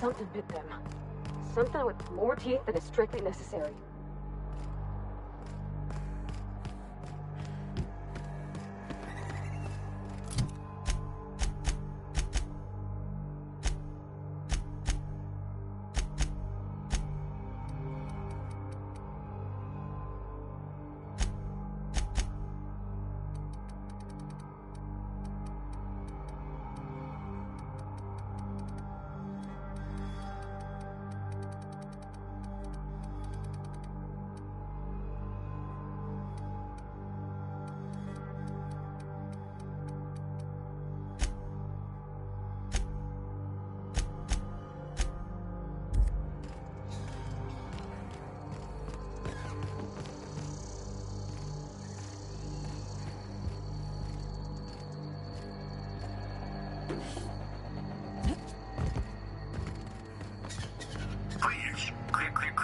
Something bit them. Something with more teeth than is strictly necessary.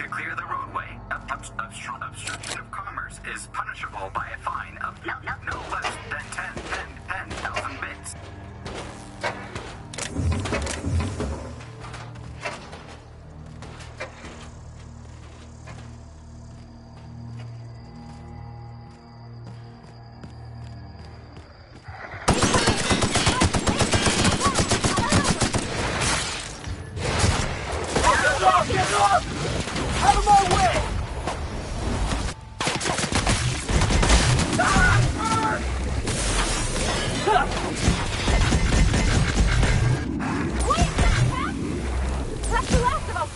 Clear the roadway. Obstruction of commerce is punishable by a fine of no less than 10,000 bits. Get off! Out of my way! Wait, that's the last of them!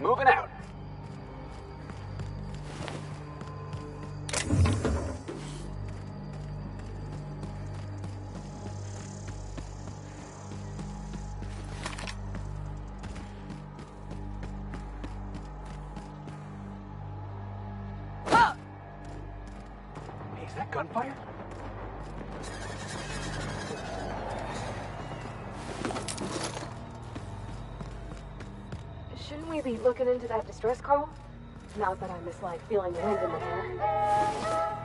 Moving out. Is that gunfire? Shouldn't we be looking into that distress call? Not that I mislike feeling the wind in the hair.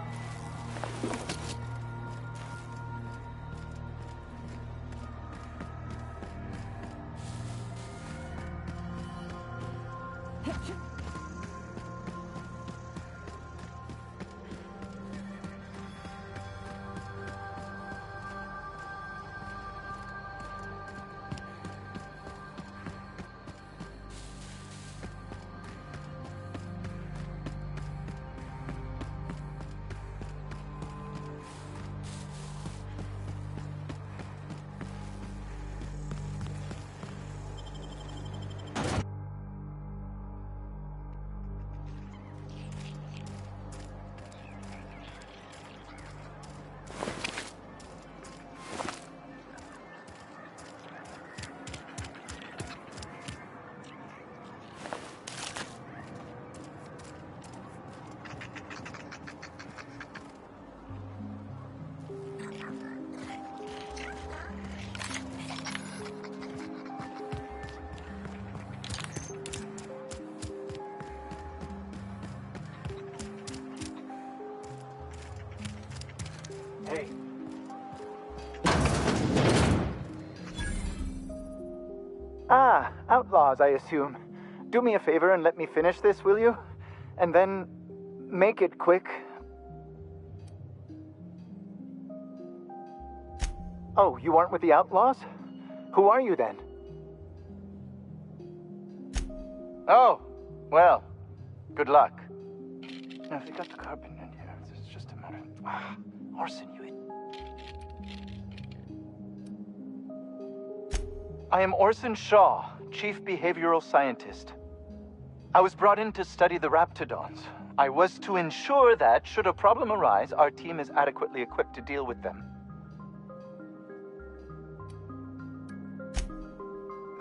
Hey. Ah, outlaws, I assume. Do me a favor and let me finish this, will you? And then make it quick. Oh, you aren't with the outlaws? Who are you then? Oh, well, good luck. Now, if you got the carpet in here, it's just a matter of... Orson, you... I am Orson Shaw, Chief Behavioral Scientist. I was brought in to study the Raptidons. I was to ensure that, should a problem arise, our team is adequately equipped to deal with them.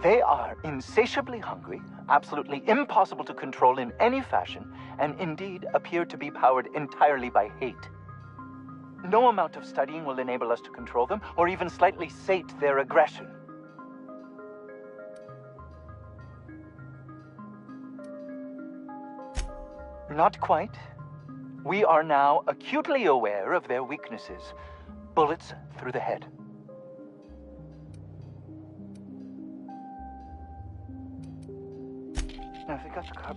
They are insatiably hungry, absolutely impossible to control in any fashion, and indeed appear to be powered entirely by hate. No amount of studying will enable us to control them, or even slightly sate their aggression. Not quite. We are now acutely aware of their weaknesses. Bullets through the head. Now, if we got the car...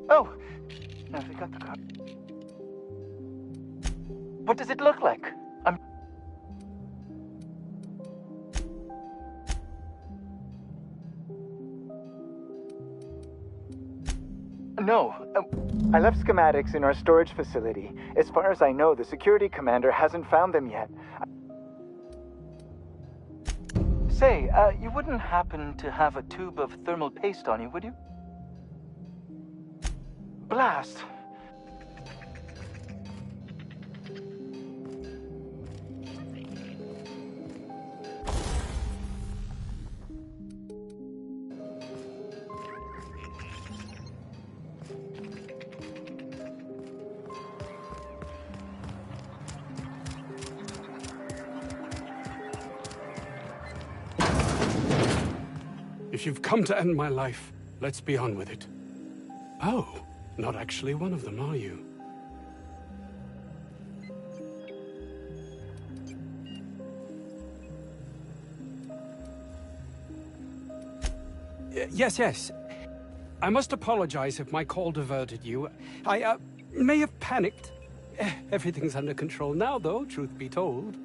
Oh! Now, if we got the car... What does it look like? No. I left schematics in our storage facility. As far as I know, the security commander hasn't found them yet. Say, you wouldn't happen to have a tube of thermal paste on you, would you? Blast! If you've come to end my life, let's be on with it. Oh, not actually one of them, are you? Yes. I must apologize if my call diverted you. I may have panicked. Everything's under control now, though, truth be told.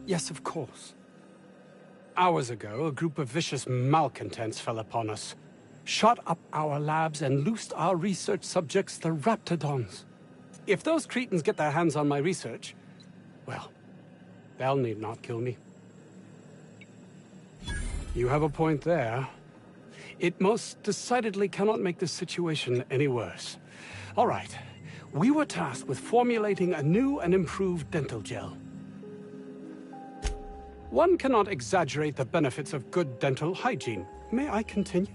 Yes, of course. Hours ago, a group of vicious malcontents fell upon us, shot up our labs and loosed our research subjects, the Raptidons. If those cretins get their hands on my research, well, they'll need not kill me. You have a point there. It most decidedly cannot make the situation any worse. All right. We were tasked with formulating a new and improved dental gel. One cannot exaggerate the benefits of good dental hygiene. May I continue?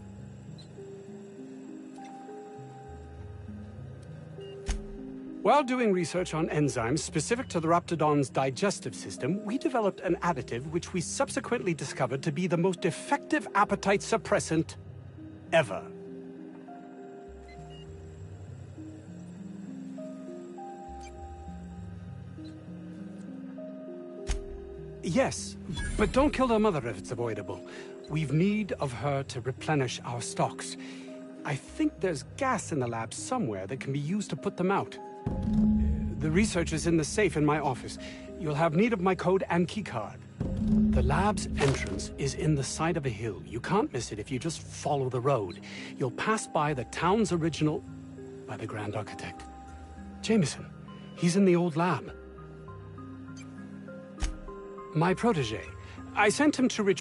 While doing research on enzymes specific to the Raptidon's digestive system, we developed an additive which we subsequently discovered to be the most effective appetite suppressant ever. Yes, but don't kill their mother if it's avoidable. We've need of her to replenish our stocks. I think there's gas in the lab somewhere that can be used to put them out. The research is in the safe in my office. You'll have need of my code and keycard. The lab's entrance is in the side of a hill. You can't miss it if you just follow the road. You'll pass by the town's original... by the Grand Architect. Jameson. He's in the old lab. My protege. I sent him to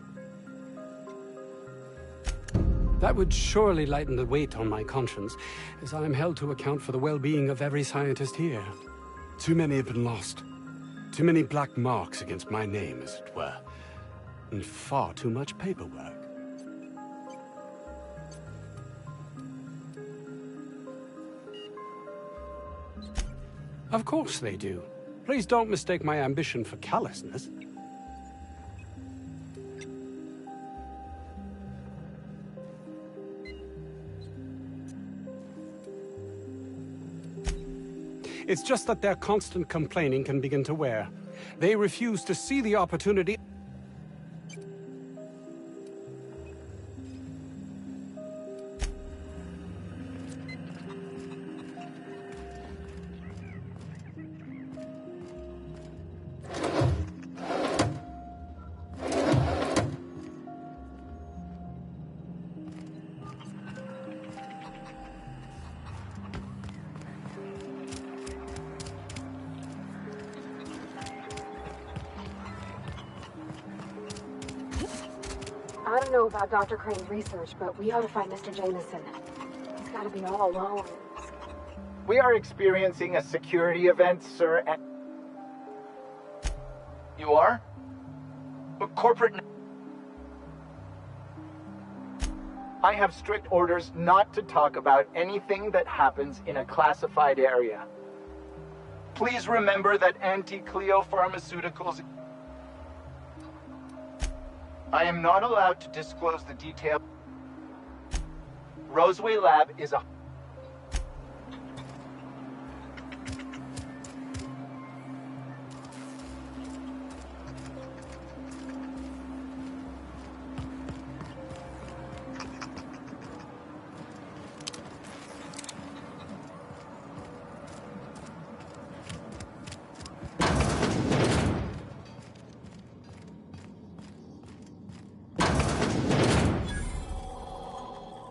That would surely lighten the weight on my conscience, as I am held to account for the well-being of every scientist here. Too many have been lost. Too many black marks against my name, as it were. And far too much paperwork. Of course they do. Please don't mistake my ambition for callousness. It's just that their constant complaining can begin to wear. They refuse to see the opportunity. I don't know about Dr. Crane's research, but we ought to find Mr. Jameson. He's got to be all alone. We are experiencing a security event, sir, and... You are? A corporate... I have strict orders not to talk about anything that happens in a classified area. Please remember that Anti-Cleo Pharmaceuticals... I am not allowed to disclose the detail. Roseway Lab is a...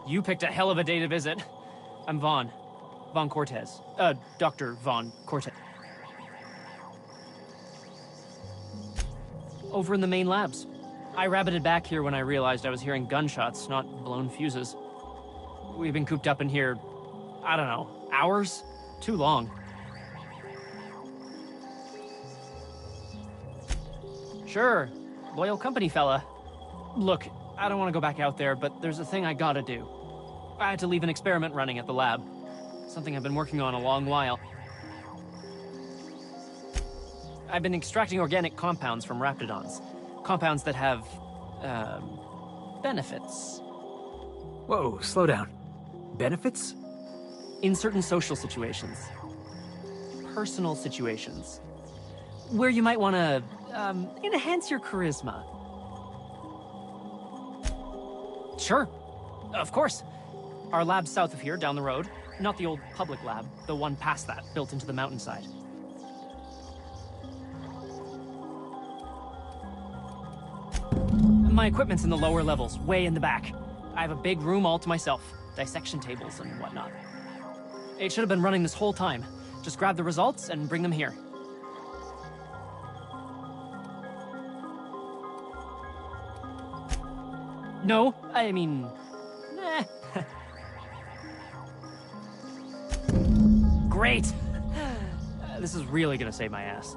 You picked a hell of a day to visit. I'm Vaughn. Vaughn Cortez. Dr. Vaughn Cortez. Over in the main labs. I rabbited back here when I realized I was hearing gunshots, not blown fuses. We've been cooped up in here, I don't know, hours? Too long. Sure, loyal company fella. Look, I don't want to go back out there, but there's a thing I gotta do. I had to leave an experiment running at the lab. Something I've been working on a long while. I've been extracting organic compounds from Raptidons. Compounds that have, benefits. Whoa, slow down. Benefits? In certain social situations. Personal situations. Where you might want to, enhance your charisma. Sure. Of course. Our lab's south of here, down the road. Not the old public lab, the one past that, built into the mountainside. My equipment's in the lower levels, way in the back. I have a big room all to myself, dissection tables and whatnot. It should have been running this whole time. Just grab the results and bring them here. No, I mean... eh. Great! This is really gonna save my ass.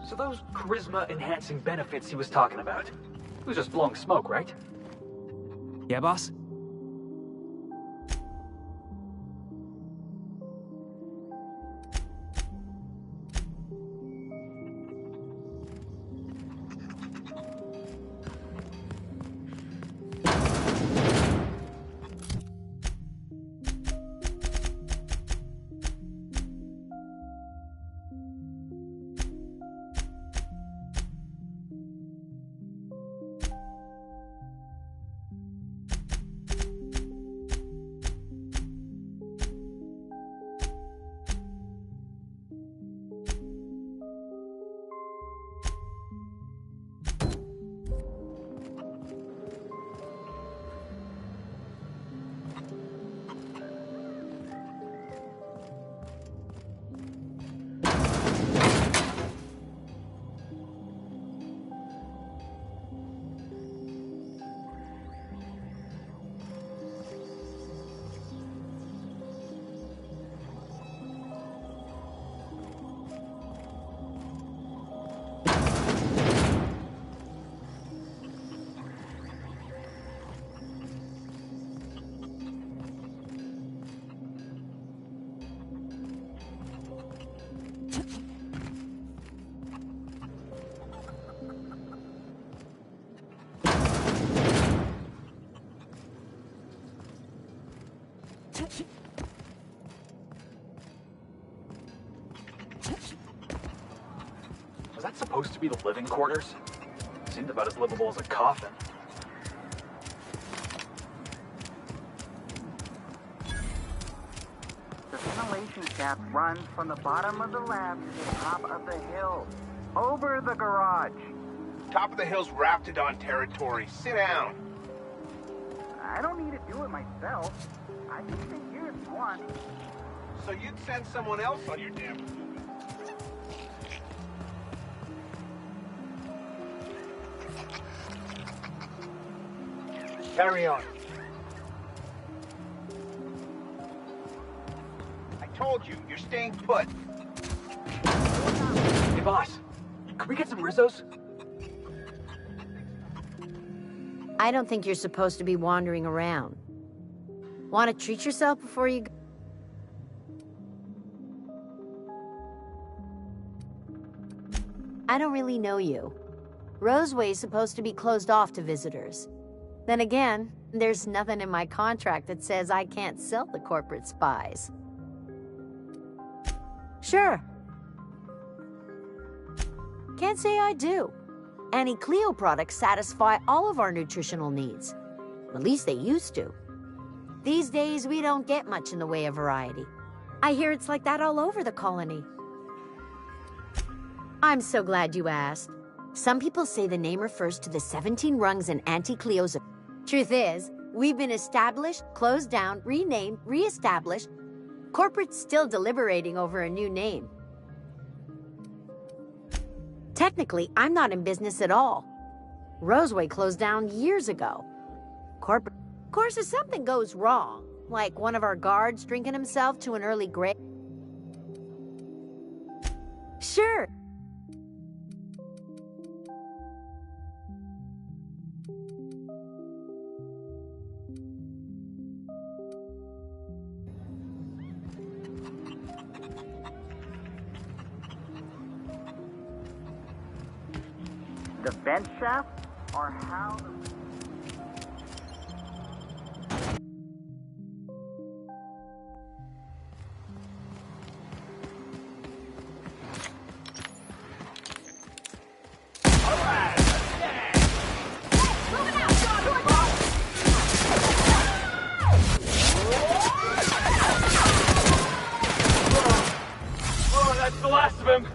So those charisma-enhancing benefits he was talking about, it was just blowing smoke, right? Yeah, boss? Was that supposed to be the living quarters? Seemed about as livable as a coffin. The ventilation shaft runs from the bottom of the lab to the top of the hill, over the garage. Top of the hill's Raptidon territory. Sit down. I don't need to do it myself. I can stay here if you want. So you'd send someone else on your damn... Carry on. I told you, you're staying put. Hey, boss. Could we get some Rizzos? I don't think you're supposed to be wandering around. Want to treat yourself before you go? I don't really know you. Roseway's supposed to be closed off to visitors. Then again, there's nothing in my contract that says I can't sell the corporate spies. Sure. Can't say I do. Anti-Cleo products satisfy all of our nutritional needs. At least they used to. These days, we don't get much in the way of variety. I hear it's like that all over the colony. I'm so glad you asked. Some people say the name refers to the 17 rungs in Auntie Cleo's. Truth is, we've been established, closed down, renamed, re-established. Corporate's still deliberating over a new name. Technically, I'm not in business at all. Roseway closed down years ago. Corporate. Of course, if something goes wrong, like one of our guards drinking himself to an early grave. Sure. The vent shaft, or how the... Oh, that's the last of him!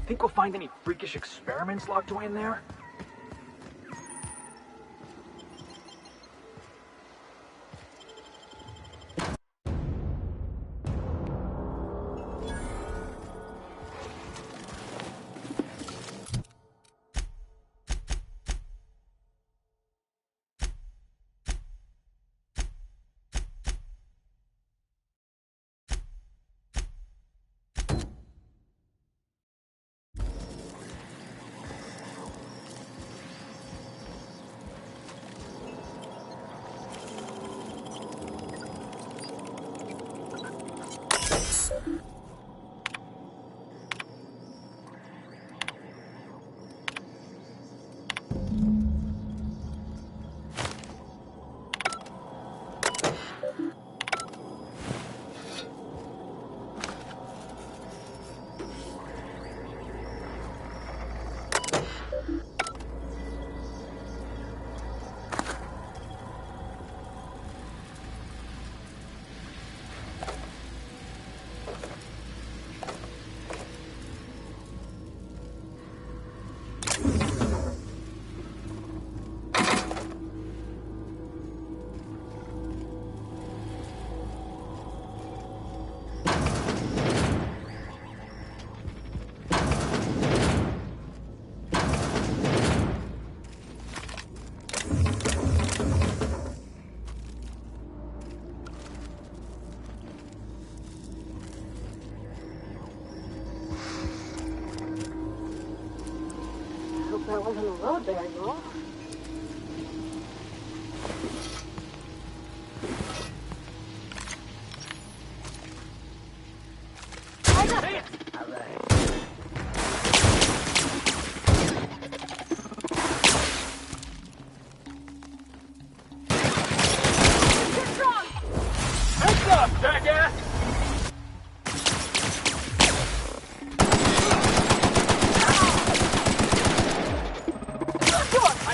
Think we'll find any freakish experiments locked away in there? There wasn't a road there, you know? I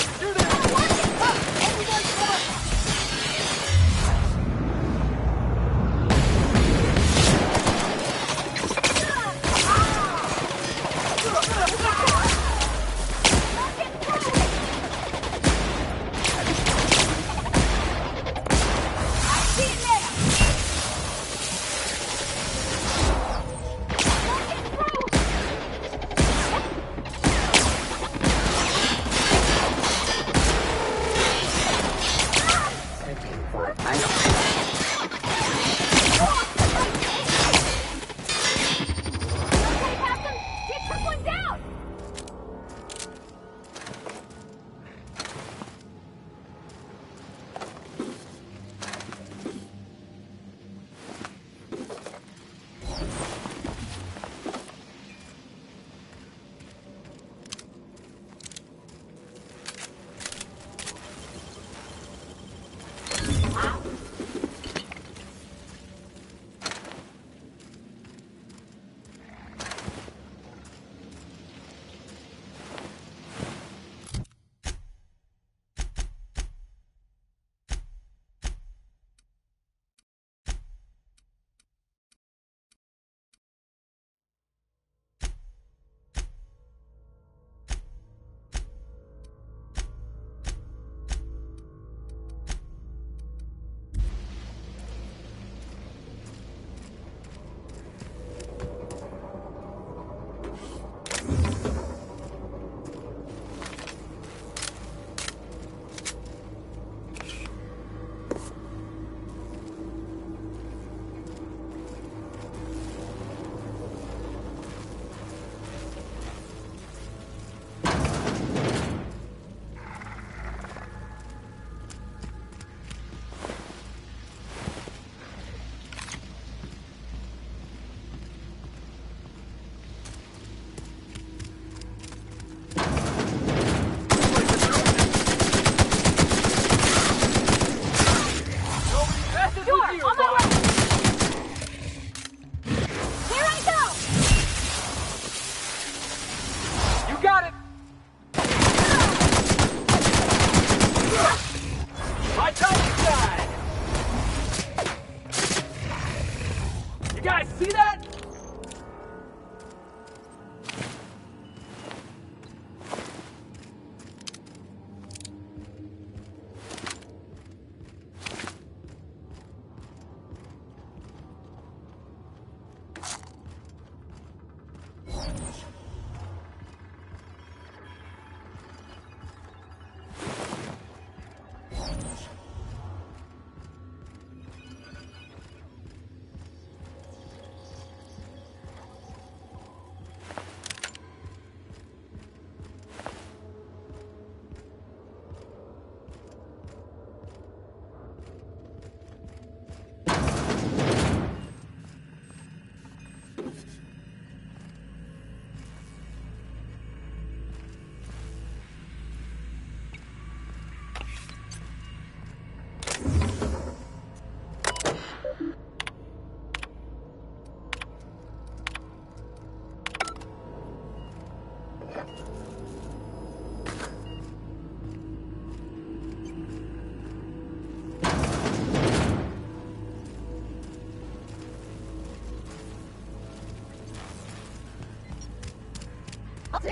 Go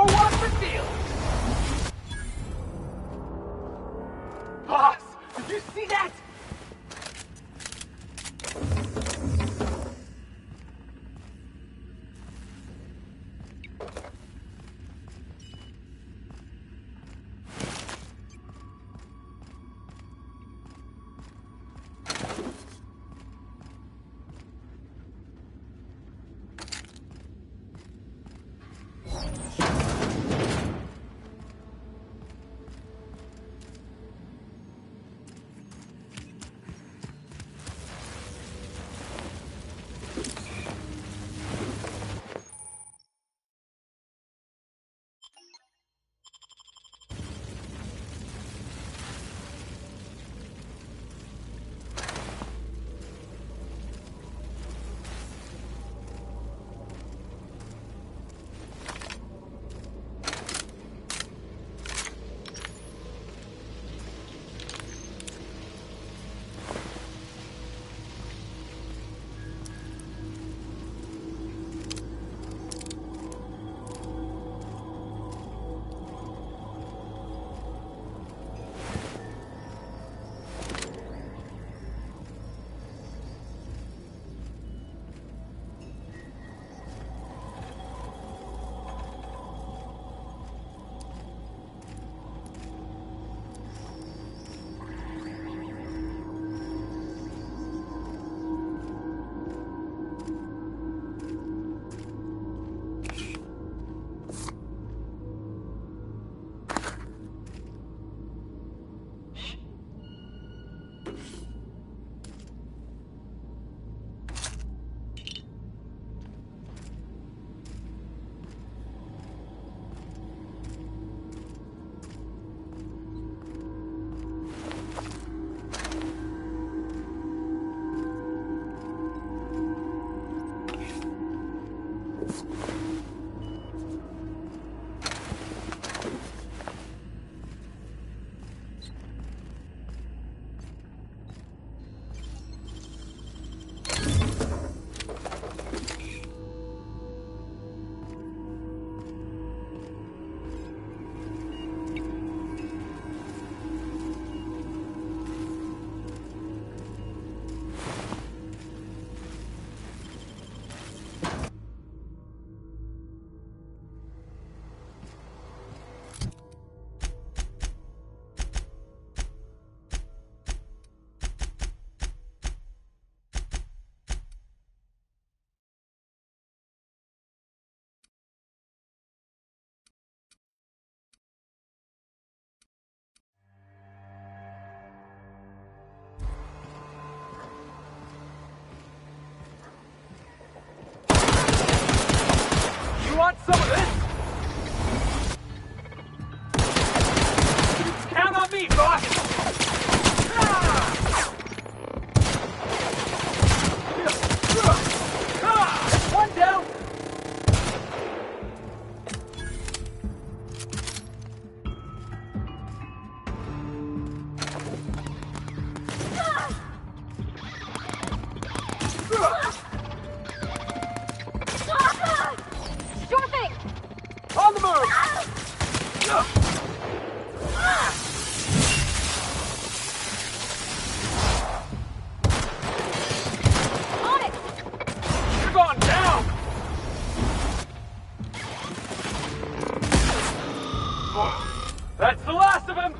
watch the field! Boss, did you see that? Want some of this? Count on me, boss! One down! On the move! On it! You're going down! That's the last of him!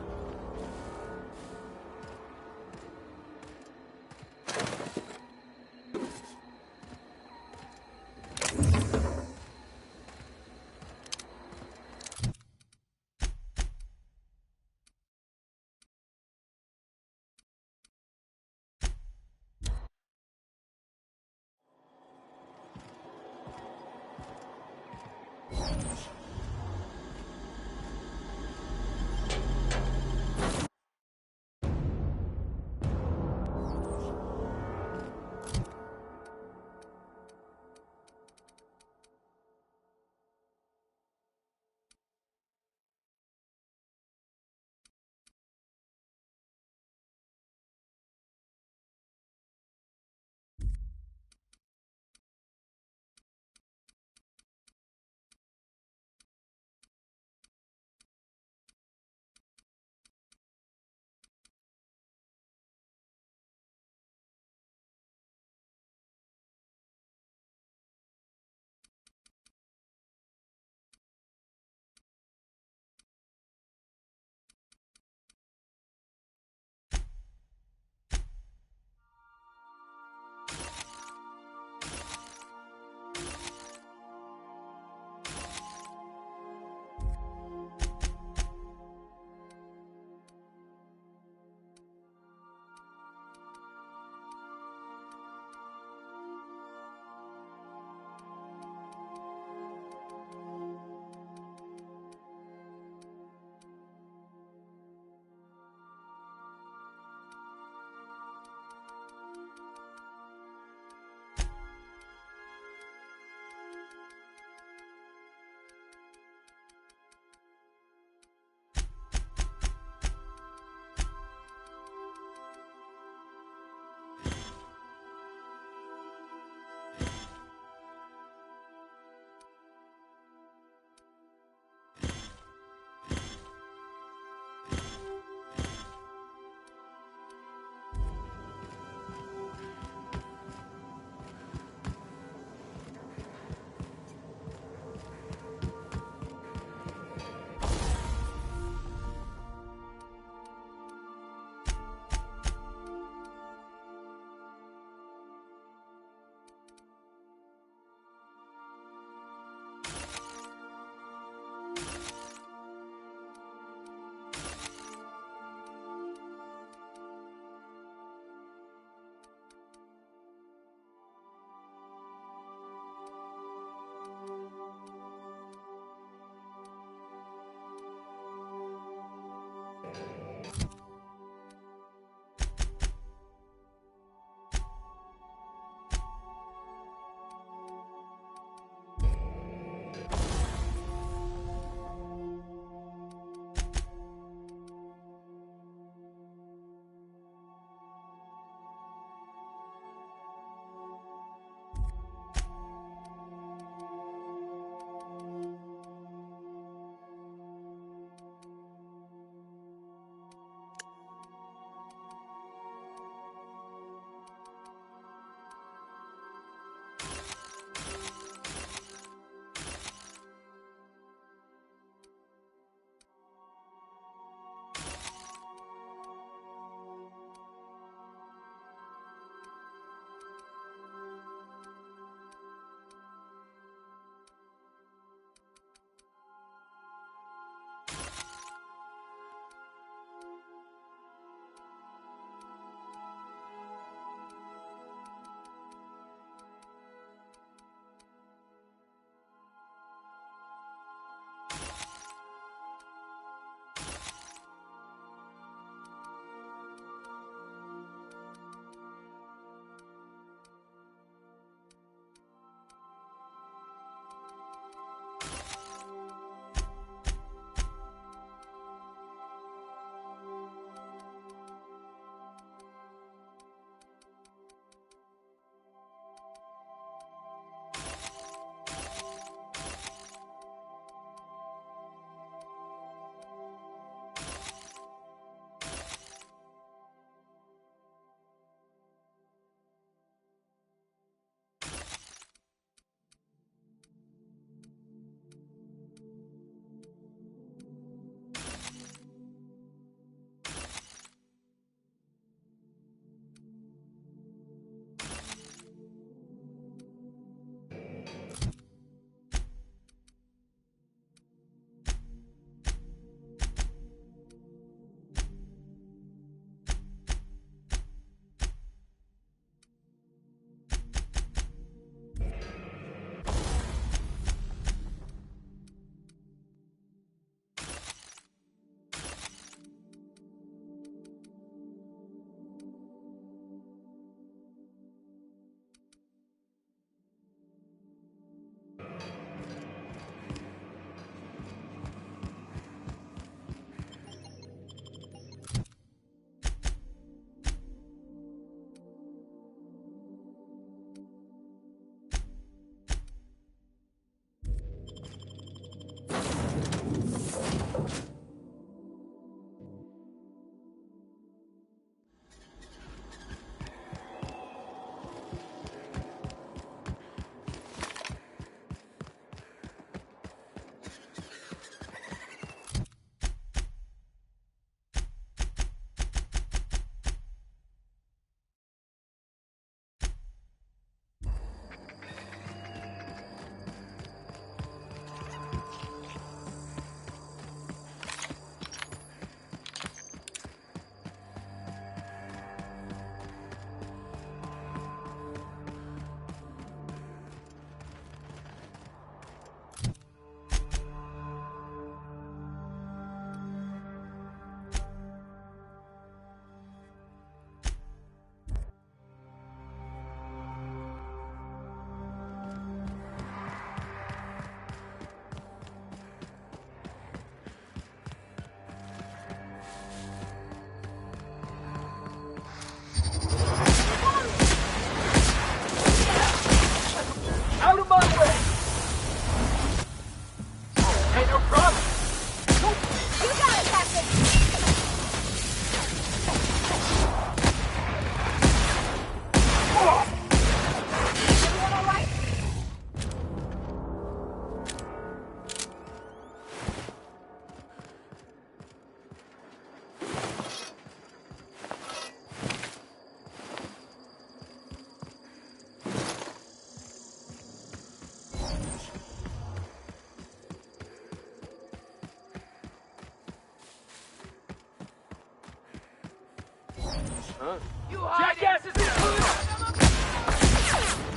Jackasses included!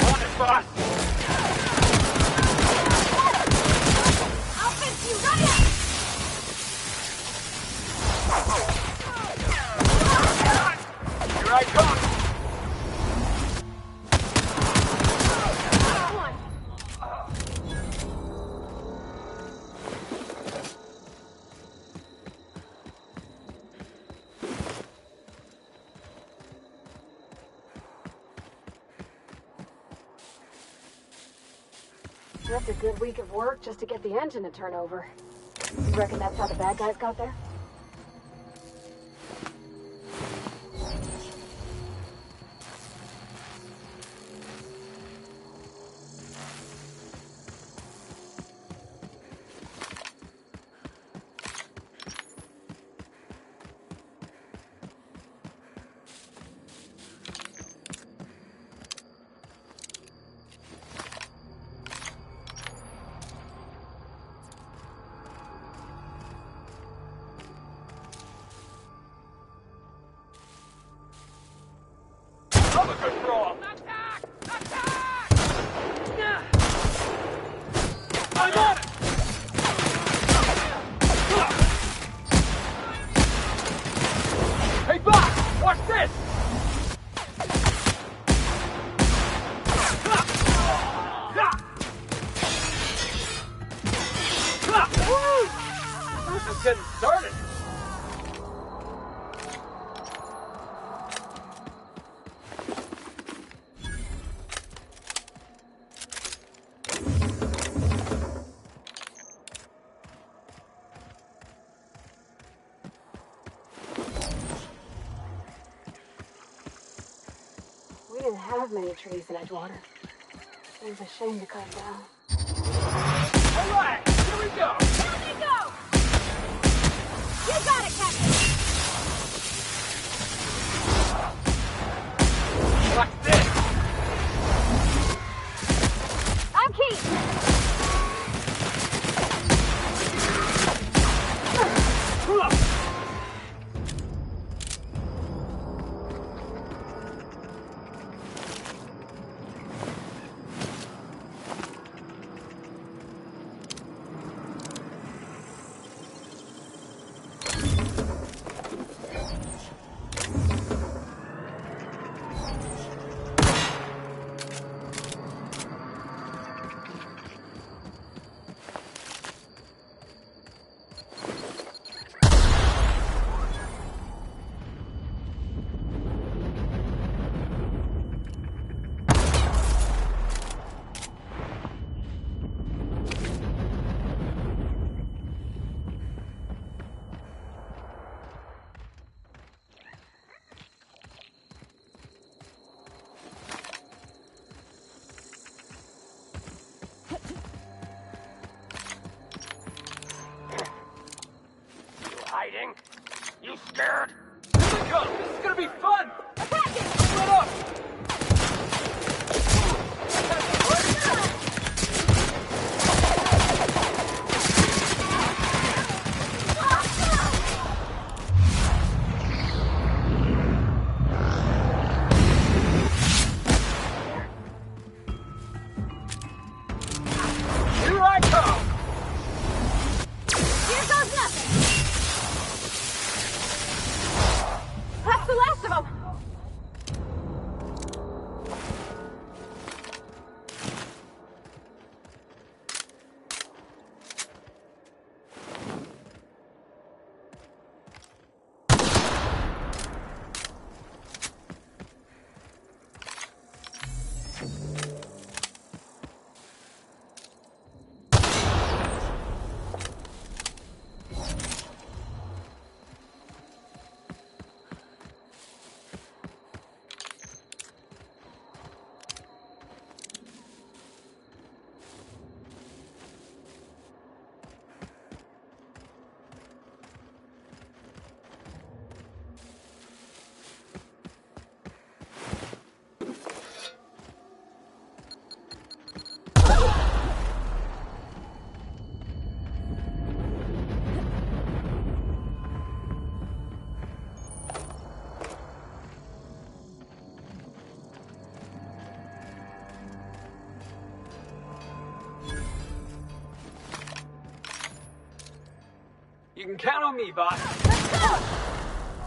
On it, boss! I'll fix you right up! Here I come! That's a good week of work just to get the engine to turn over. You reckon that's how the bad guys got there? Control! Attack! Attack! I'm on it! Hey, boss! Watch this! This is getting started! We didn't have many trees in Edgewater. It was a shame to cut them down. All right, here we go! Here we go! You got it, Captain! Watch this! I'm Keith! Hiding? You scared? Here we go! This is gonna be fun! Attack it! Split up! Here I come! Here goes nothing! That's the last of them! You can count on me, boss.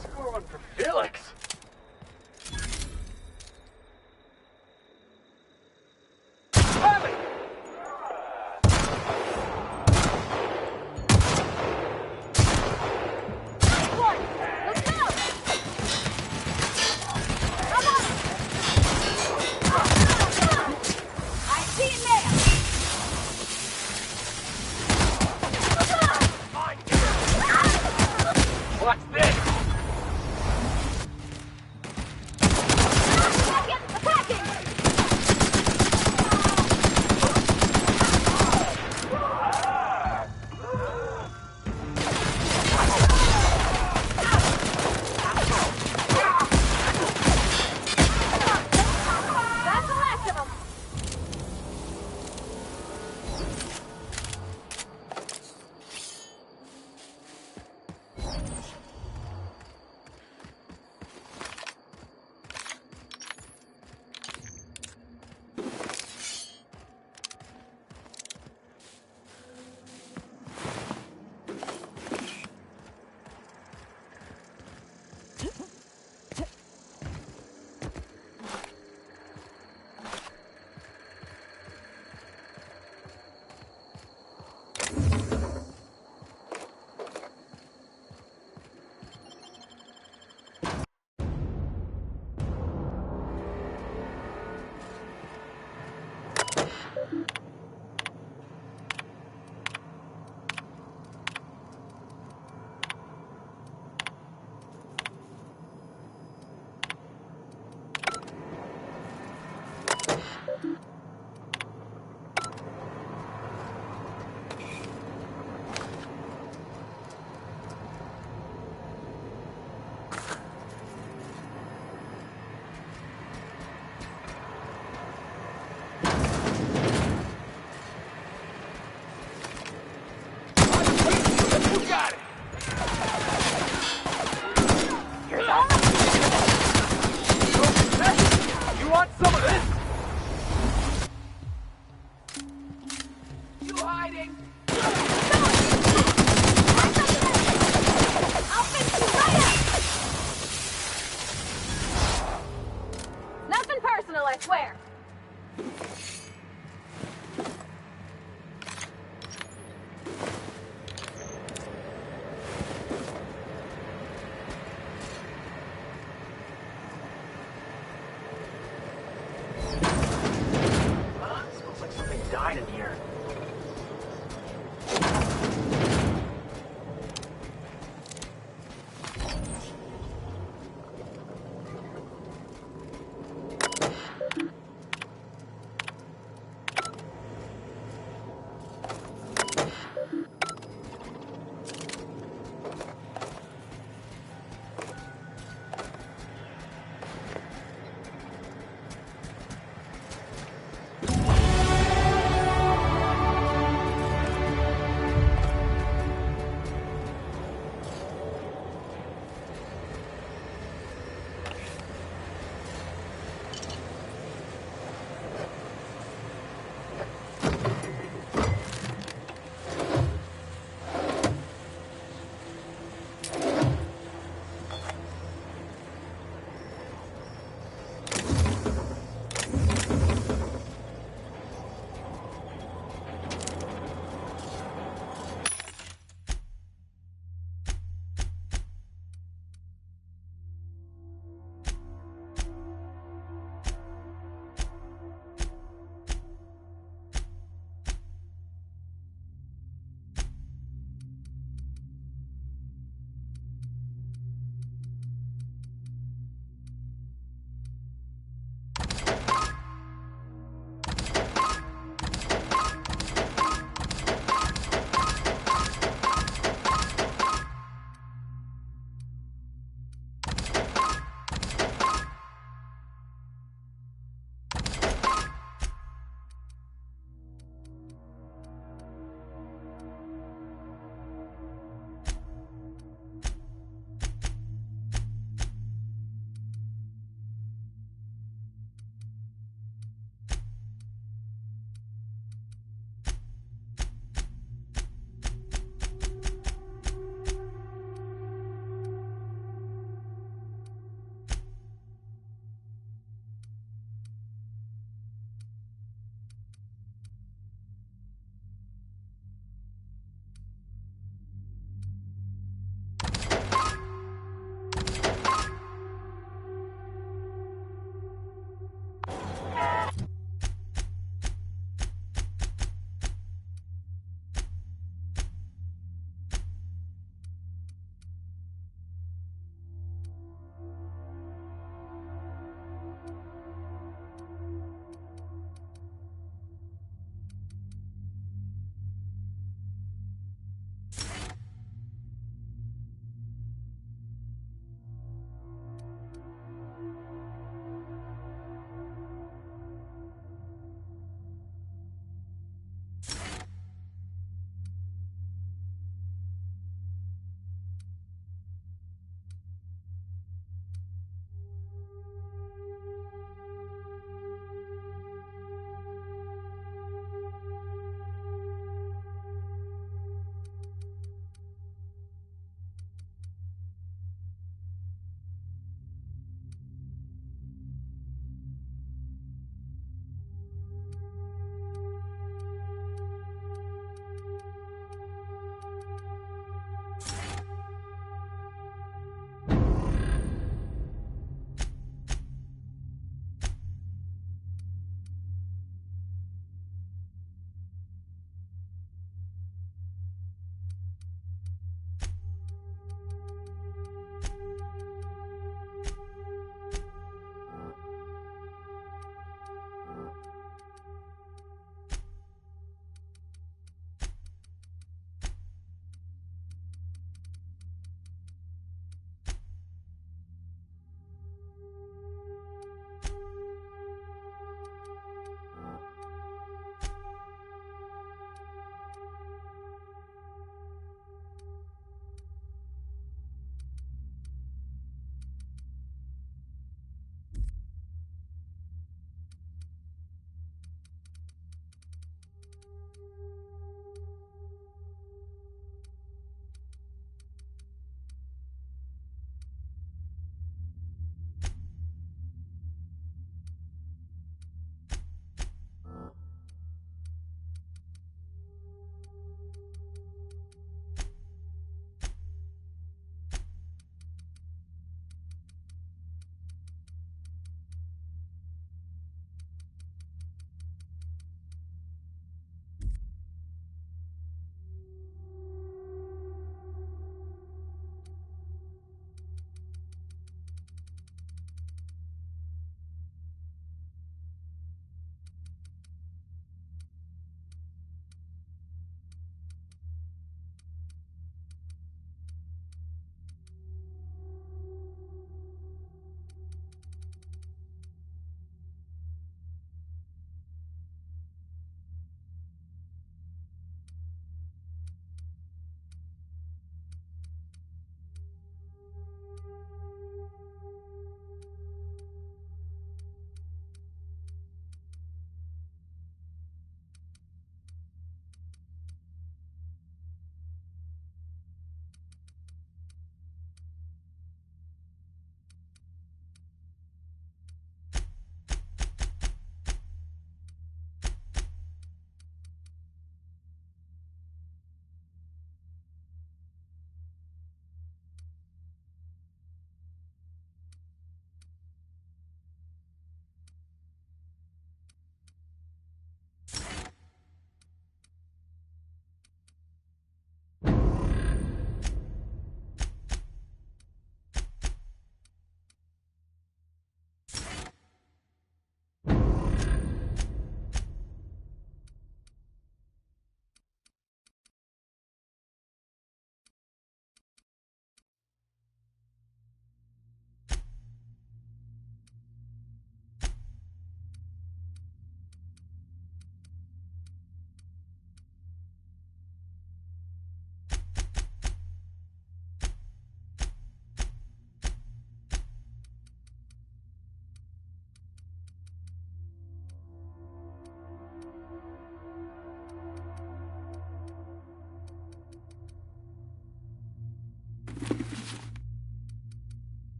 Score one for Felix. Have it! What's this? In here.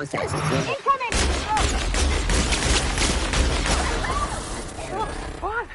process. Incoming! What?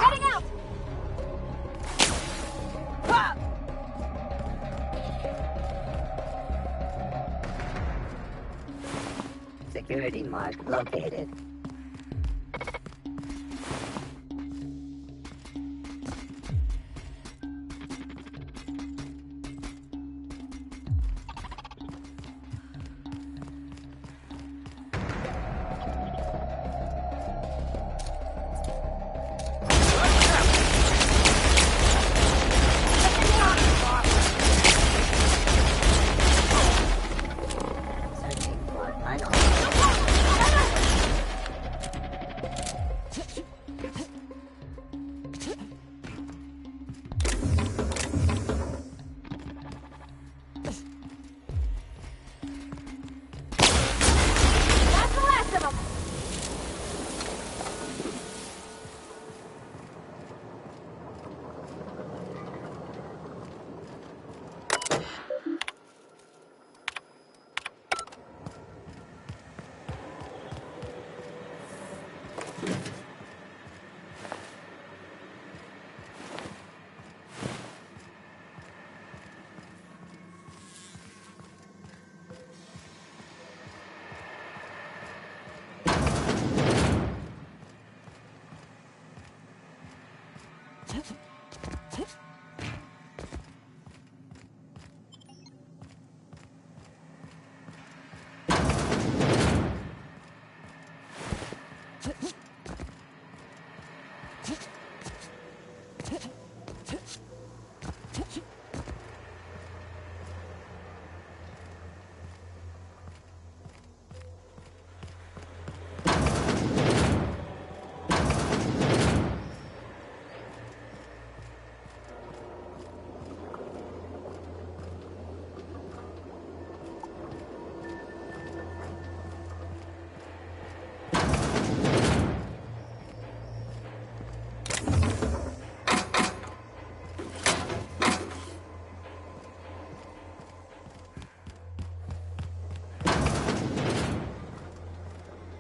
Heading out! Security mark located. Searching for final. That's the last of them!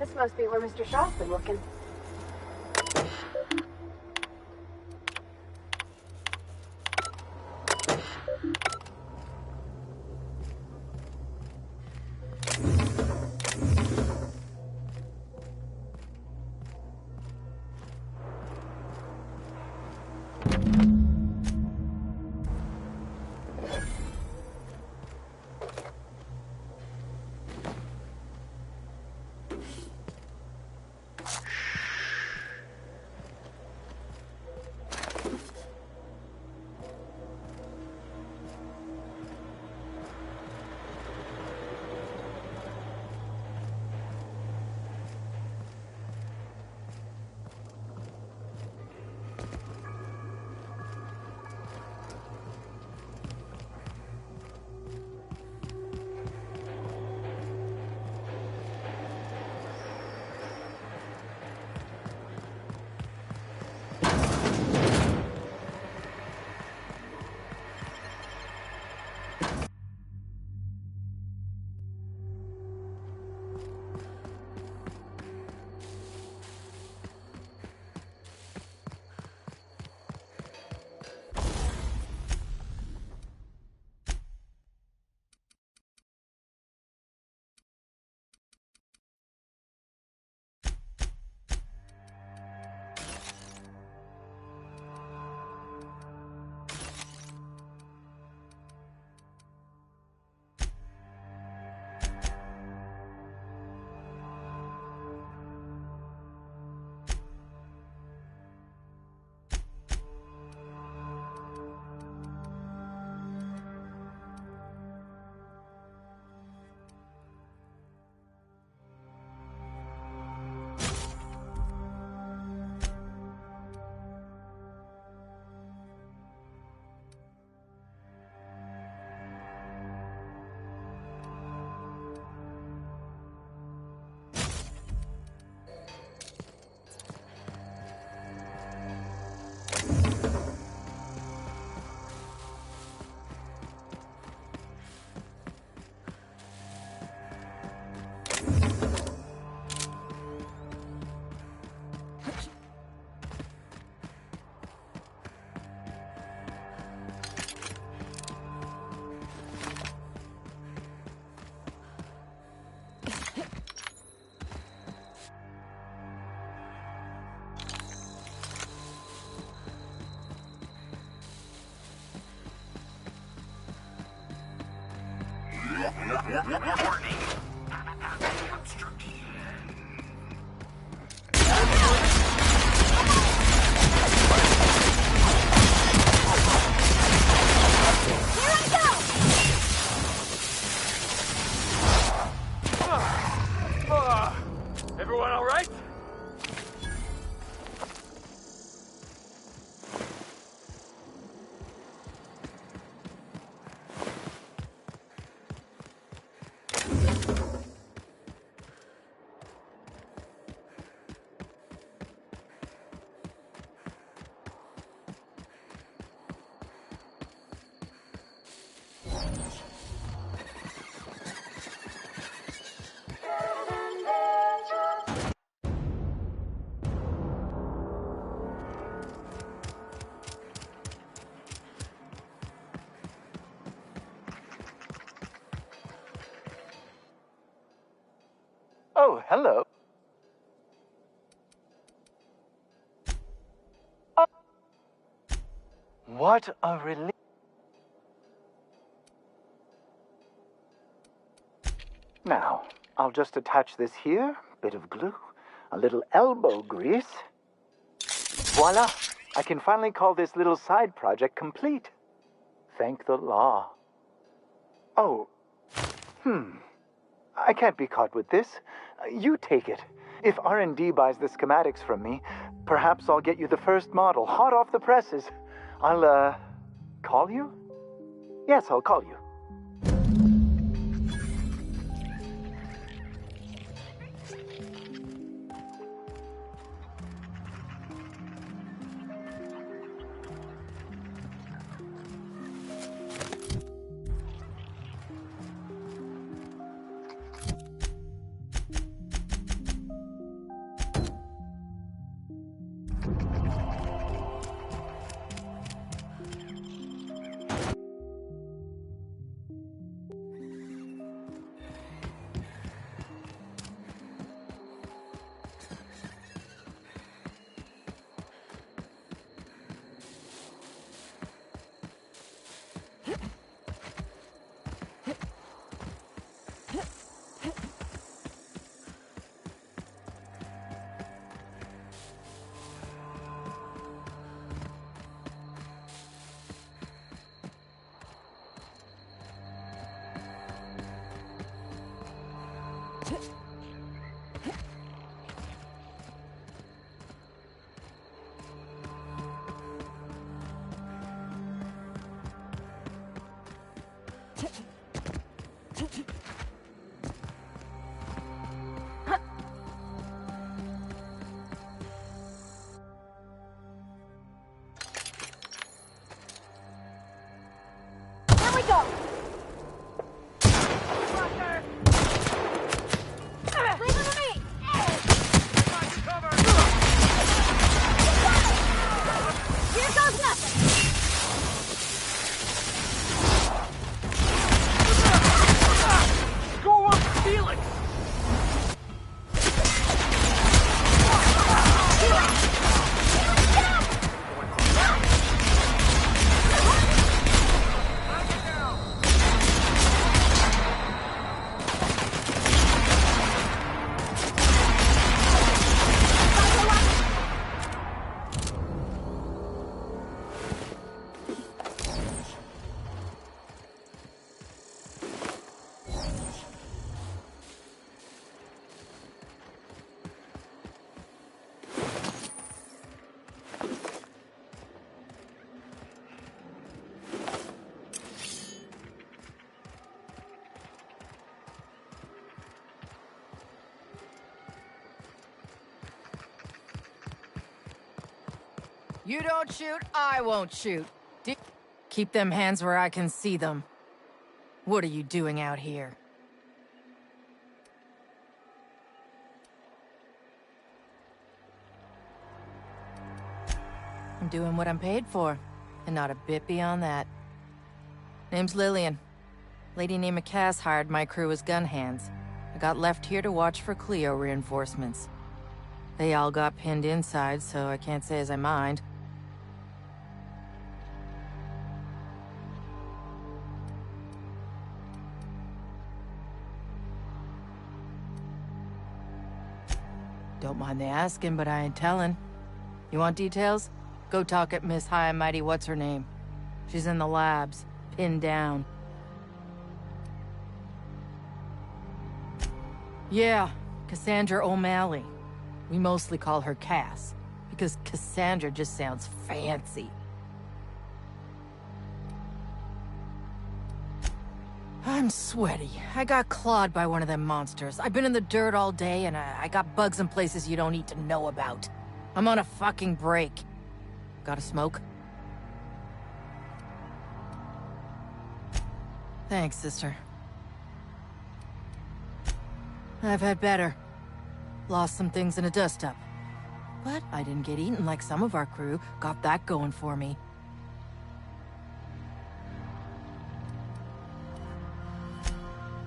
This must be where Mr. Shaw's been looking. Warning. Obstruction. Everyone all right? Oh, hello. Oh. What a relief. Now, I'll just attach this here, bit of glue, a little elbow grease. Voila! I can finally call this little side project complete. Thank the law. Oh. I can't be caught with this. You take it. If R&D buys the schematics from me, perhaps I'll get you the first model, hot off the presses. I'll, call you? Yes, I'll call you. You don't shoot, I won't shoot. Keep them hands where I can see them. What are you doing out here? I'm doing what I'm paid for, and not a bit beyond that. Name's Lillian. Lady named Cass hired my crew as gun hands. I got left here to watch for Cleo reinforcements. They all got pinned inside, so I can't say as I mind. Don't mind the asking, but I ain't telling. You want details? Go talk at Miss High and Mighty What's-Her-Name. She's in the labs, pinned down. Yeah, Cassandra O'Malley. We mostly call her Cass, because Cassandra just sounds fancy. I'm sweaty. I got clawed by one of them monsters. I've been in the dirt all day, and I got bugs in places you don't need to know about. I'm on a fucking break. Got a smoke? Thanks, sister. I've had better. Lost some things in a dust-up. But I didn't get eaten like some of our crew. Got that going for me.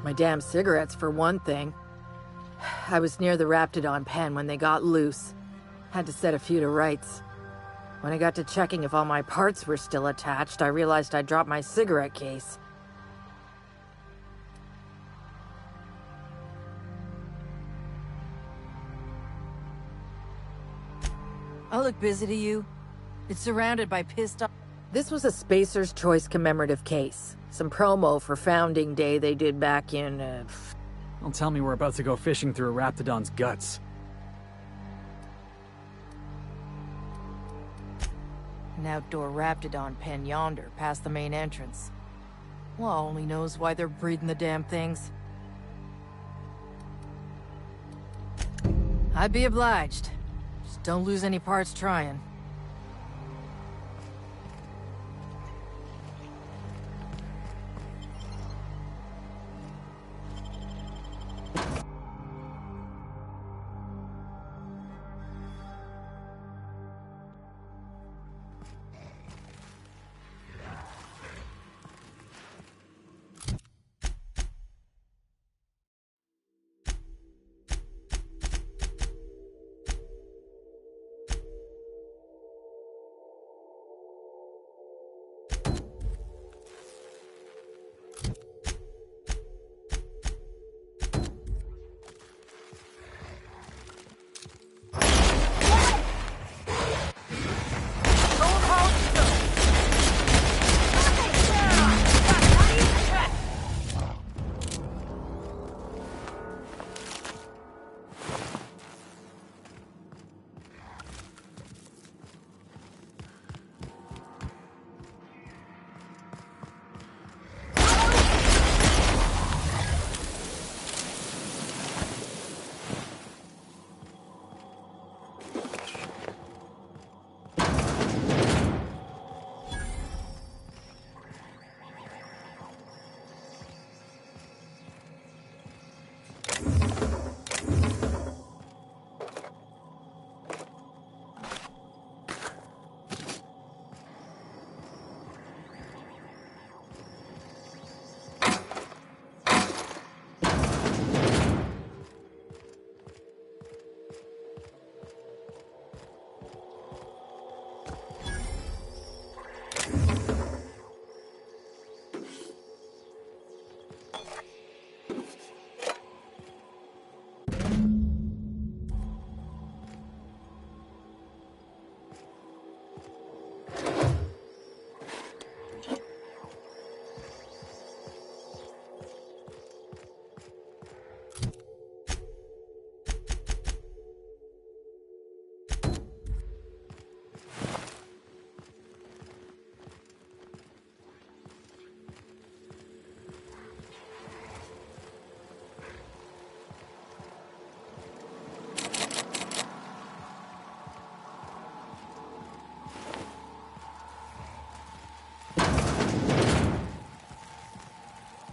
My damn cigarettes, for one thing. I was near the Raptidon pen when they got loose. Had to set a few to rights. When I got to checking if all my parts were still attached, I realized I'd dropped my cigarette case. I look busy to you? It's surrounded by pissed off... This was a Spacer's Choice commemorative case. Some promo for Founding Day they did back in, Don't tell me we're about to go fishing through a Raptidon's guts. An outdoor Raptidon pen yonder, past the main entrance. Law only knows why they're breeding the damn things. I'd be obliged. Just don't lose any parts trying.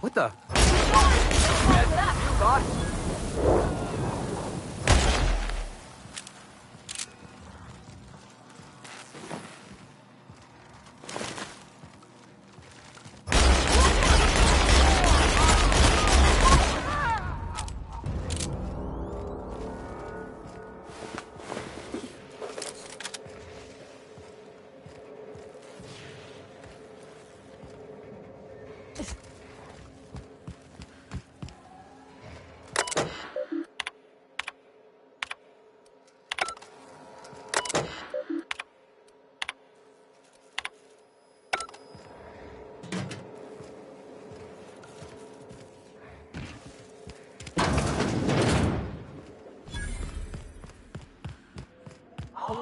What the? You got it.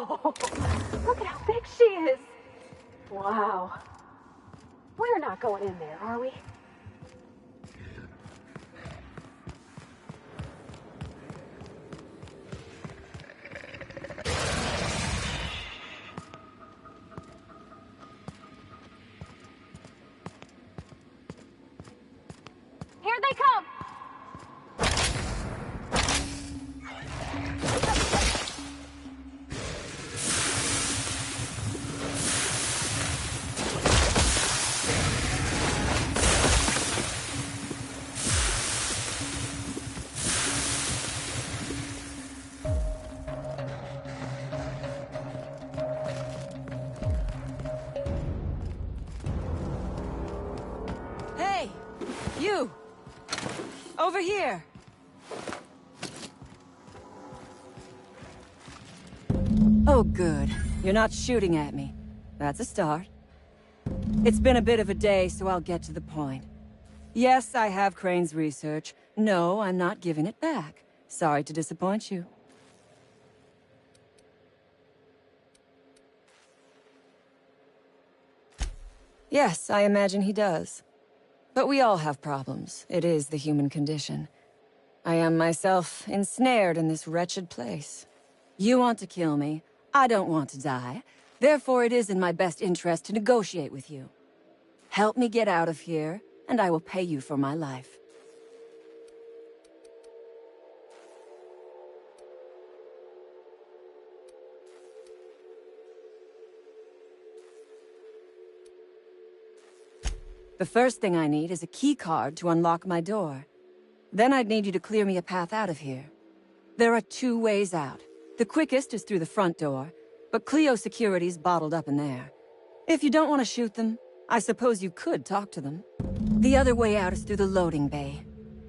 Whoa! Look at how big she is! Wow. We're not going in there, are we? Here they come! Hey! You! Over here! Oh, good. You're not shooting at me. That's a start. It's been a bit of a day, so I'll get to the point. Yes, I have Crane's research. No, I'm not giving it back. Sorry to disappoint you. Yes, I imagine he does. But we all have problems. It is the human condition. I am myself ensnared in this wretched place. You want to kill me. I don't want to die. Therefore, it is in my best interest to negotiate with you. Help me get out of here, and I will pay you for my life. The first thing I need is a key card to unlock my door. Then I'd need you to clear me a path out of here. There are 2 ways out. The quickest is through the front door, but Cleo security's bottled up in there. If you don't want to shoot them, I suppose you could talk to them. The other way out is through the loading bay,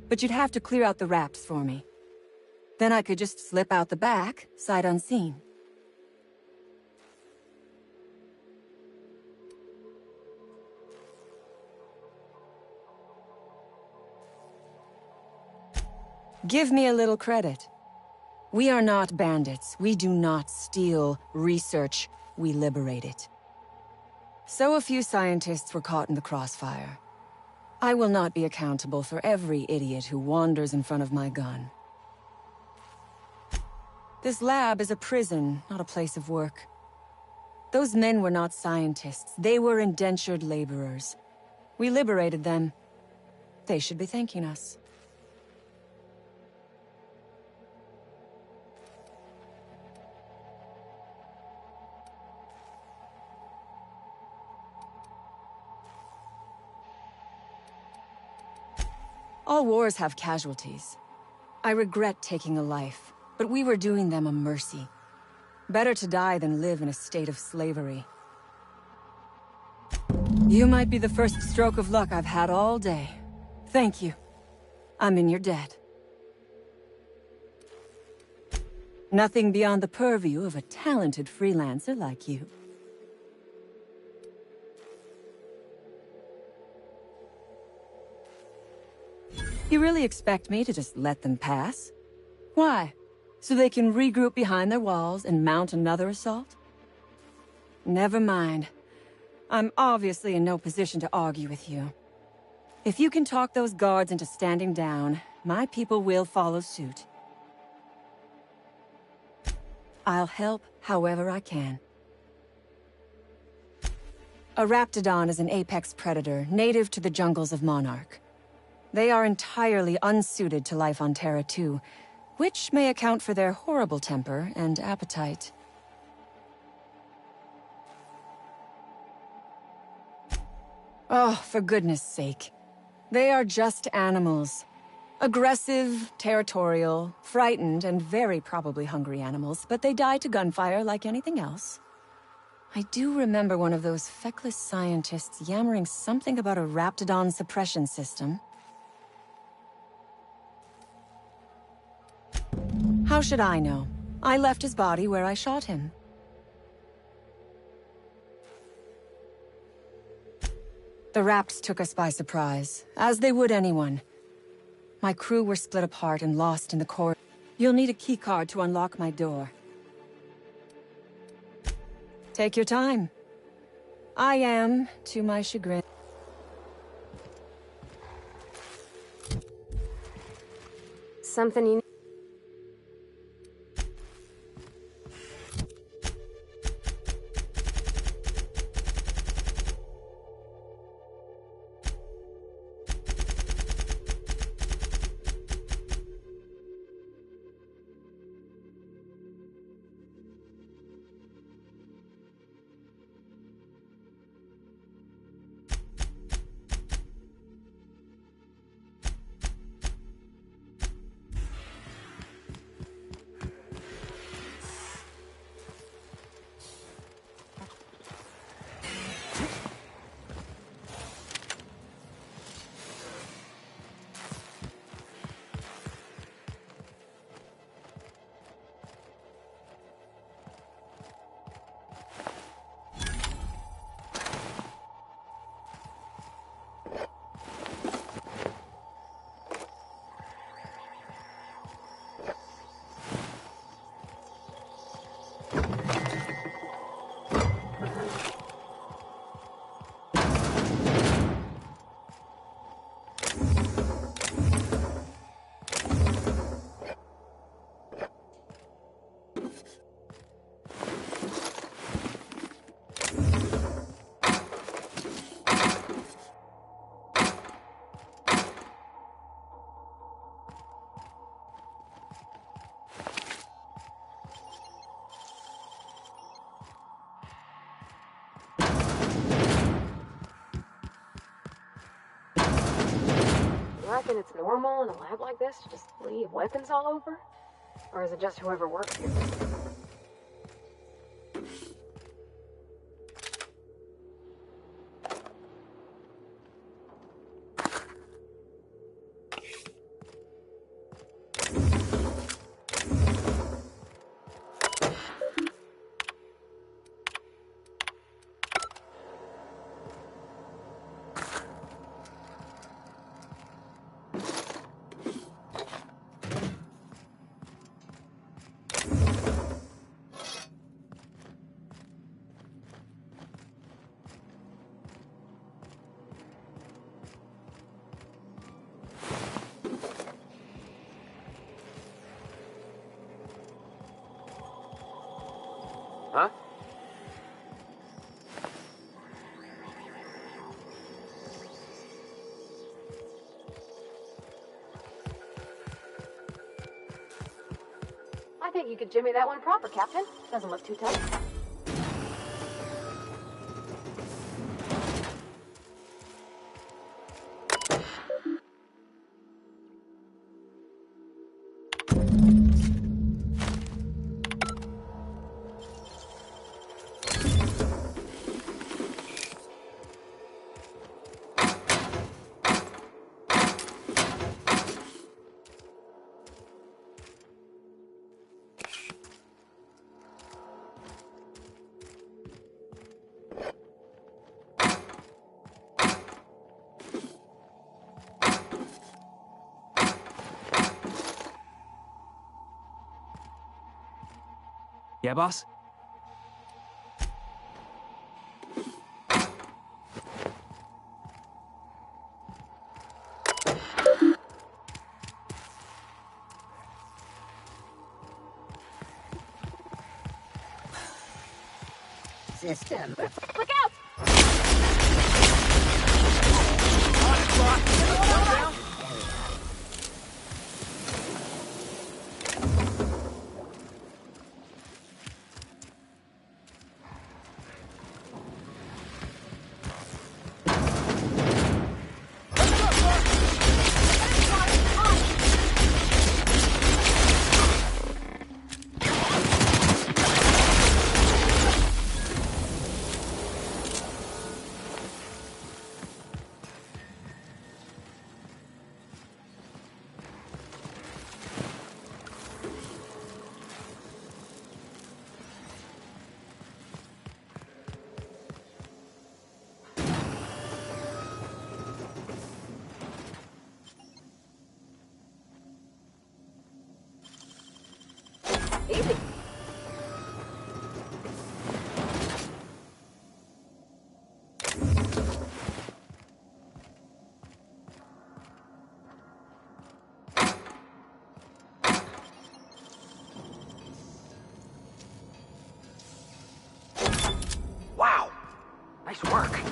but you'd have to clear out the rafts for me. Then I could just slip out the back, sight unseen. Give me a little credit. We are not bandits. We do not steal research. We liberate it. So a few scientists were caught in the crossfire. I will not be accountable for every idiot who wanders in front of my gun. This lab is a prison, not a place of work. Those men were not scientists. They were indentured laborers. We liberated them. They should be thanking us. All wars have casualties. I regret taking a life, but we were doing them a mercy. Better to die than live in a state of slavery. You might be the first stroke of luck I've had all day. Thank you. I'm in your debt. Nothing beyond the purview of a talented freelancer like you. You really expect me to just let them pass? Why? So they can regroup behind their walls and mount another assault? Never mind. I'm obviously in no position to argue with you. If you can talk those guards into standing down, my people will follow suit. I'll help however I can. A raptidon is an apex predator, native to the jungles of Monarch. They are entirely unsuited to life on Terra 2, which may account for their horrible temper and appetite. Oh, for goodness sake. They are just animals. Aggressive, territorial, frightened, and very probably hungry animals, but they die to gunfire like anything else. I do remember one of those feckless scientists yammering something about a raptidon suppression system. How should I know? I left his body where I shot him. The Raps took us by surprise, as they would anyone. My crew were split apart and lost in the corridor. You'll need a keycard to unlock my door. Take your time. I am, to my chagrin. Something you need? You reckon it's normal in a lab like this to just leave weapons all over? Or is it just whoever works here? Huh? I think you could jimmy that one proper, Captain. Doesn't look too tough. Yeah, boss? System. Look out! Easy. this work?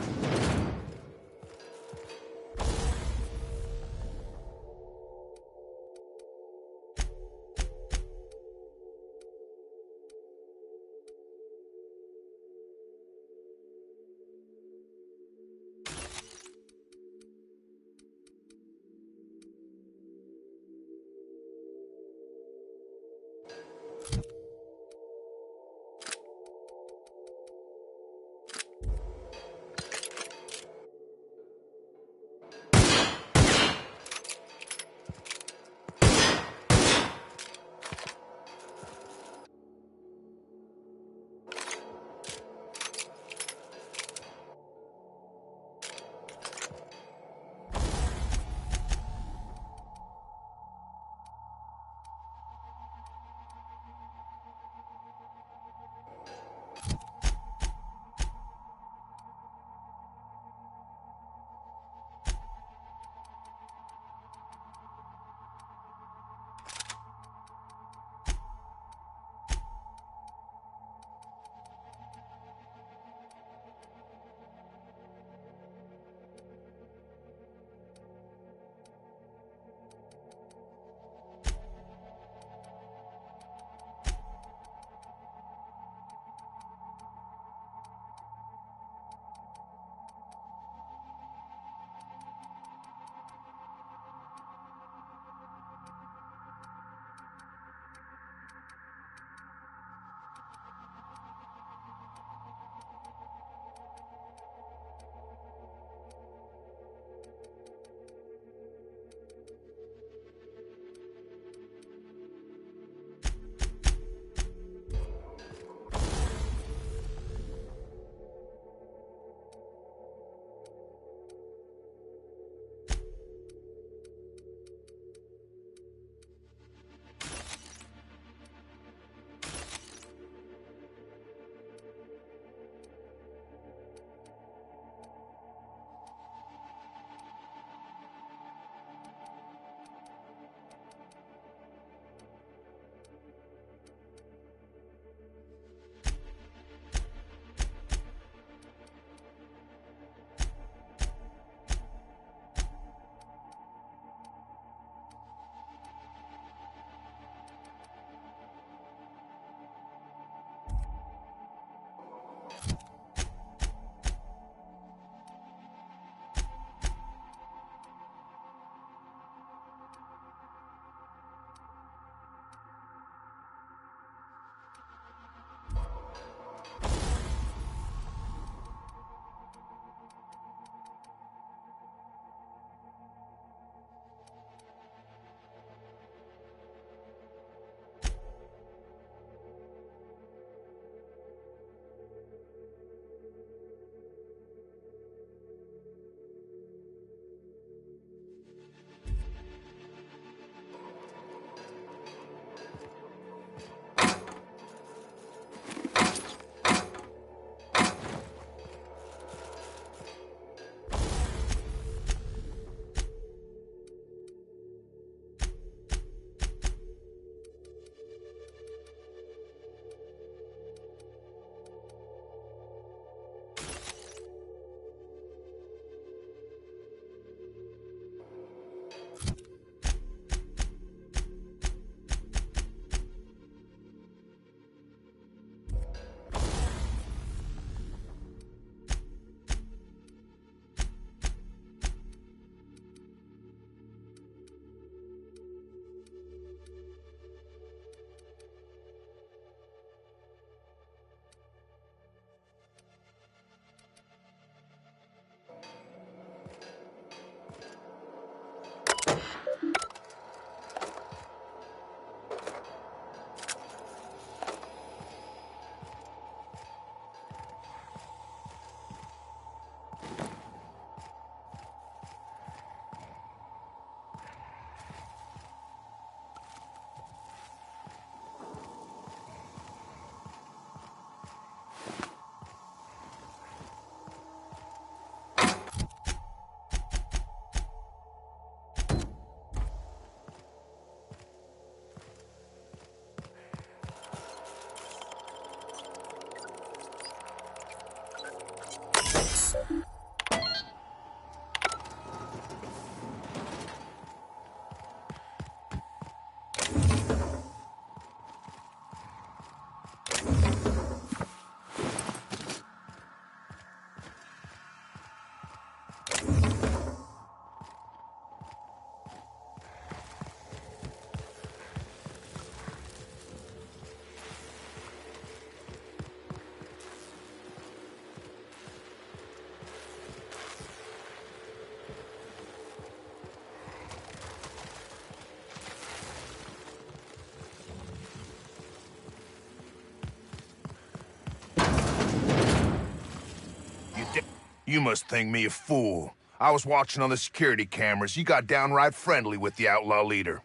You must think me a fool. I was watching on the security cameras. You got downright friendly with the outlaw leader.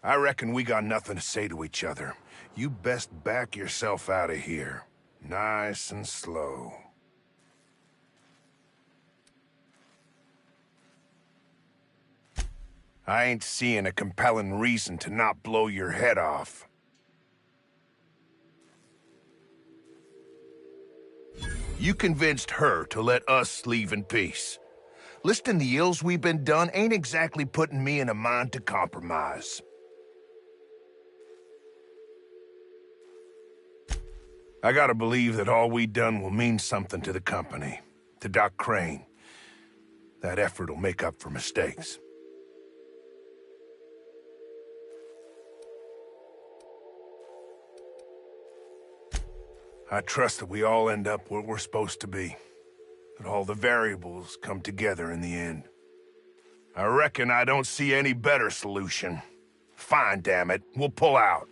I reckon we got nothing to say to each other. You best back yourself out of here. Nice and slow. I ain't seeing a compelling reason to not blow your head off. You convinced her to let us leave in peace. Listing the ills we've been done ain't exactly putting me in a mind to compromise. I gotta believe that all we done will mean something to the company, to Doc Crane. That effort'll make up for mistakes. I trust that we all end up where we're supposed to be. That all the variables come together in the end. I reckon I don't see any better solution. Fine, damn it. We'll pull out.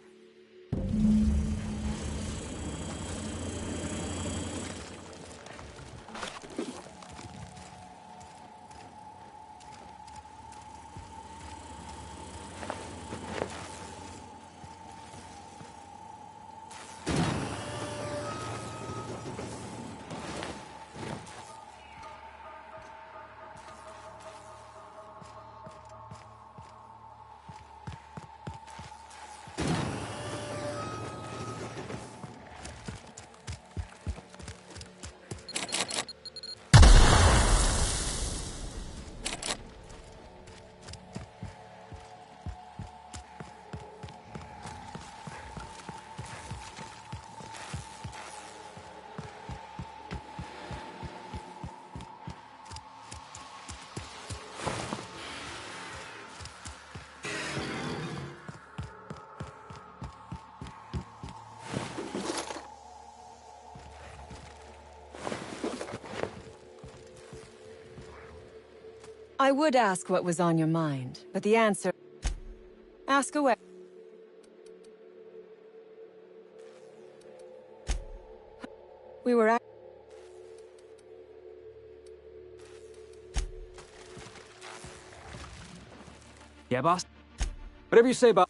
I would ask what was on your mind, but the answer... Ask away. We were at... Yeah, boss? Whatever you say, boss.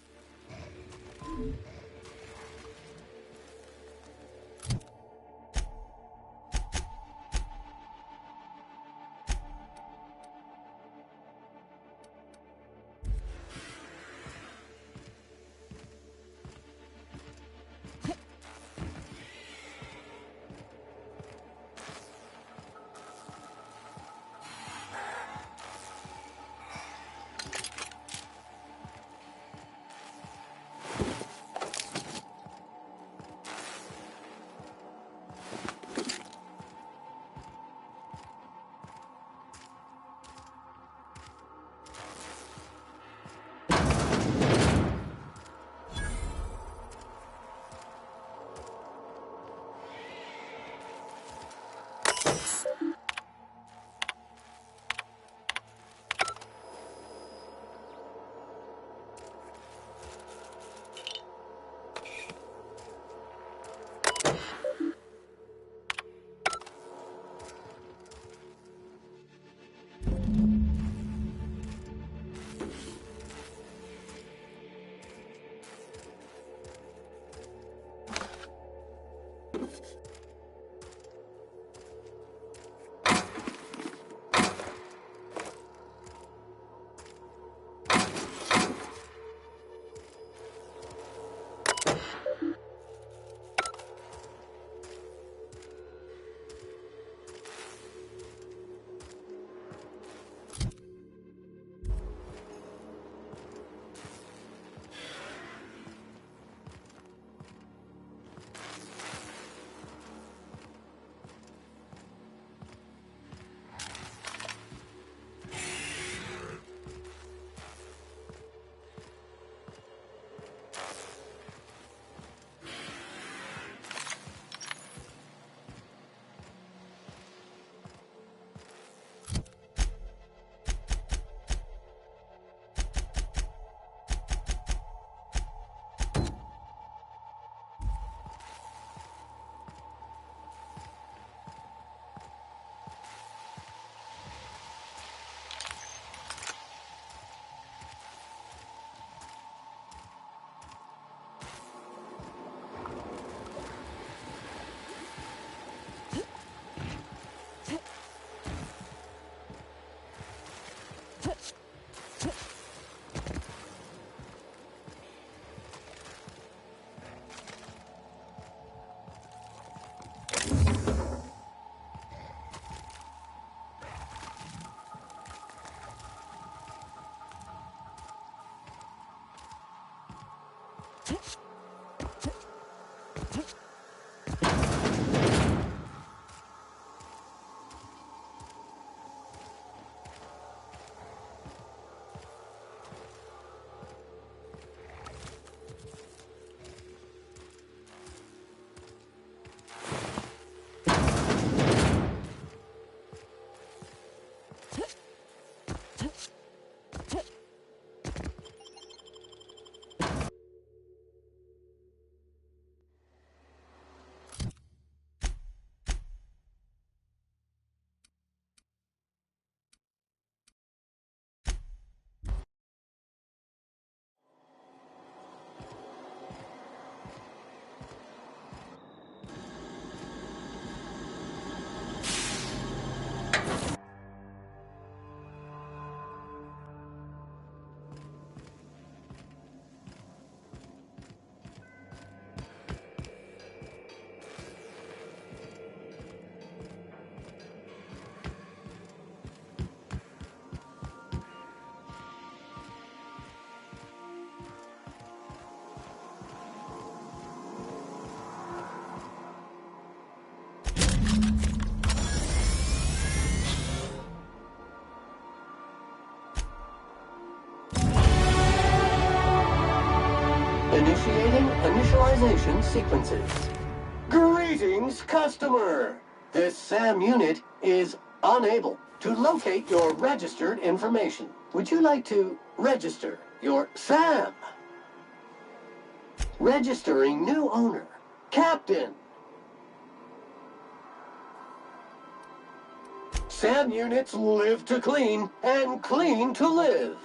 Initiating initialization sequences. Greetings, customer! This SAM unit is unable to locate your registered information. Would you like to register your SAM? Registering new owner, Captain. SAM units live to clean and clean to live.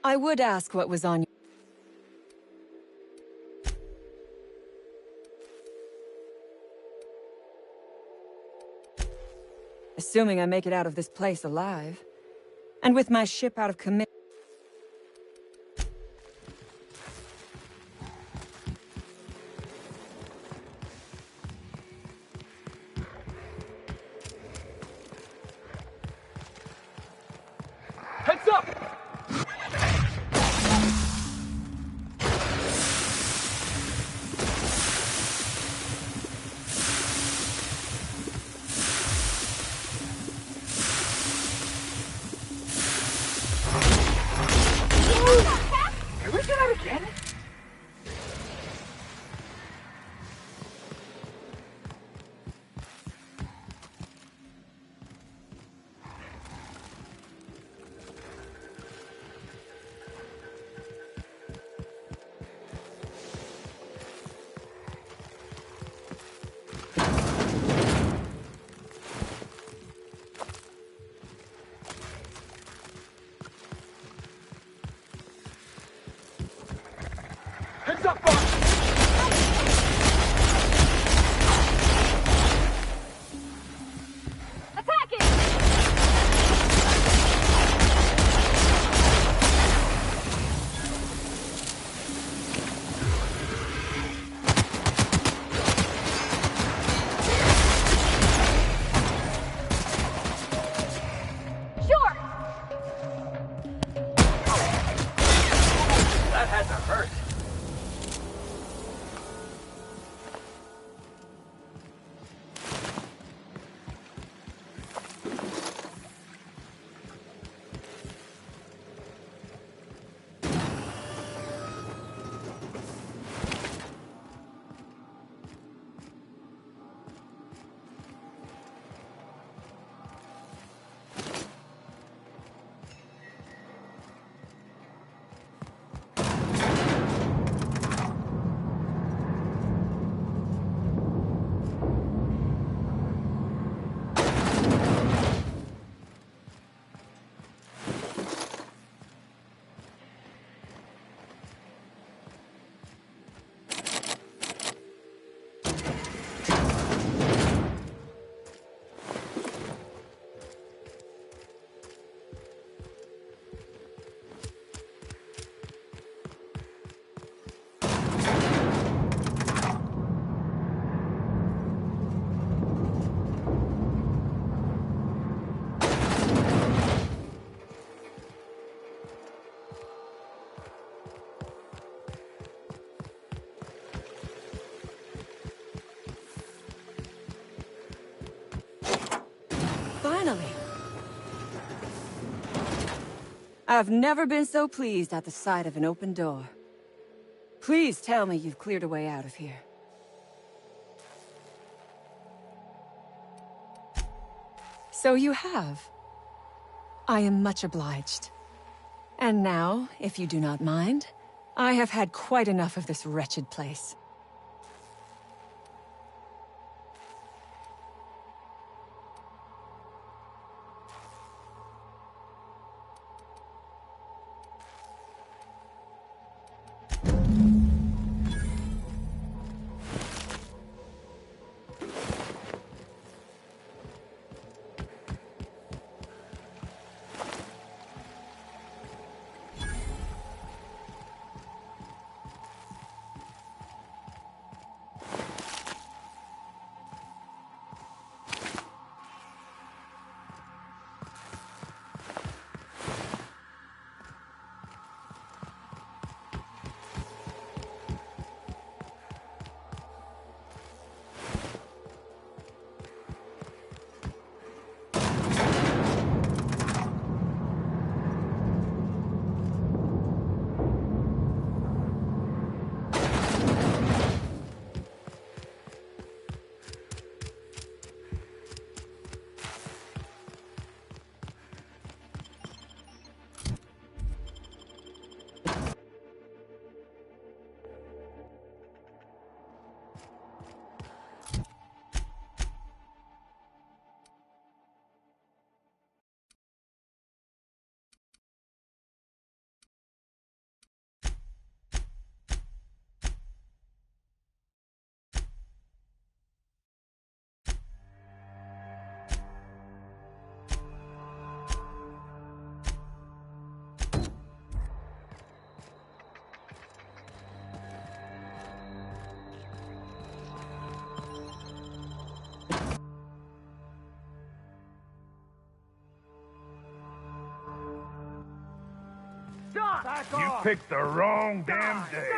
I would ask what was on your... Assuming I make it out of this place alive. And with my ship out of commission... Heads up! Can we do that again? Heads up, boss! That had to hurt. Finally. I've never been so pleased at the sight of an open door. Please tell me you've cleared a way out of here. So you have. I am much obliged. And now, if you do not mind, I have had quite enough of this wretched place. You picked the wrong damn day.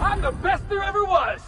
I'm the best there ever was!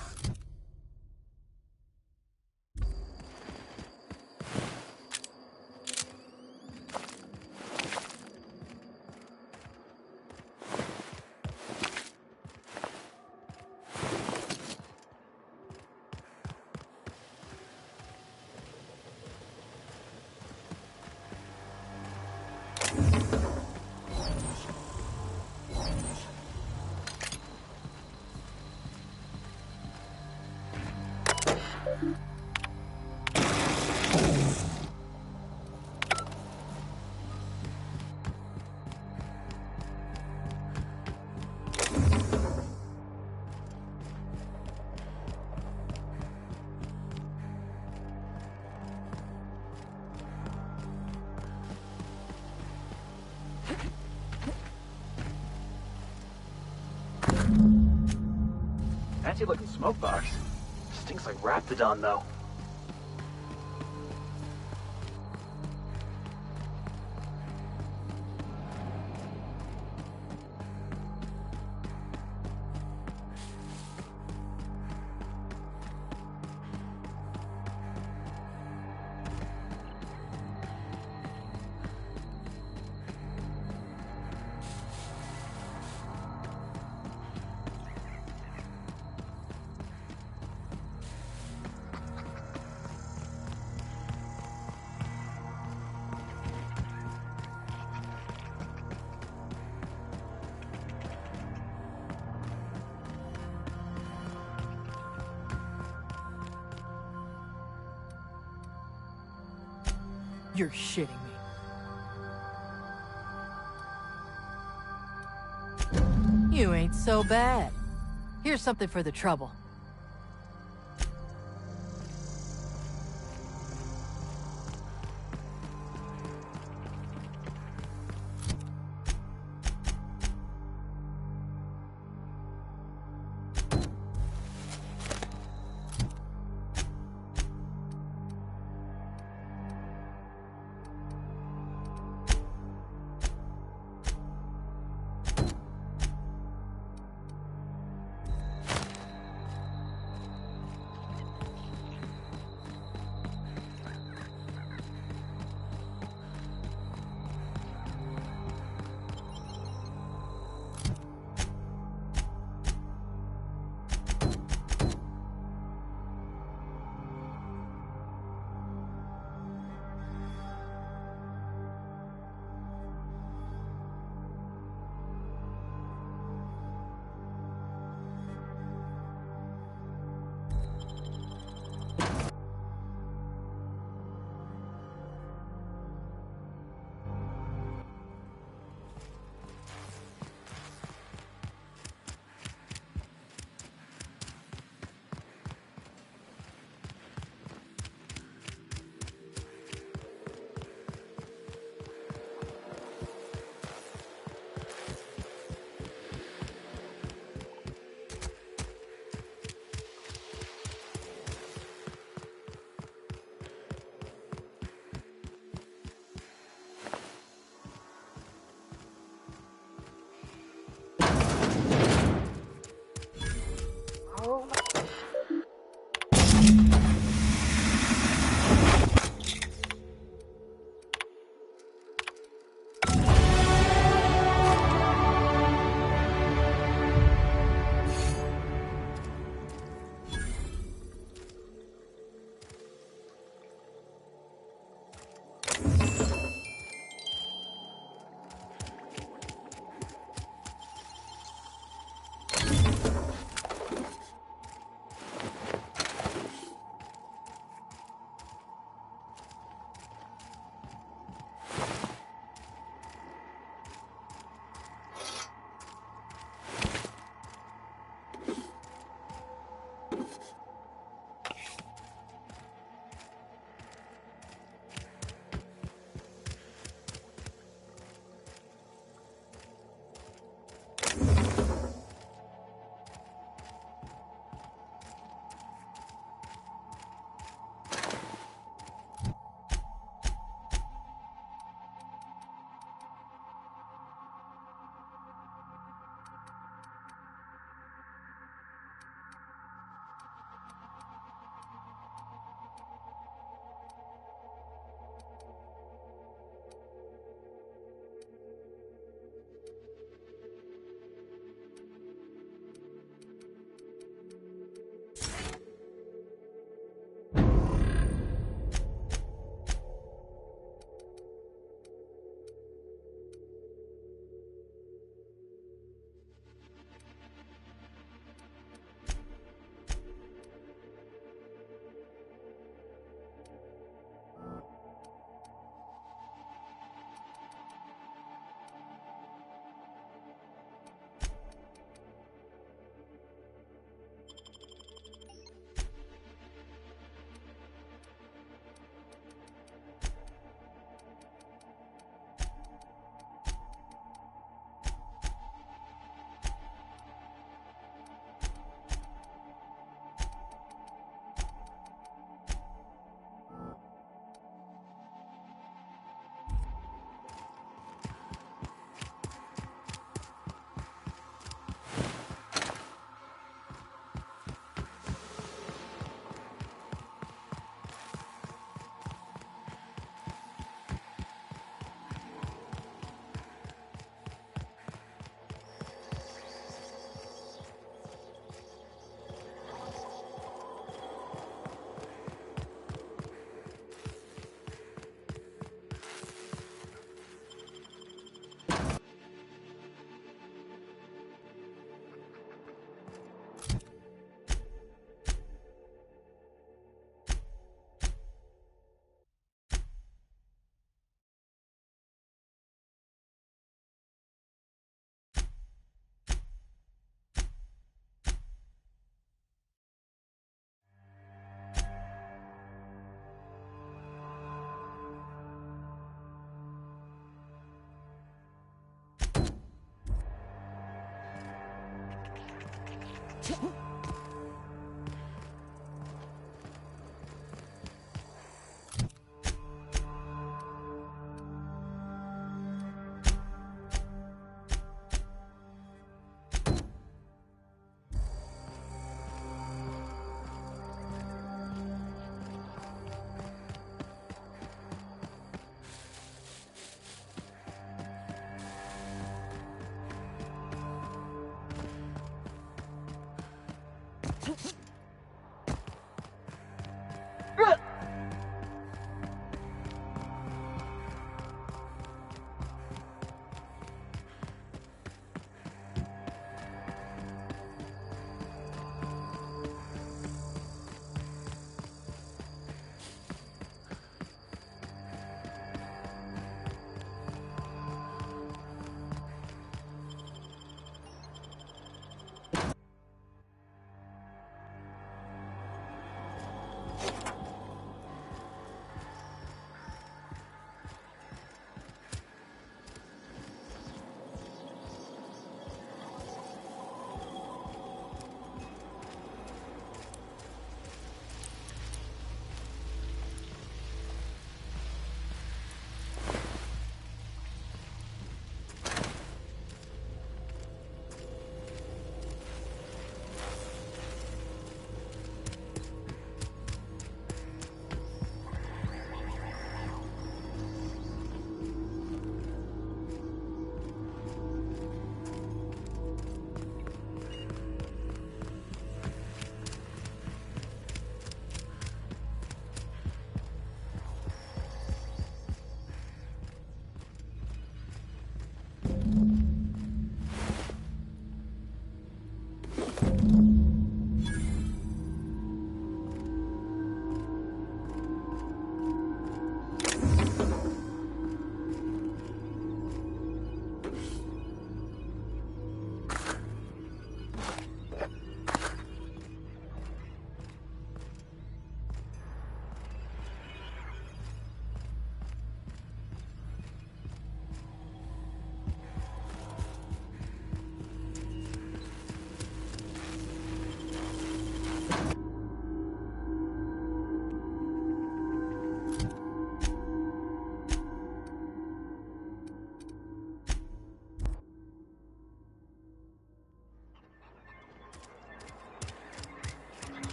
Fancy-looking smoke box. Stinks like Raptidon, though. You're shitting me. You ain't so bad. Here's something for the trouble.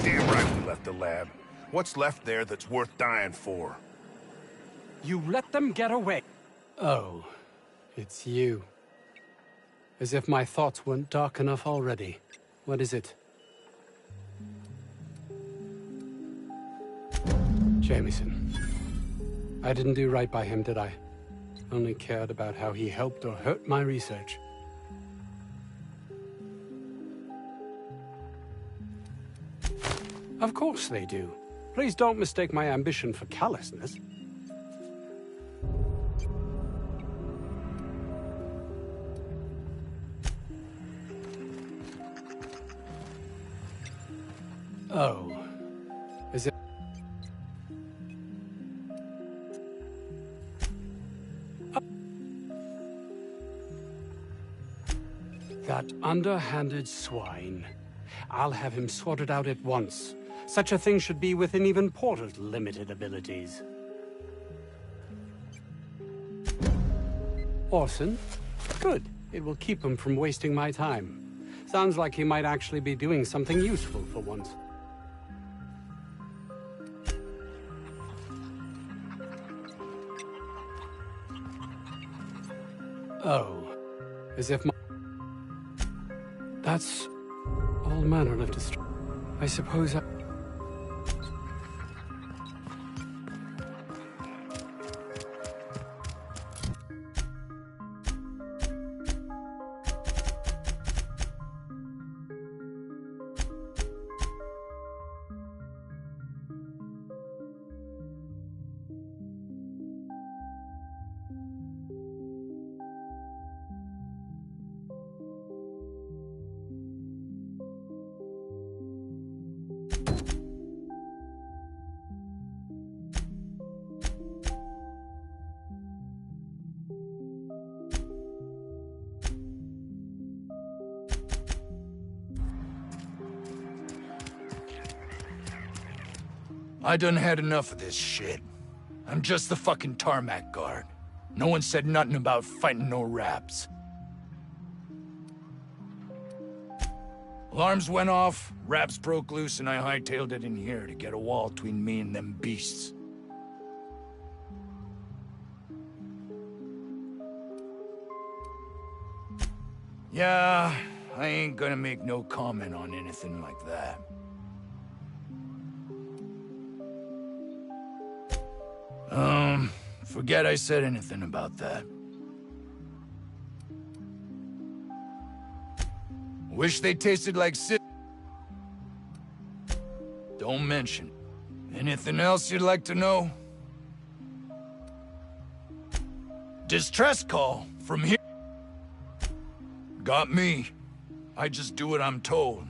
Damn right we left the lab. What's left there that's worth dying for? You let them get away. Oh, it's you. As if my thoughts weren't dark enough already. What is it? Jameson. I didn't do right by him, did I? Only cared about how he helped or hurt my research. Of course they do. Please don't mistake my ambition for callousness. Oh. Is it... That underhanded swine. I'll have him sorted out at once. Such a thing should be within even Porter's limited abilities. Orson? Good. It will keep him from wasting my time. Sounds like he might actually be doing something useful for once. Oh. As if my... That's... all manner of destruction. I suppose I... I done had enough of this shit. I'm just the fucking tarmac guard. No one said nothing about fighting no raps. Alarms went off, raps broke loose, and I hightailed it in here to get a wall between me and them beasts. Yeah, I ain't gonna make no comment on anything like that. Forget I said anything about that. Wish they tasted like Don't mention. Anything else you'd like to know? Distress call from here. Got me. I just do what I'm told.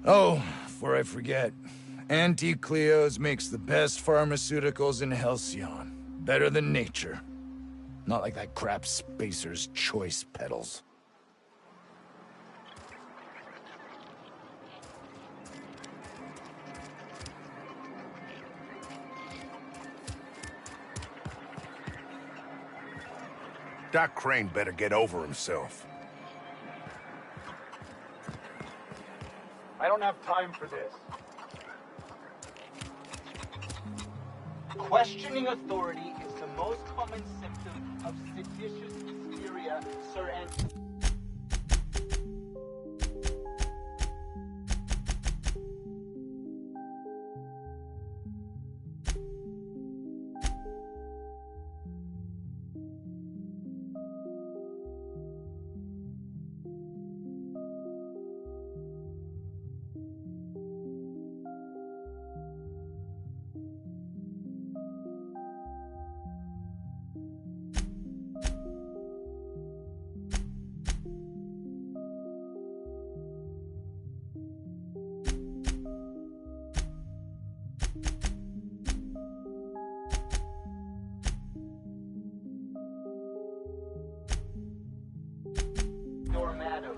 Oh, before I forget. Auntie Cleo's makes the best pharmaceuticals in Halcyon. Better than nature. Not like that crap Spacer's Choice peddles. Doc Crane better get over himself. I don't have time for this. Questioning authority is the most common symptom of seditious hysteria, Sir Anthony. Madam.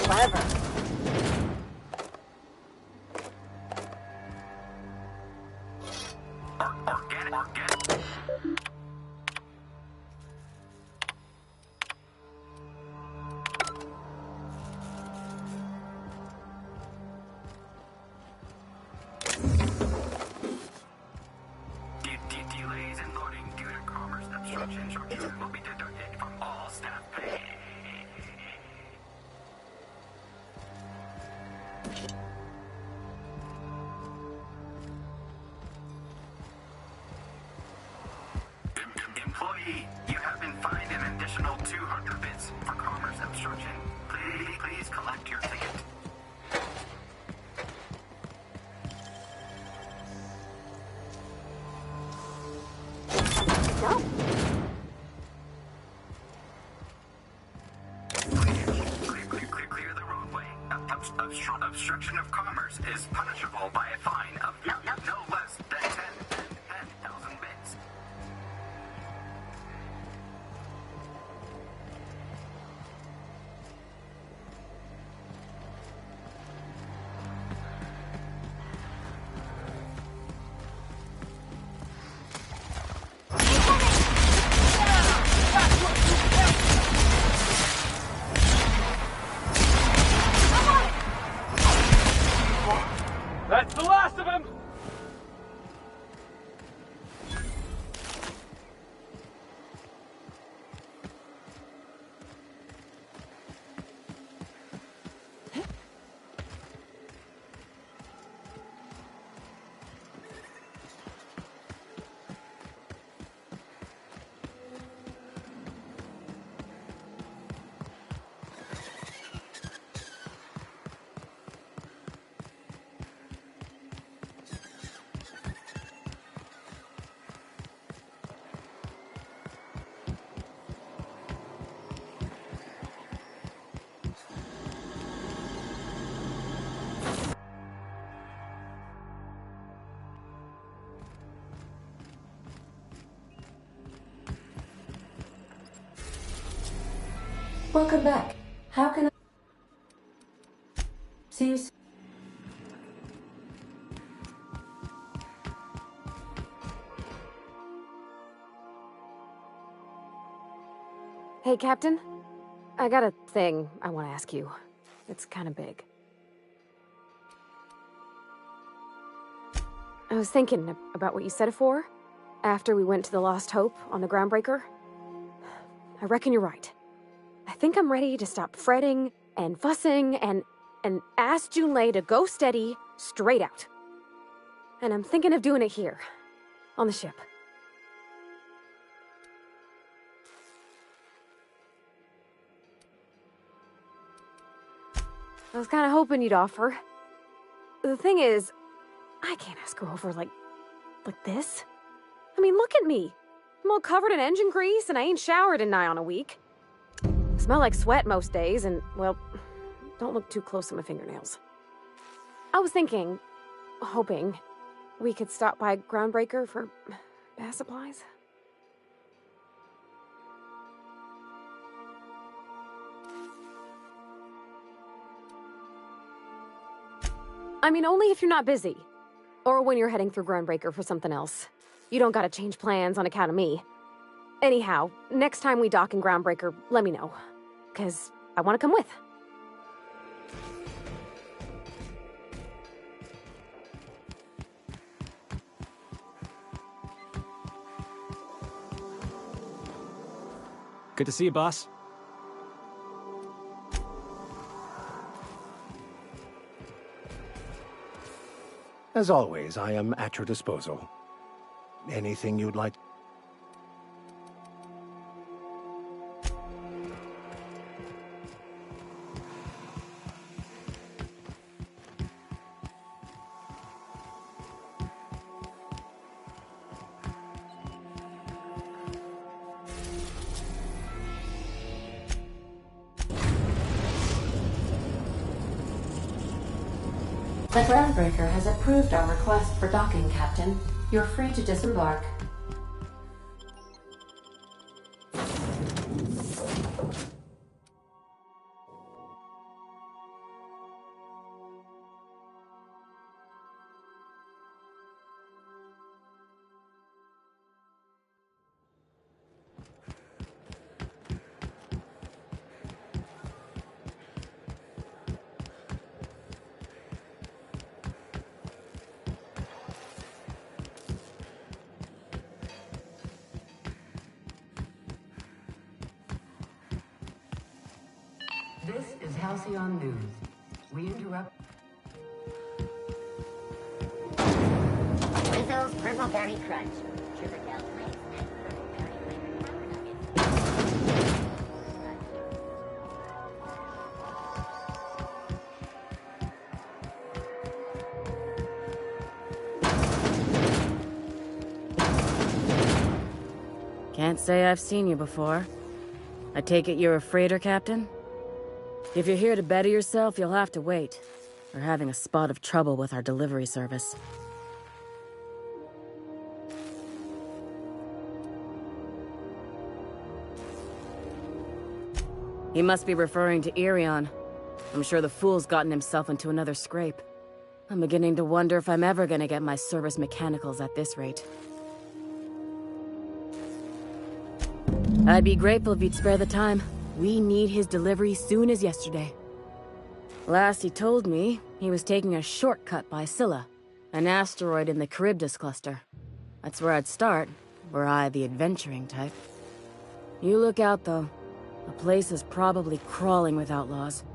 Clever. Delays in loading due to commerce obstructions will be deducted from all staff pay. Employee, you have been fined an additional 200 bits for commerce obstruction. Please collect your ticket. No. Clear the roadway. Obstruction of commerce is punishable by a fine of no less than 10,000 bits. That's the last of him! Welcome back. How can I... See you soon. Hey, Captain. I got a thing I want to ask you. It's kind of big. I was thinking about what you said before, after we went to the Lost Hope on the Groundbreaker. I reckon you're right. I think I'm ready to stop fretting and fussing and ask Junlei to go steady, straight out. And I'm thinking of doing it here, on the ship. I was kind of hoping you'd offer. The thing is, I can't ask her over like this. I mean, look at me. I'm all covered in engine grease and I ain't showered in nigh on a week. Smell like sweat most days and, well, don't look too close at my fingernails. I was thinking, hoping, we could stop by Groundbreaker for bath supplies. I mean, only if you're not busy. Or when you're heading through Groundbreaker for something else. You don't gotta change plans on account of me. Anyhow, next time we dock in Groundbreaker, let me know. 'Cause I wanna come with. Good to see you, boss. As always, I am at your disposal. Anything you'd like? The Groundbreaker has approved our request for docking, Captain. You're free to disembark. This is Halcyon News. We interrupt. Rizzo's Purple Berry Crunch. Sugar Bell Flakes and Purple Berry Flavored Can't say I've seen you before. I take it you're a freighter captain? If you're here to better yourself, you'll have to wait. We're having a spot of trouble with our delivery service. He must be referring to Irion. I'm sure the fool's gotten himself into another scrape. I'm beginning to wonder if I'm ever gonna get my service mechanicals at this rate. I'd be grateful if you'd spare the time. We need his delivery soon as yesterday. Last he told me, he was taking a shortcut by Scylla, an asteroid in the Charybdis cluster. That's where I'd start, were I the adventuring type. You look out, though. The place is probably crawling with outlaws.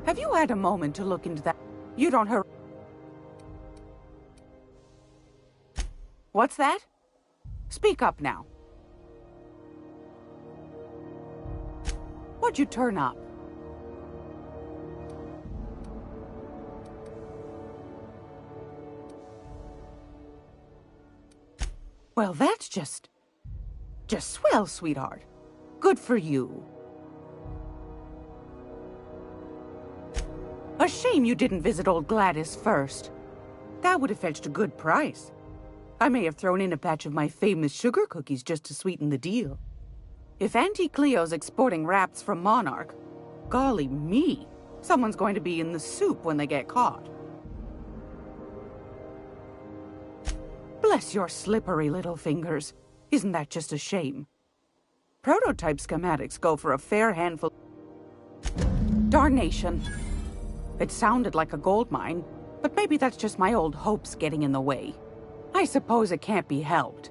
Have you had a moment to look into that? You don't hurry. What's that? Speak up now. What'd you turn up? Well, that's just swell, sweetheart. Good for you. A shame you didn't visit old Gladys first. That would have fetched a good price. I may have thrown in a batch of my famous sugar cookies just to sweeten the deal. If Auntie Cleo's exporting wraps from Monarch, golly me, someone's going to be in the soup when they get caught. Bless your slippery little fingers. Isn't that just a shame? Prototype schematics go for a fair handful. Darnation. It sounded like a gold mine, but maybe that's just my old hopes getting in the way. I suppose it can't be helped.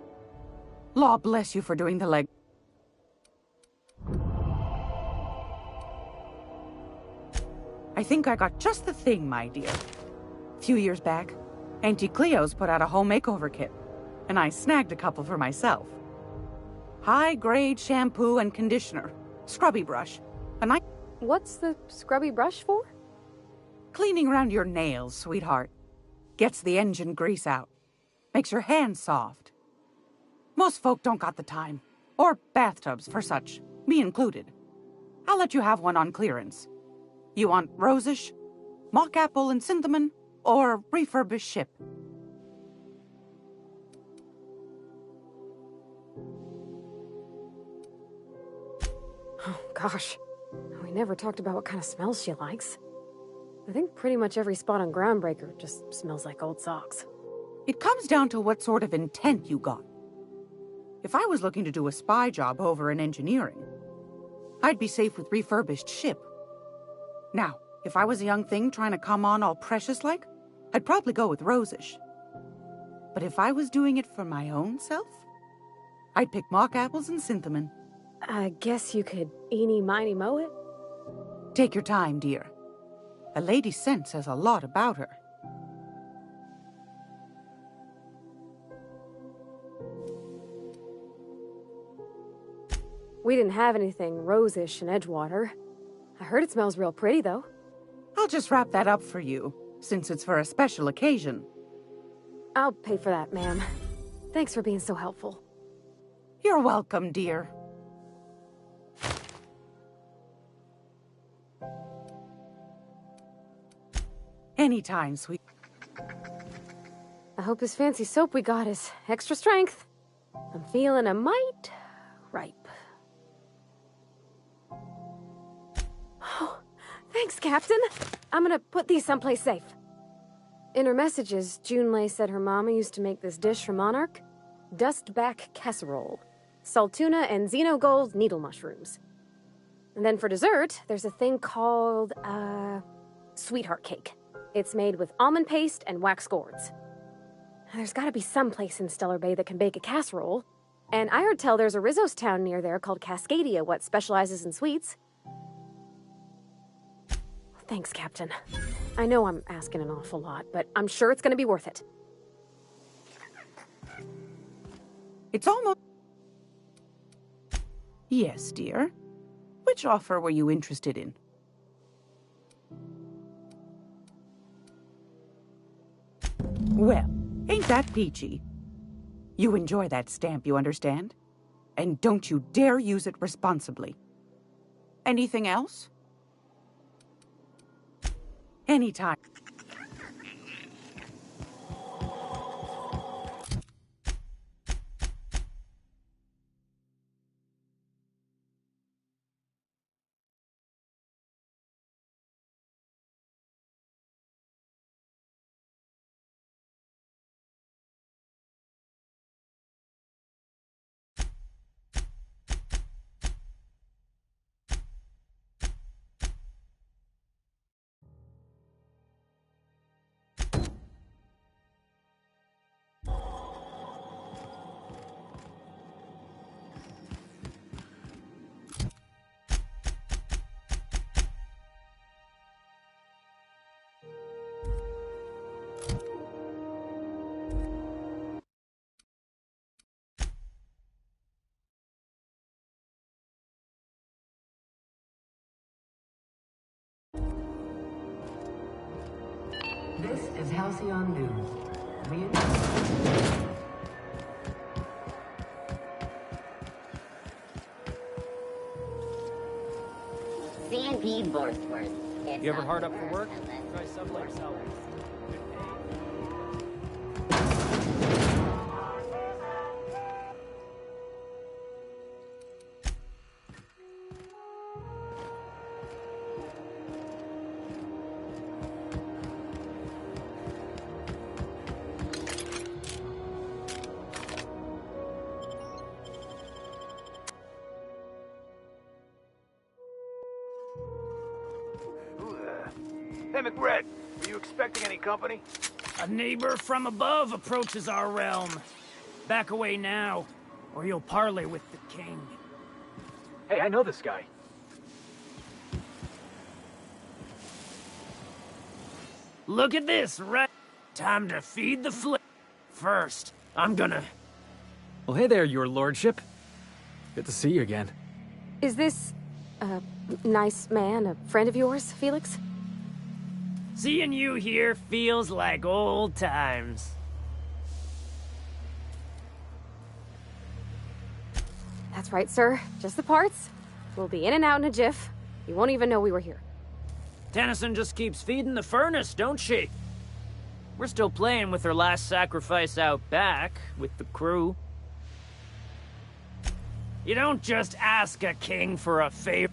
Law bless you for doing the leg. I think I got just the thing, my dear. A few years back, Auntie Cleo's put out a home makeover kit, and I snagged a couple for myself. High-grade shampoo and conditioner, scrubby brush, and I... What's the scrubby brush for? Cleaning around your nails, sweetheart. Gets the engine grease out. Makes your hands soft. Most folk don't got the time. Or bathtubs for such, me included. I'll let you have one on clearance. You want rosish, mock apple and cinnamon, or refurbished ship? Oh, gosh. We never talked about what kind of smells she likes. I think pretty much every spot on Groundbreaker just smells like old socks. It comes down to what sort of intent you got. If I was looking to do a spy job over in engineering, I'd be safe with refurbished ship. Now, if I was a young thing trying to come on all precious-like, I'd probably go with rosish. But if I was doing it for my own self, I'd pick mock apples and cinnamon. I guess you could eeny-miny-moe it? Take your time, dear. A lady's scent says a lot about her. We didn't have anything rosish in Edgewater. I heard it smells real pretty, though. I'll just wrap that up for you, since it's for a special occasion. I'll pay for that, ma'am. Thanks for being so helpful. You're welcome, dear. Anytime, sweet. I hope this fancy soap we got is extra strength. I'm feeling a mite ripe. Oh, thanks, Captain. I'm gonna put these someplace safe. In her messages, Junlei said her mama used to make this dish from Monarch. Dustback casserole. Salt tuna and xenogold needle mushrooms. And then for dessert, there's a thing called, sweetheart cake. It's made with almond paste and wax gourds. There's gotta be some place in Stellar Bay that can bake a casserole. And I heard tell there's a Rizzo's town near there called Cascadia, what specializes in sweets. Thanks, Captain. I know I'm asking an awful lot, but I'm sure it's gonna be worth it. It's almost... Yes, dear. Which offer were you interested in? Well, ain't that peachy? You enjoy that stamp, you understand? And don't you dare use it responsibly. Anything else? Anytime. Halcyon News. C&P Borstworth. You ever hard up for work? Try Subway Sellers. Hey, McRed, are you expecting any company? A neighbor from above approaches our realm. Back away now, or you'll parley with the king. Hey, I know this guy. Look at this, right? Time to feed the First, I'm gonna... Well, hey there, your lordship. Good to see you again. Is this a nice man, a friend of yours, Felix? Seeing you here feels like old times. That's right, sir. Just the parts. We'll be in and out in a jiff. You won't even know we were here. Tennyson just keeps feeding the furnace, don't she? We're still playing with her last sacrifice out back, with the crew. You don't just ask a king for a favor.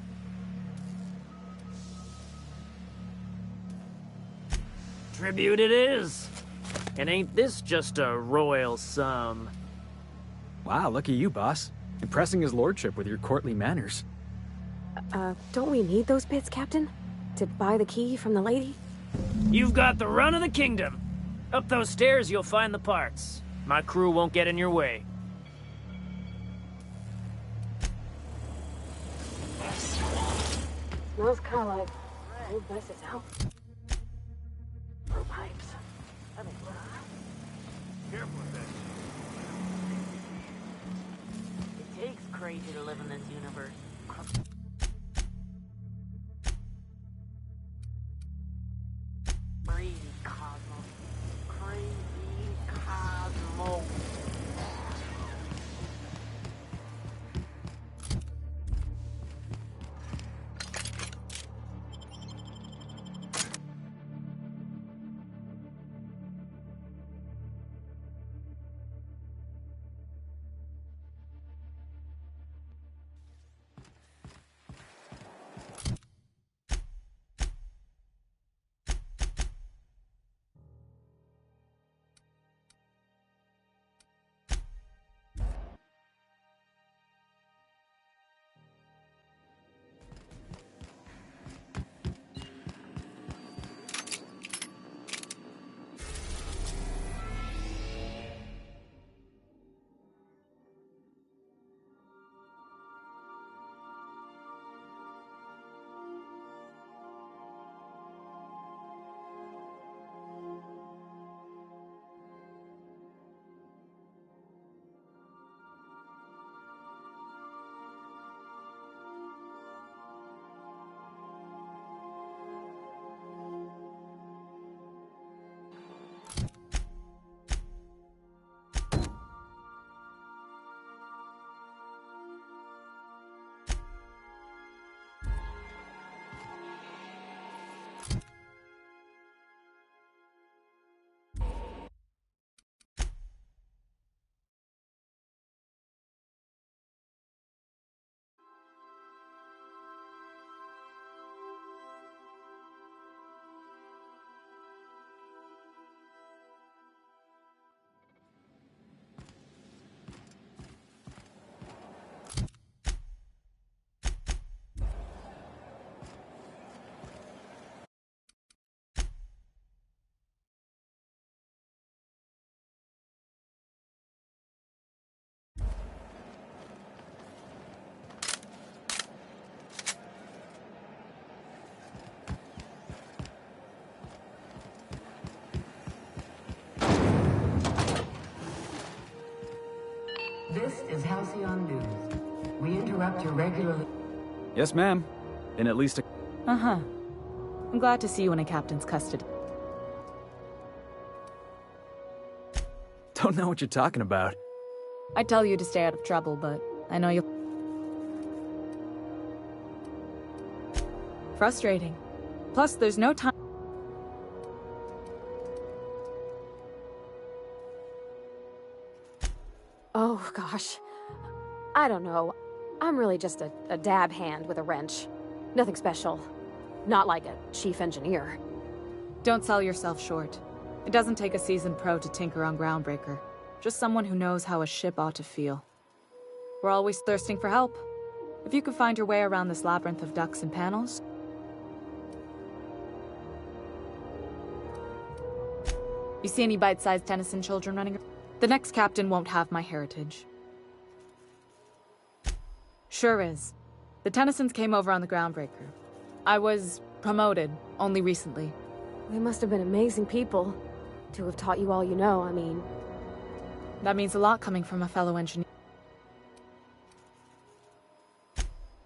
Tribute it is. And ain't this just a royal sum? Wow, look at you, boss. Impressing his lordship with your courtly manners. Don't we need those bits, Captain? To buy the key from the lady? You've got the run of the kingdom. Up those stairs, you'll find the parts. My crew won't get in your way. Smells kind of like old Bessett's house. Pipes. Careful with that. It takes crazy to live in this universe. Crazy cosmos. Crazy cosmos. This is Halcyon News. We interrupt your regular... Yes, ma'am. In at least a... Uh-huh. I'm glad to see you in a captain's custody. Don't know what you're talking about. I tell you to stay out of trouble, but I know you'll... Frustrating. Plus, there's no time... Oh, gosh. I don't know. I'm really just a dab hand with a wrench. Nothing special. Not like a chief engineer. Don't sell yourself short. It doesn't take a seasoned pro to tinker on Groundbreaker. Just someone who knows how a ship ought to feel. We're always thirsting for help. If you could find your way around this labyrinth of ducts and panels... You see any bite-sized Tennyson children running around? The next captain won't have my heritage. Sure is. The Tennysons came over on the Groundbreaker. I was promoted only recently. They must have been amazing people to have taught you all you know, I mean. That means a lot coming from a fellow engineer.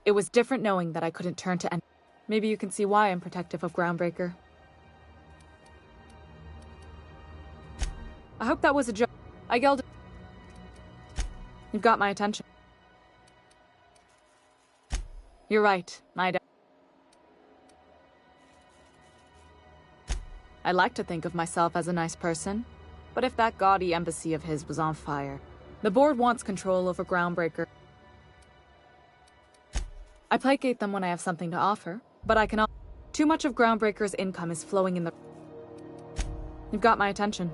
It was different knowing that I couldn't turn to any. Maybe you can see why I'm protective of Groundbreaker. I hope that was a joke. I yelled. You've got my attention. You're right, my dad. I like to think of myself as a nice person, but if that gaudy embassy of his was on fire, the board wants control over Groundbreaker. I placate them when I have something to offer, but I cannot. Too much of Groundbreaker's income is flowing in the... You've got my attention.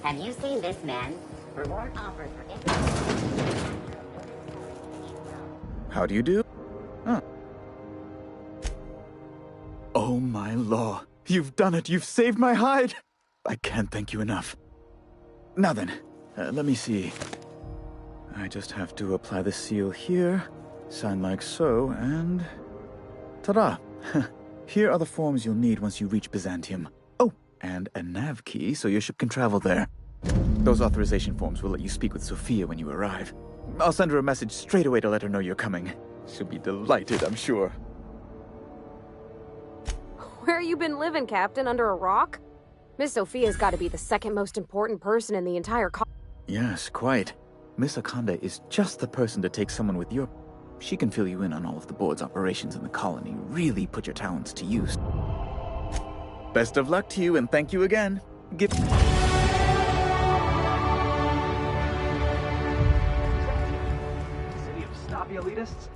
Have you seen this man? Reward offered for every... How do you do? Huh. Oh my law. You've done it. You've saved my hide. I can't thank you enough. Now then, let me see. I just have to apply the seal here, sign like so, and... ta-da! Here are the forms you'll need once you reach Byzantium. Oh, and a nav key so your ship can travel there. Those authorization forms will let you speak with Sophia when you arrive. I'll send her a message straight away to let her know you're coming. She'll be delighted, I'm sure. Where you been living, Captain? Under a rock? Miss Sophia's got to be the second most important person in the entire Yes, quite. Miss Akanda is just the person to take someone with your... She can fill you in on all of the board's operations in the colony. Really put your talents to use. Best of luck to you, and thank you again. Give... City of snobby elitists?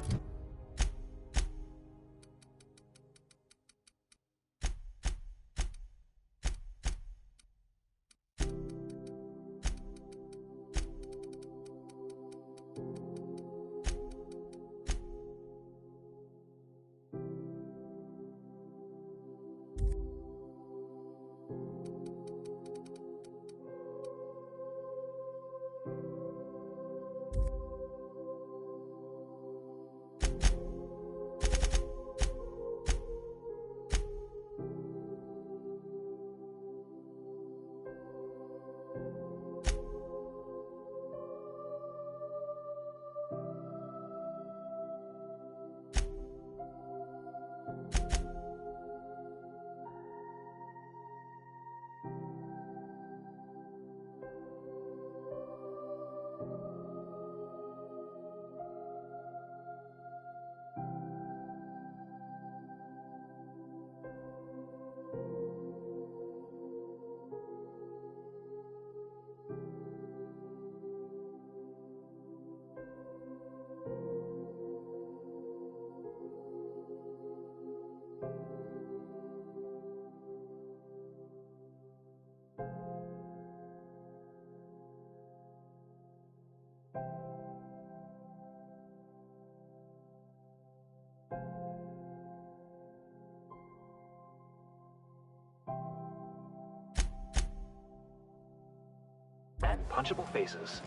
punchable faces.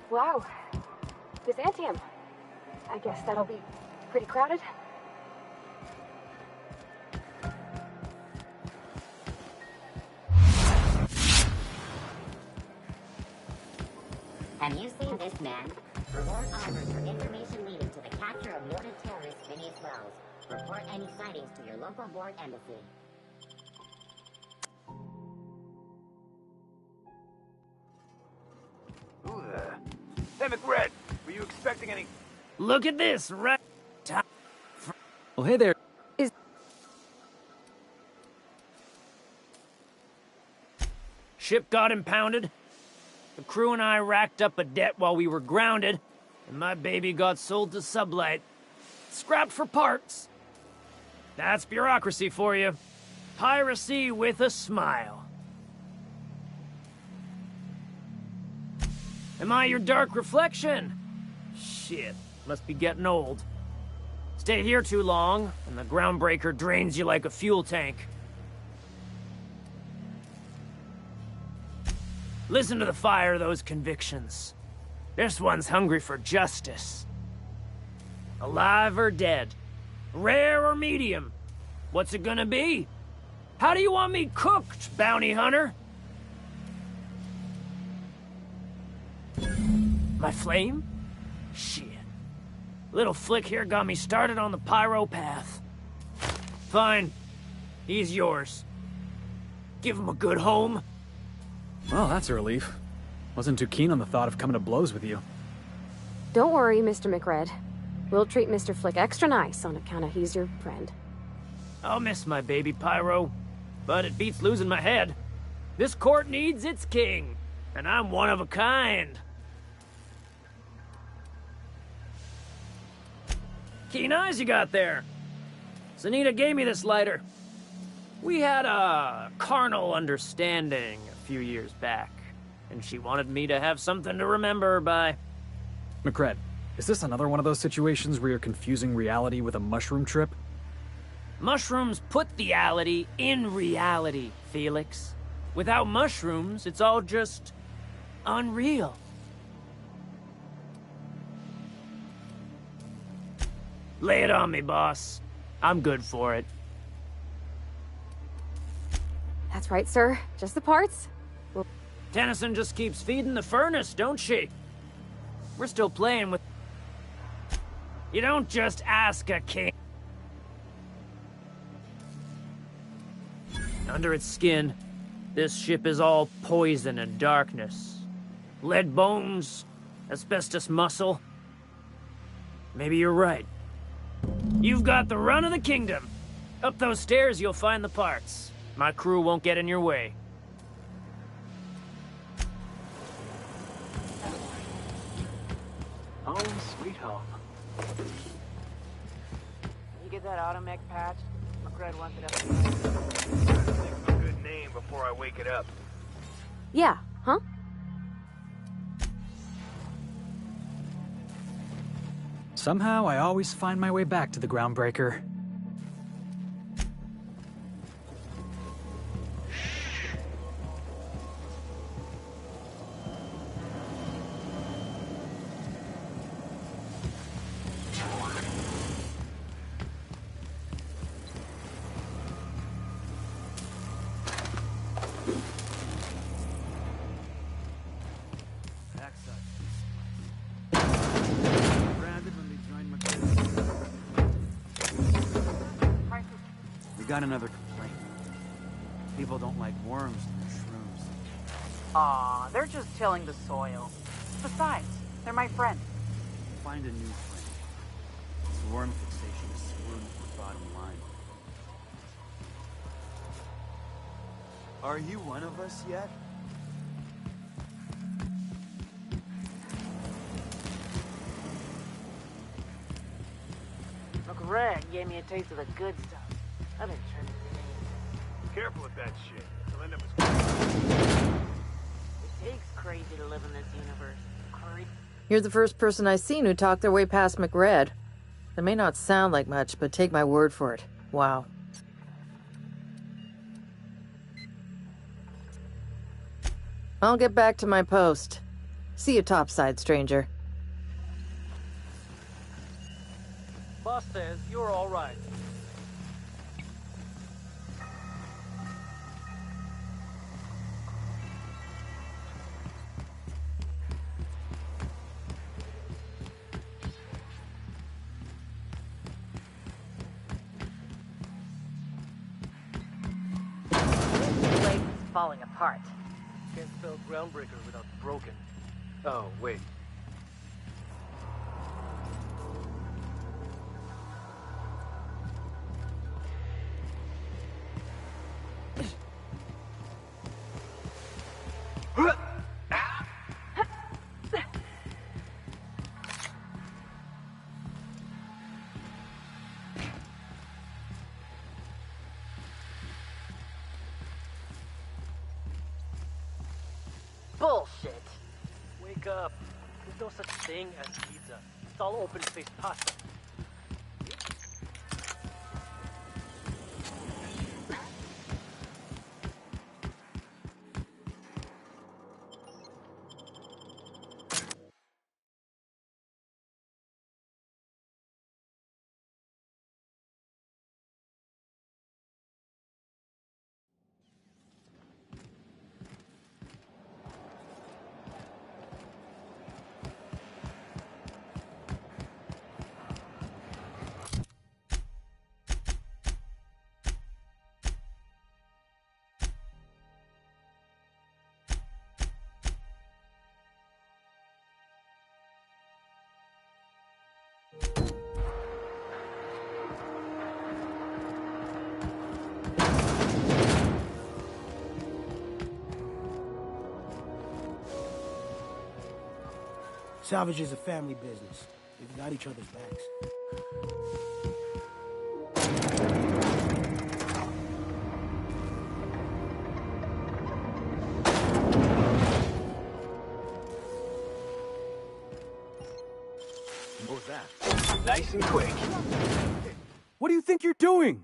Wow. Byzantium. I guess that'll be pretty crowded. Have you seen this man? Reward offered for information leading to the capture of noted terrorist Phineas Wells. Report any sightings to your local board embassy. Who the... Hey, McRed, were you expecting any... Look at this, right? Oh, hey there. Ship got impounded. The crew and I racked up a debt while we were grounded, and my baby got sold to Sublight. Scrapped for parts. That's bureaucracy for you. Piracy with a smile. Am I your dark reflection? Shit, must be getting old. Stay here too long, and the groundbreaker drains you like a fuel tank. Listen to the fire of those convictions. This one's hungry for justice. Alive or dead? Rare or medium? What's it gonna be? How do you want me cooked, bounty hunter? My flame? Shit. Little flick here got me started on the pyro path. Fine. He's yours. Give him a good home. Well, that's a relief. Wasn't too keen on the thought of coming to blows with you. Don't worry, Mr. McRed. We'll treat Mr. Flick extra nice on account of he's your friend. I'll miss my baby Pyro, but it beats losing my head. This court needs its king, and I'm one of a kind. Keen eyes you got there. Sunita gave me this lighter. We had a carnal understanding a few years back, and she wanted me to have something to remember her by. McRed, is this another one of those situations where you're confusing reality with a mushroom trip? Mushrooms put theality in reality, Felix. Without mushrooms, it's all just unreal. Lay it on me, boss. I'm good for it. That's right, sir. Just the parts. Tennyson just keeps feeding the furnace, don't she? We're still playing with... You don't just ask a king. Under its skin, this ship is all poison and darkness. Lead bones, asbestos muscle. Maybe you're right. You've got the run of the kingdom. Up those stairs, you'll find the parts. My crew won't get in your way. Home sweet home. You get that automech patch? McRed wants it up. Think of a good name before I wake it up. Yeah, huh? Somehow, I always find my way back to the Groundbreaker. Got another complaint. People don't like worms and shrooms. Aw, they're just tilling the soil. Besides, they're my friends. Find a new friend. This worm fixation is screwing with the bottom line. Are you one of us yet? McRed gave me a taste of the good stuff. I've been turning it in. Careful with that shit. You'll end up as... It takes crazy to live in this universe. Crazy. You're the first person I've seen who talked their way past McRed. That may not sound like much, but take my word for it. Wow. I'll get back to my post. See you topside, stranger. Boss says you're all right. This place is falling apart. Can't spell groundbreaker without broken. Oh, wait. Bullshit. Wake up. There's no such thing as pizza. It's all open-faced pasta. Salvage is a family business. We've got each other's backs. What was that? Nice and quick. What do you think you're doing?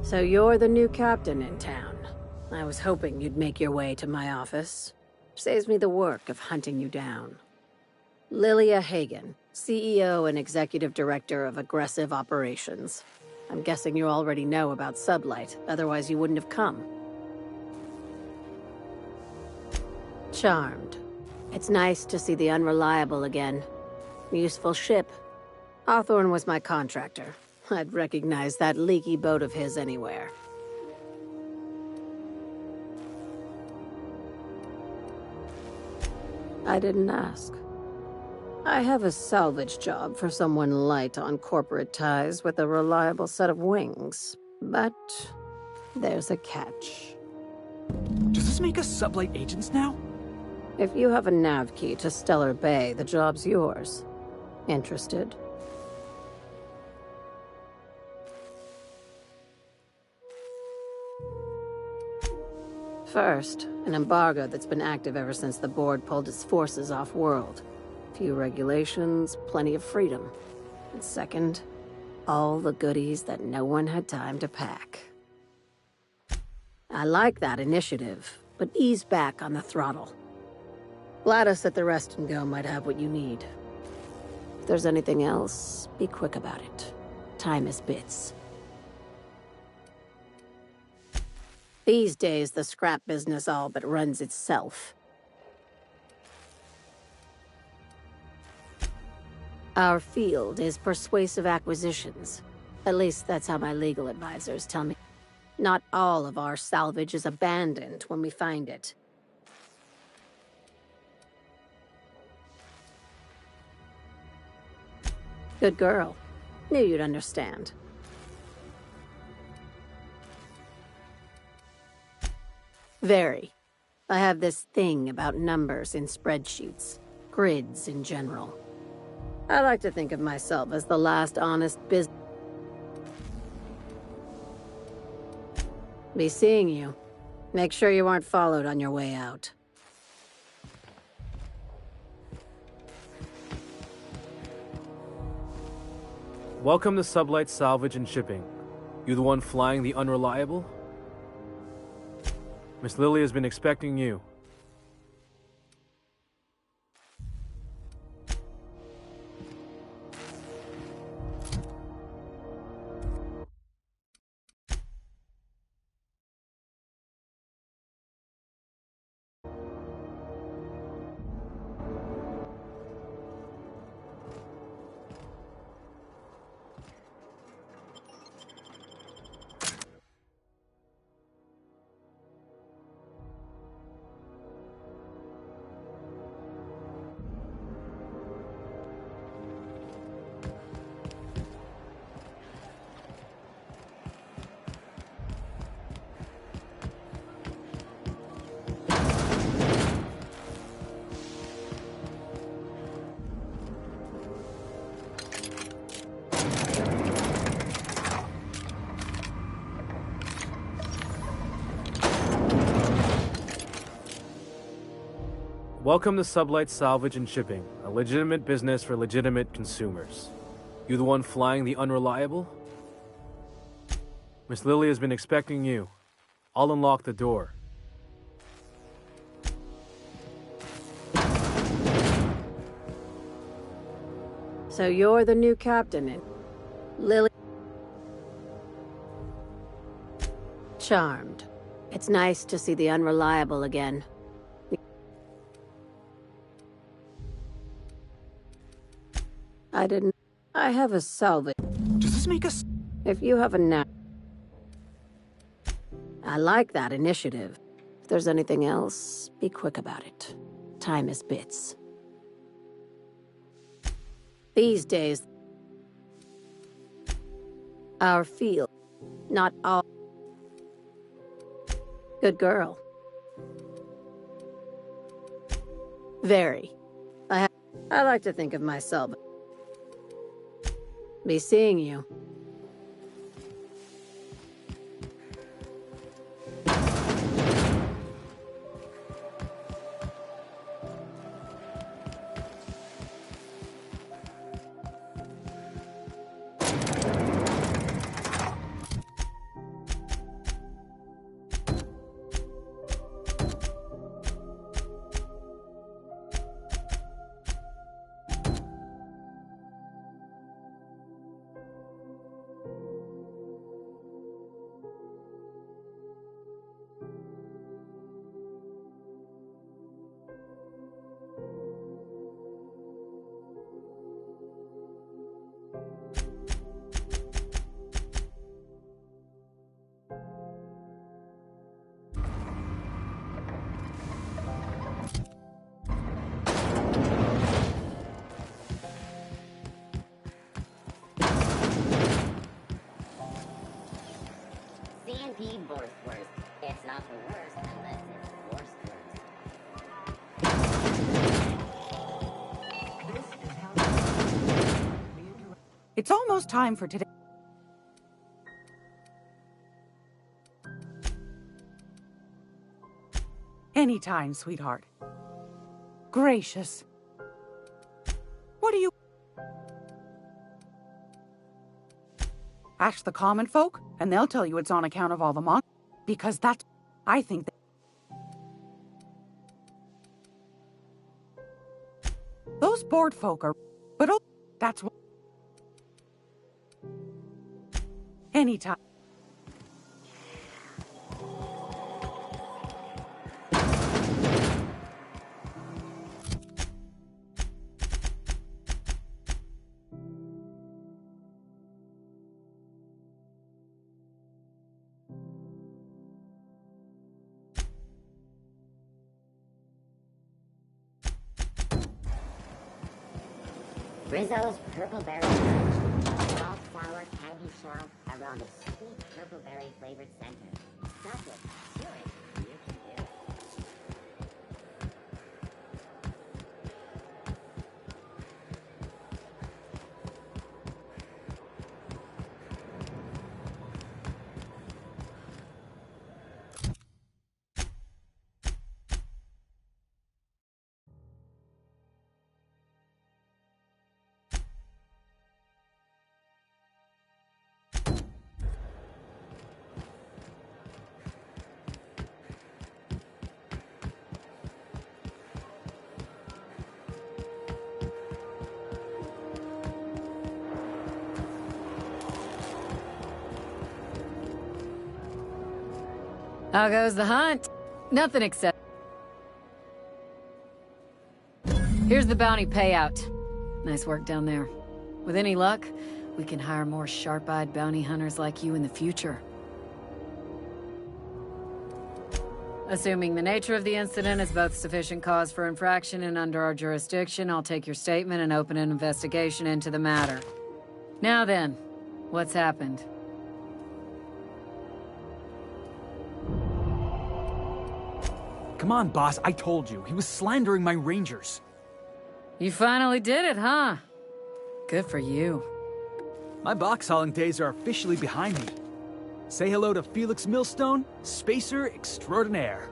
So you're the new captain in town. I was hoping you'd make your way to my office. Saves me the work of hunting you down. Lilia Hagen, CEO and Executive Director of Aggressive Operations. I'm guessing you already know about Sublight, otherwise you wouldn't have come. Charmed. It's nice to see the Unreliable again. Useful ship. Hawthorne was my contractor. I'd recognize that leaky boat of his anywhere. I didn't ask. I have a salvage job for someone light on corporate ties with a reliable set of wings. But there's a catch. Does this make us Sublight agents now? If you have a nav key to Stellar Bay, the job's yours. Interested? First, an embargo that's been active ever since the board pulled its forces off-world. Few regulations, plenty of freedom. And second, all the goodies that no one had time to pack. I like that initiative, but ease back on the throttle. Gladys at the Rest and Go might have what you need. If there's anything else, be quick about it. Time is bits. These days, the scrap business all but runs itself. Our field is persuasive acquisitions. At least that's how my legal advisors tell me. Not all of our salvage is abandoned when we find it. Good girl. Knew you'd understand. Very. I have this thing about numbers in spreadsheets. Grids in general. I like to think of myself as the last honest business. Be seeing you. Make sure you aren't followed on your way out. Welcome to Sublight Salvage and Shipping. You the one flying the unreliable? Miss Lily has been expecting you. Welcome to Sublight Salvage and Shipping, a legitimate business for legitimate consumers. You the one flying the unreliable? Miss Lily has been expecting you. I'll unlock the door. So you're the new captain and Lily? Charmed. It's nice to see the unreliable again. I have a salvage. Does this make us... If you have a nap... I like that initiative. If there's anything else, be quick about it. Time is bits. These days... Our field. Not all... Good girl. Very. I like to think of myself... Be seeing you. C&D Borstwurst. It's not the worst unless it's worst. It's almost time for today. Anytime, sweetheart. Gracious. What do you... Ask the common folk, and they'll tell you it's on account of all the monsters. Because that's... I think that... Those bored folk are... But oh, that's what... Anytime. Rizzo's Purple Berry Punch. Salt sour candy shell around a sweet purple berry flavored center. Suck it, chew it, you can do it. How goes the hunt? Nothing except... Here's the bounty payout. Nice work down there. With any luck, we can hire more sharp-eyed bounty hunters like you in the future. Assuming the nature of the incident is both sufficient cause for infraction and under our jurisdiction, I'll take your statement and open an investigation into the matter. Now then, what's happened? Come on, boss, I told you. He was slandering my rangers. You finally did it, huh? Good for you. My box hauling days are officially behind me. Say hello to Felix Millstone, spacer extraordinaire.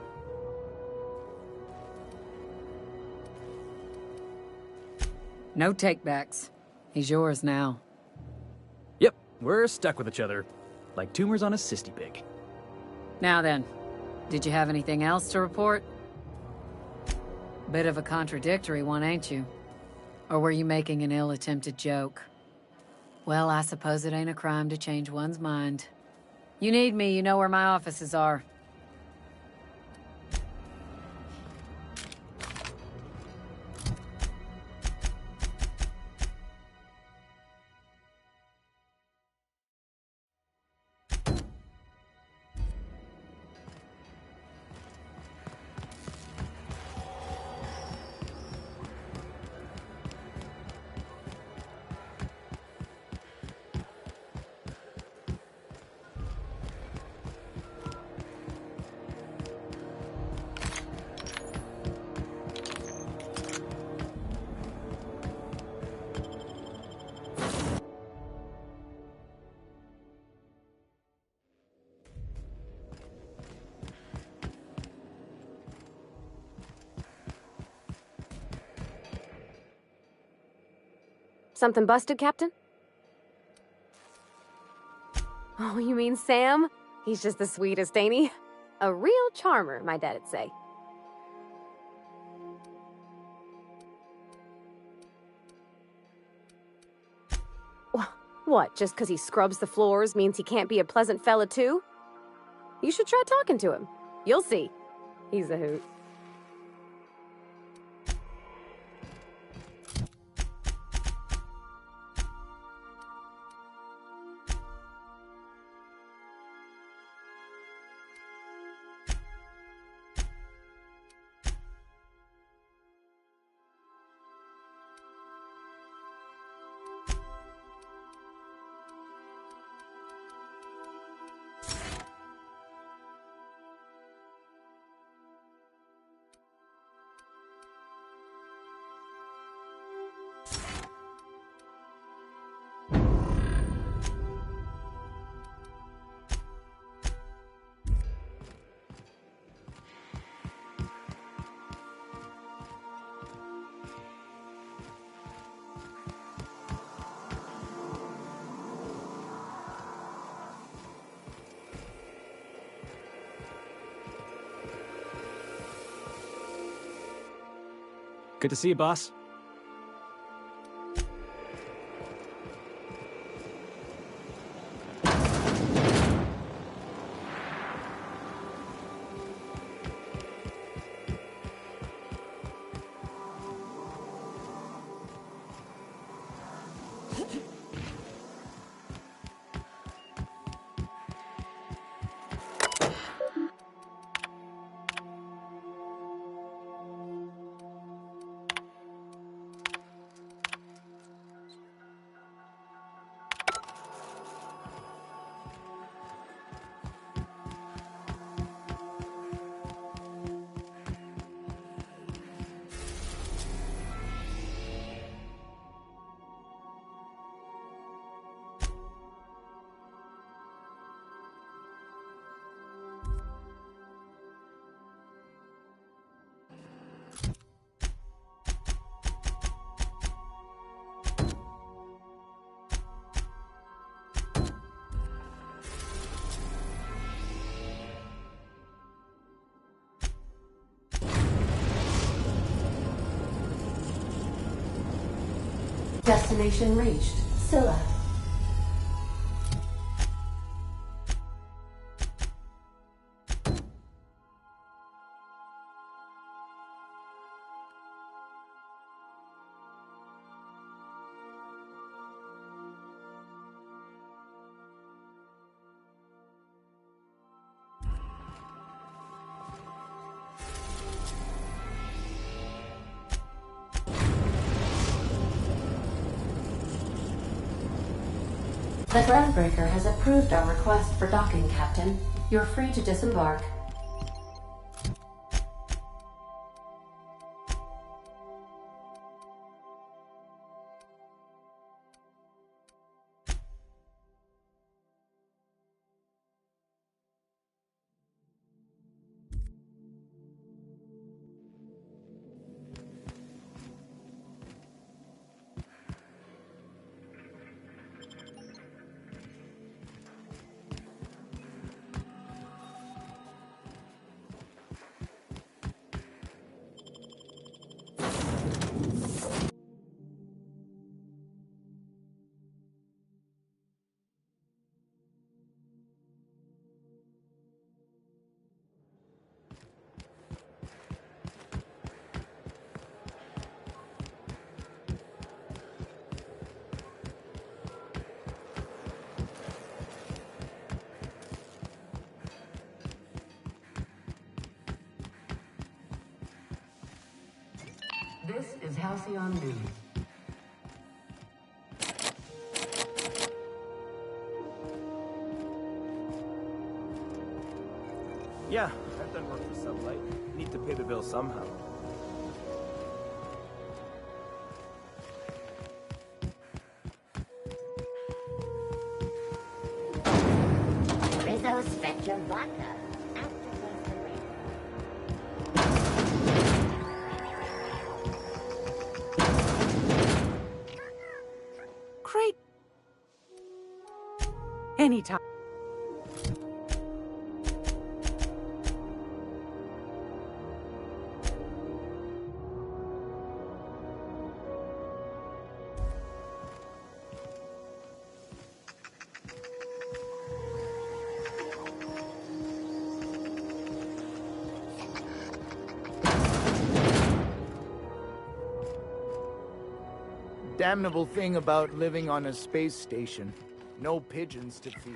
No takebacks. He's yours now. Yep, we're stuck with each other. Like tumors on a cysty pig. Now then, did you have anything else to report? Bit of a contradictory one, ain't you? Or were you making an ill-attempted joke? Well, I suppose it ain't a crime to change one's mind. You need me, you know where my offices are. Something busted, Captain? Oh, you mean Sam? He's just the sweetest, ain't he? A real charmer, my dad'd say. What, just 'cause he scrubs the floors means he can't be a pleasant fella too? You should try talking to him. You'll see. He's a hoot. Good to see you, boss. Destination reached. Scylla. The groundbreaker has approved our request for docking, Captain. You're free to disembark. This is Halcyon News. Yeah, I've done work for Sublight. Need to pay the bill somehow. Rizzo Spectrum Vodka. Great. Anytime. Damnable thing about living on a space station. No pigeons to feed.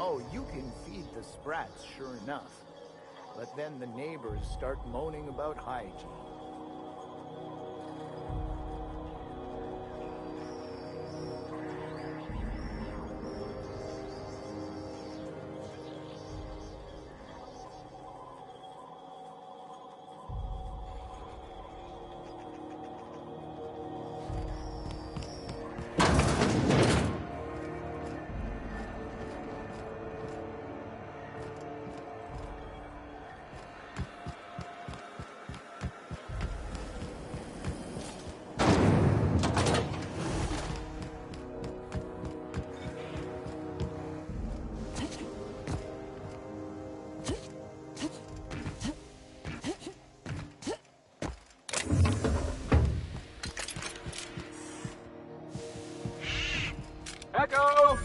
Oh, you can feed the sprats, sure enough. But then the neighbors start moaning about hygiene. Echo!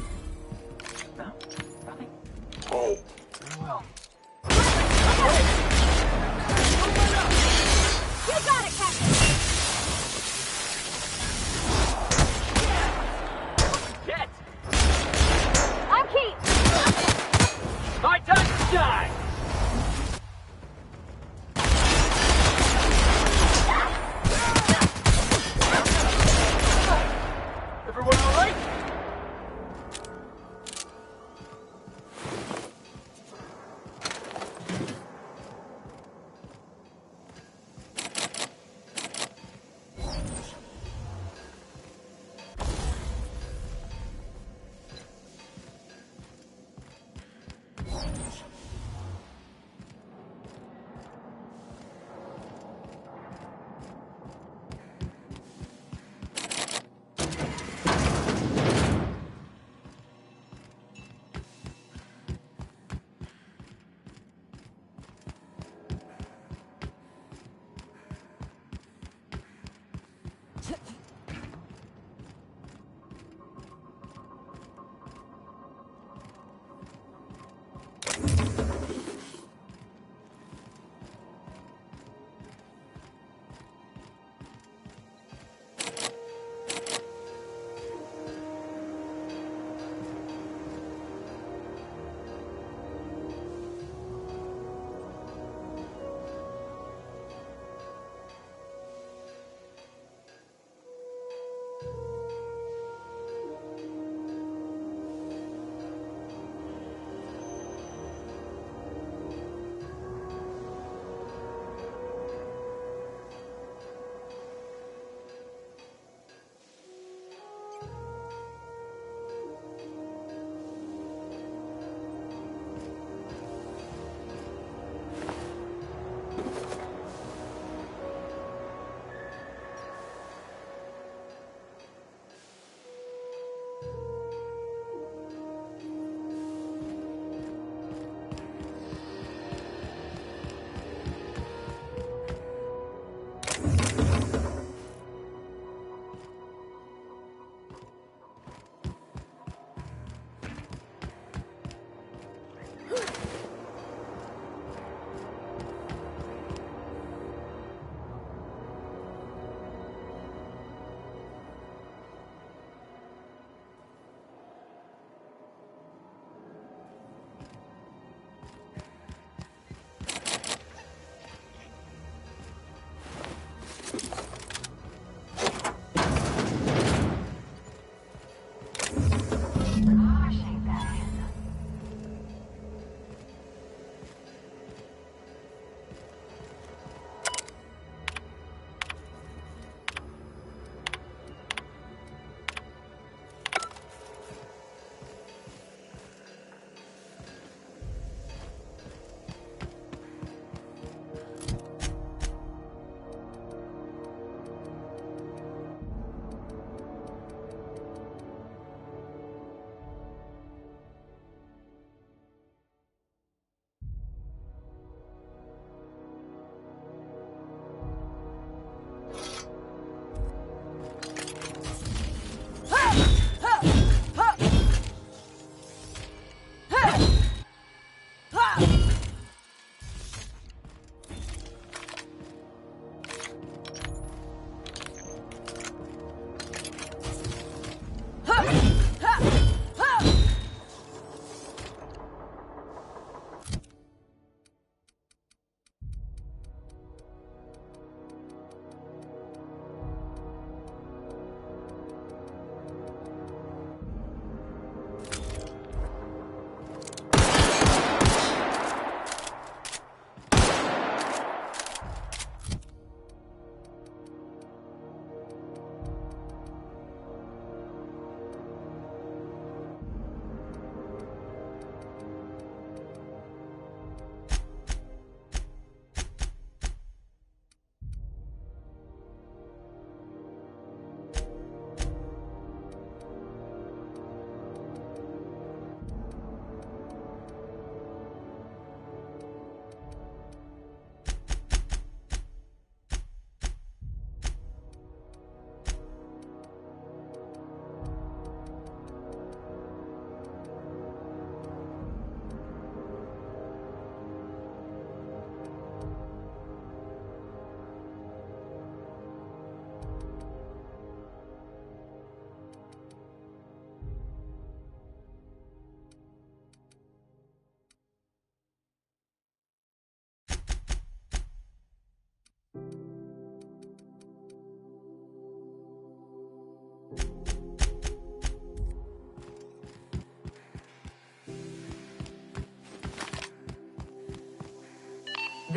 No, nothing. Oh. Very well. You got it, Captain! Get! I'm Keith! My time to shine! Everyone all right?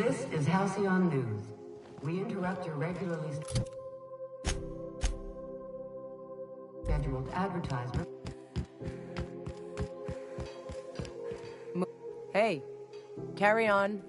This is Halcyon News. We interrupt your regularly scheduled advertisement. Hey, carry on.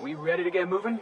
We ready to get moving?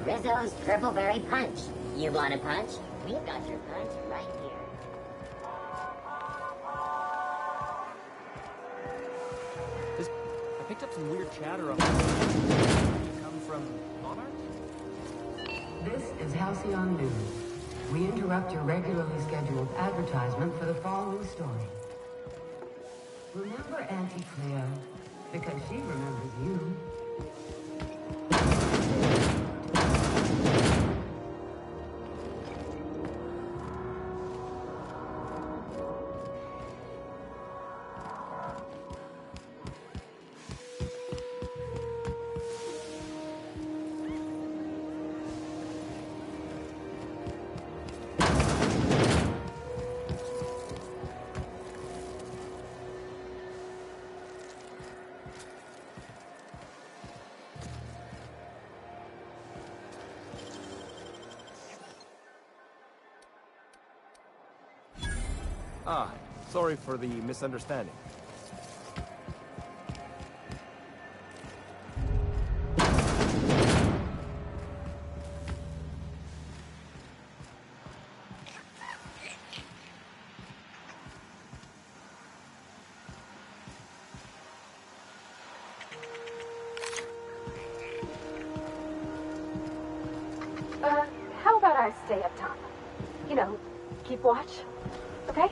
Rizzo's Purpleberry Punch. You want a punch? We've got your punch right here. I picked up some weird chatter up there. Come from Monarch? This is Halcyon News. We interrupt your regularly scheduled advertisement for the fall news story. Remember Auntie Cleo? Because she remembers you. Ah, sorry for the misunderstanding. How about I stay up top? You know, keep watch, okay?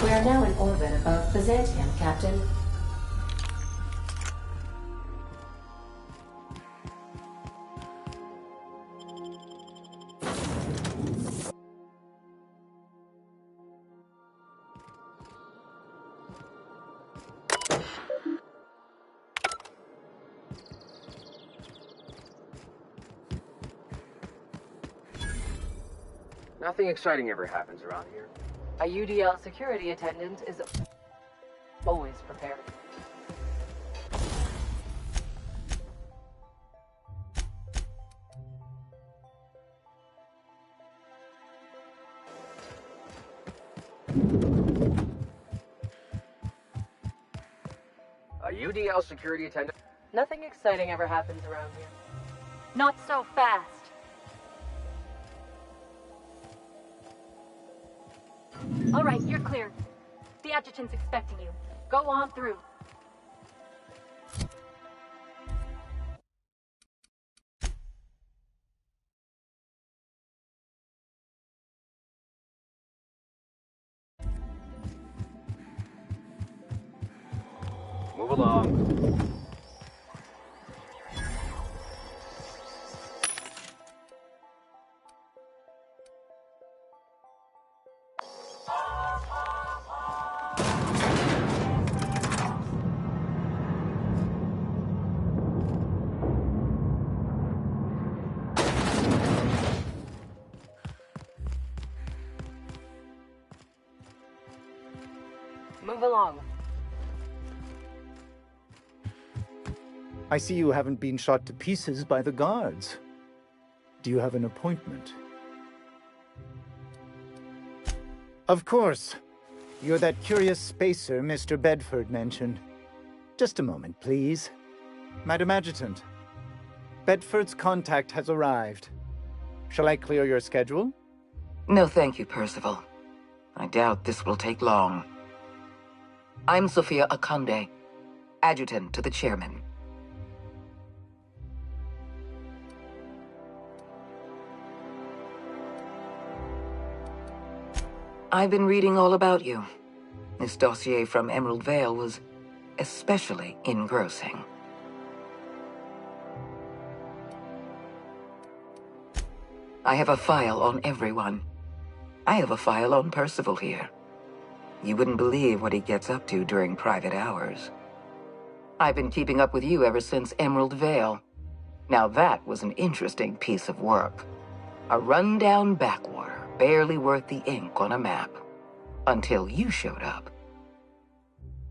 We are now in orbit above Byzantium, Captain. Nothing exciting ever happens around here. A UDL security attendant is always prepared. A UDL security attendant? Nothing exciting ever happens around here. Not so fast. All right, you're clear. The adjutant's expecting you. Go on through. Move along. Move along. I see you haven't been shot to pieces by the guards. Do you have an appointment? Of course. You're that curious spacer Mr. Bedford mentioned. Just a moment, please. Madam Adjutant, Bedford's contact has arrived. Shall I clear your schedule? No, thank you, Percival. I doubt this will take long. I'm Sophia Akonde, adjutant to the chairman. I've been reading all about you. This dossier from Emerald Vale was especially engrossing. I have a file on everyone. I have a file on Percival here. You wouldn't believe what he gets up to during private hours. I've been keeping up with you ever since Emerald Vale. Now that was an interesting piece of work. A rundown backwater, barely worth the ink on a map. Until you showed up.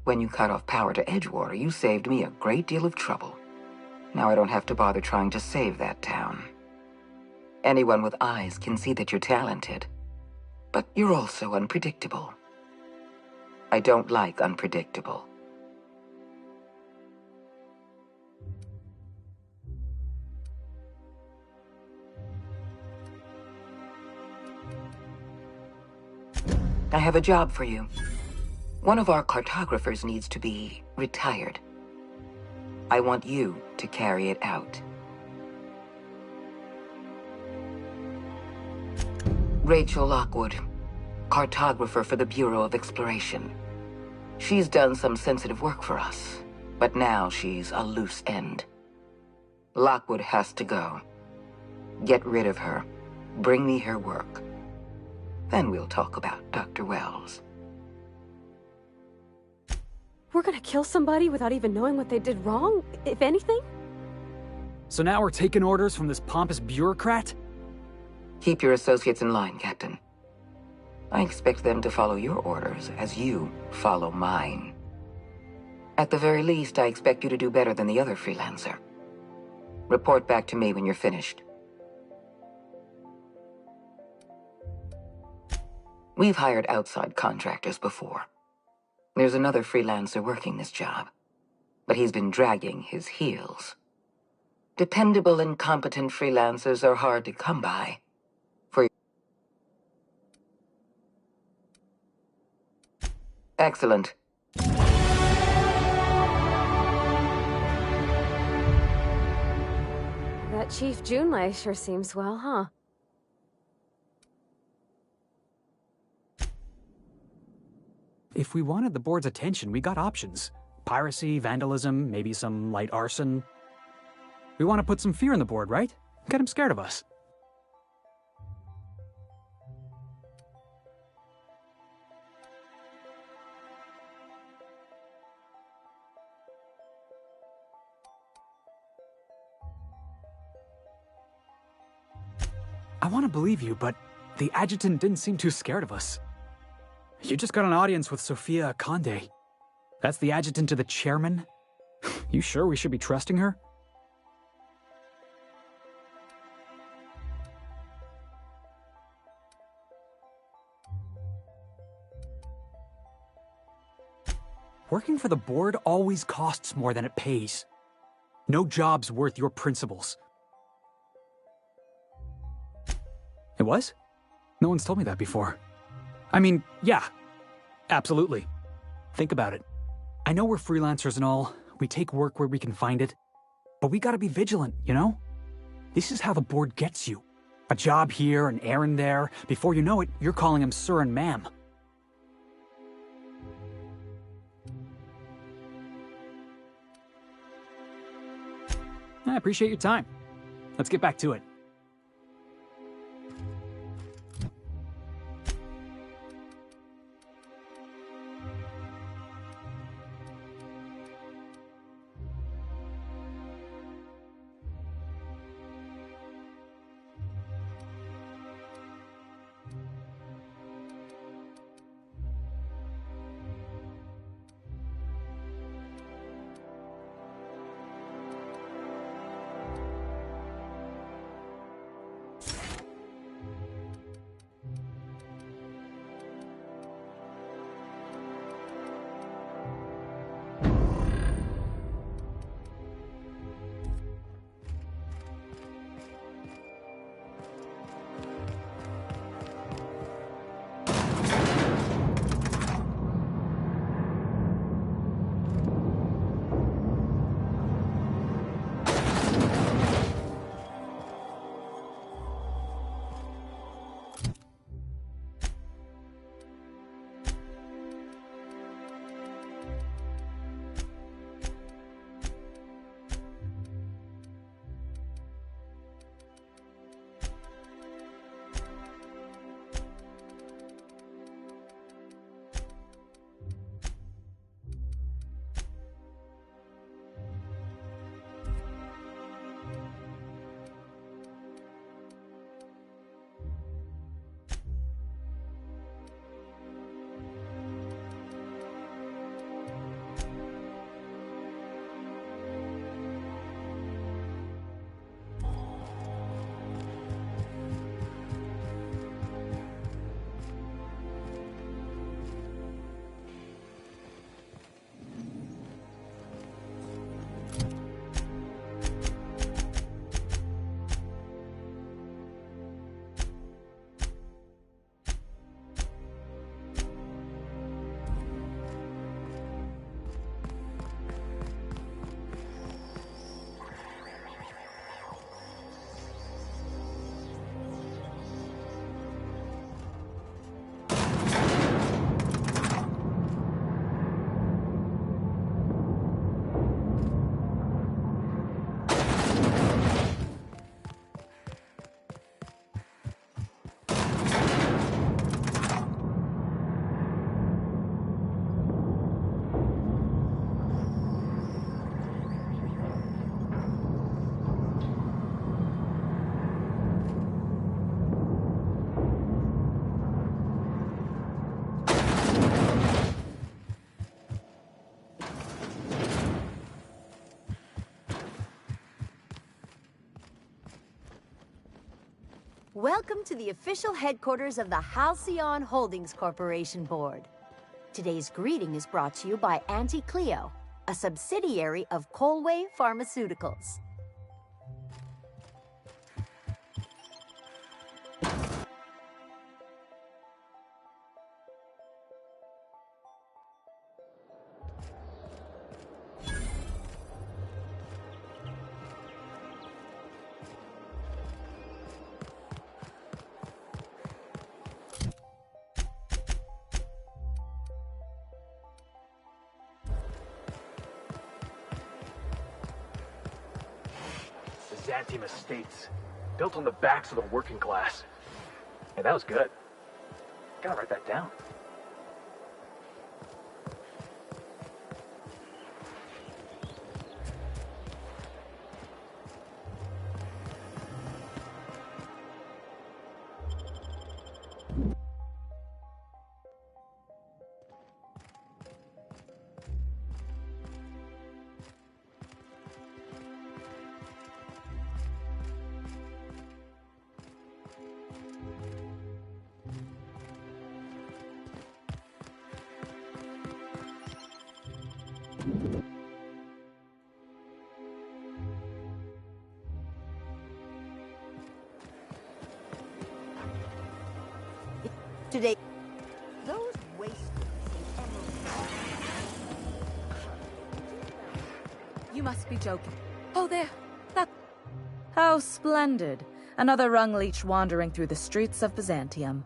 When you cut off power to Edgewater, you saved me a great deal of trouble. Now I don't have to bother trying to save that town. Anyone with eyes can see that you're talented. But you're also unpredictable. I don't like unpredictable. I have a job for you. One of our cartographers needs to be retired. I want you to carry it out. Rachel Lockwood, cartographer for the Bureau of Exploration. She's done some sensitive work for us, but now she's a loose end. Lockwood has to go. Get rid of her. Bring me her work. Then we'll talk about Dr. Wells. We're gonna kill somebody without even knowing what they did wrong, if anything? So now we're taking orders from this pompous bureaucrat? Keep your associates in line, Captain. I expect them to follow your orders as you follow mine. At the very least, I expect you to do better than the other freelancer. Report back to me when you're finished. We've hired outside contractors before. There's another freelancer working this job, but he's been dragging his heels. Dependable and competent freelancers are hard to come by. Excellent. That Chief Junlei sure seems well, huh? If we wanted the board's attention, we got options. Piracy, vandalism, maybe some light arson. We want to put some fear in the board, right? Get him scared of us. I want to believe you, but the adjutant didn't seem too scared of us. You just got an audience with Sophia Conde. That's the adjutant to the chairman? You sure we should be trusting her? Working for the board always costs more than it pays. No job's worth your principles. It was? No one's told me that before. I mean, yeah, absolutely. Think about it. I know we're freelancers and all. We take work where we can find it. But we gotta be vigilant, you know? This is how the board gets you. A job here, an errand there. Before you know it, you're calling him sir and ma'am. I appreciate your time. Let's get back to it. Welcome to the official headquarters of the Halcyon Holdings Corporation Board. Today's greeting is brought to you by Auntie Cleo, a subsidiary of Colway Pharmaceuticals. Xantium Estates, built on the backs of the working class. Hey, that was good. Gotta write that down. Today, those wasters. You must be joking. Oh, there. That. How splendid. Another rung leech wandering through the streets of Byzantium.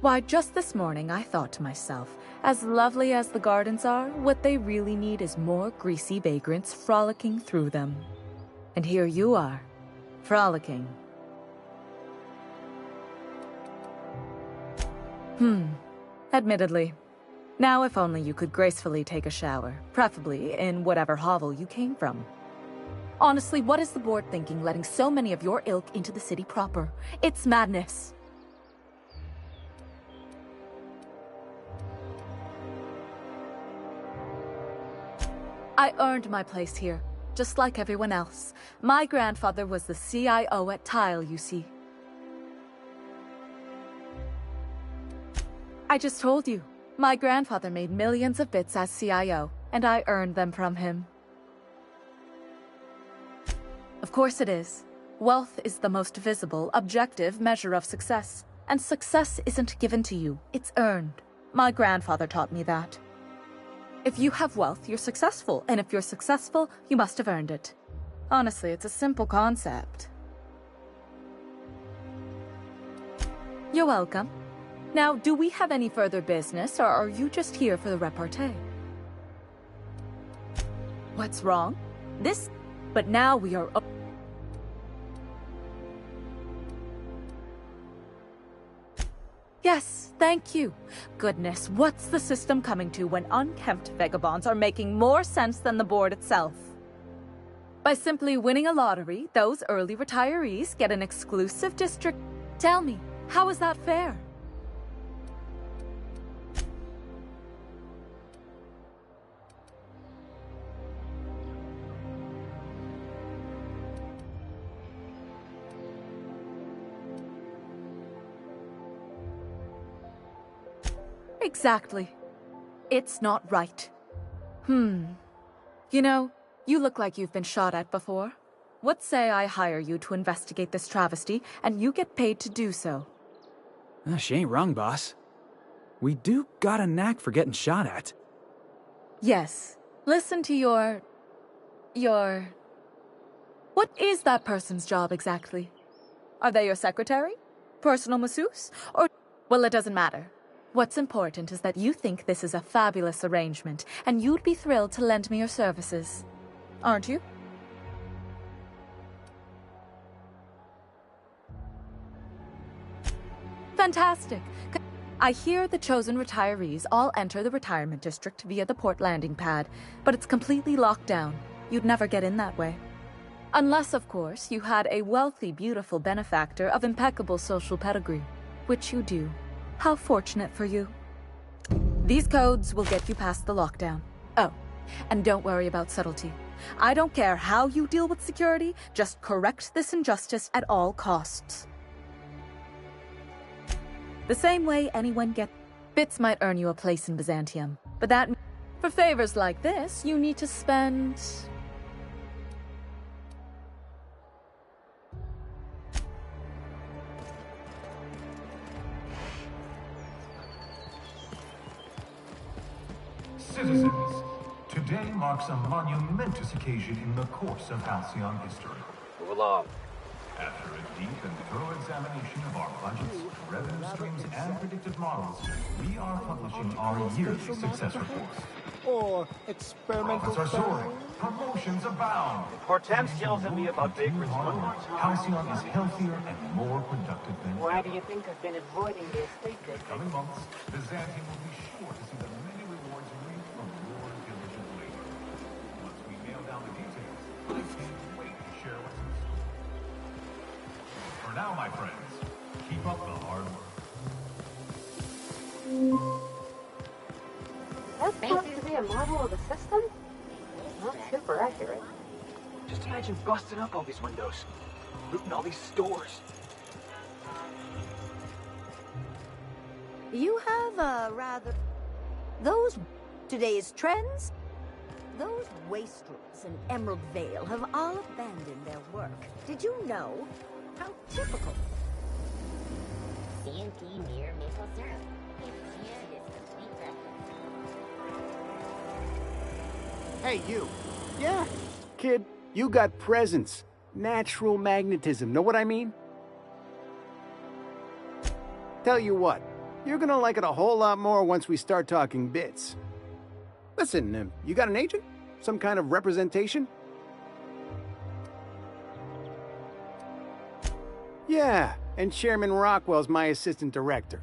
Why, just this morning I thought to myself, as lovely as the gardens are, what they really need is more greasy vagrants frolicking through them. And here you are, frolicking. Admittedly. Now if only you could gracefully take a shower, preferably in whatever hovel you came from. Honestly, what is the board thinking letting so many of your ilk into the city proper? It's madness. I earned my place here, just like everyone else. My grandfather was the CIO at Tile, you see. I just told you. My grandfather made millions of bits as CIO, and I earned them from him. Of course it is. Wealth is the most visible, objective measure of success. And success isn't given to you, it's earned. My grandfather taught me that. If you have wealth, you're successful, and if you're successful, you must have earned it. Honestly, it's a simple concept. You're welcome. Now, do we have any further business, or are you just here for the repartee? What's wrong? This... But now we are... Yes, thank you. Goodness, what's the system coming to when unkempt vagabonds are making more sense than the board itself? By simply winning a lottery, those early retirees get an exclusive district... Tell me, how is that fair? Exactly. It's not right. You know, you look like you've been shot at before. What say I hire you to investigate this travesty, and you get paid to do so? She ain't wrong, boss. We do got a knack for getting shot at. Yes. Listen to your... What is that person's job exactly? Are they your secretary? Personal masseuse? Or... Well, it doesn't matter. What's important is that you think this is a fabulous arrangement, and you'd be thrilled to lend me your services. Aren't you? Fantastic. I hear the chosen retirees all enter the retirement district via the port landing pad, but it's completely locked down. You'd never get in that way. Unless, of course, you had a wealthy, beautiful benefactor of impeccable social pedigree, which you do. How fortunate for you. These codes will get you past the lockdown. Oh, and don't worry about subtlety. I don't care how you deal with security, just correct this injustice at all costs. The same way anyone gets... Bits might earn you a place in Byzantium, but that... For favors like this, you need to spend... Citizens, today marks a monumentous occasion in the course of Halcyon history. Move along. After a deep and thorough examination of our budgets, revenue streams, and predictive models, we are publishing our yearly success reports. Or experimental... Profits are soaring. Promotions abound. Hortense yells at me about bakery smuggling. Halcyon is healthier and more productive than Why do you think I've been avoiding the estate In the coming months, Byzantium will be sure to see the many rewards reaped from your diligent labor. Once we nail down the details, I can't wait to share what's in store. For now, my friends, keep up the hard work. That's supposed to be a model of the system? Not super accurate. Just imagine busting up all these windows, looting all these stores. You have a rather... Those today's trends? Those wastrels in Emerald Vale have all abandoned their work. Did you know? How typical. CNT near maple syrup. Here is complete breakfast. Hey, you. Yeah, kid, you got presence. Natural magnetism, know what I mean? Tell you what, you're gonna like it a whole lot more once we start talking bits. Listen, you got an agent? Some kind of representation? Yeah, and Chairman Rockwell's my assistant director.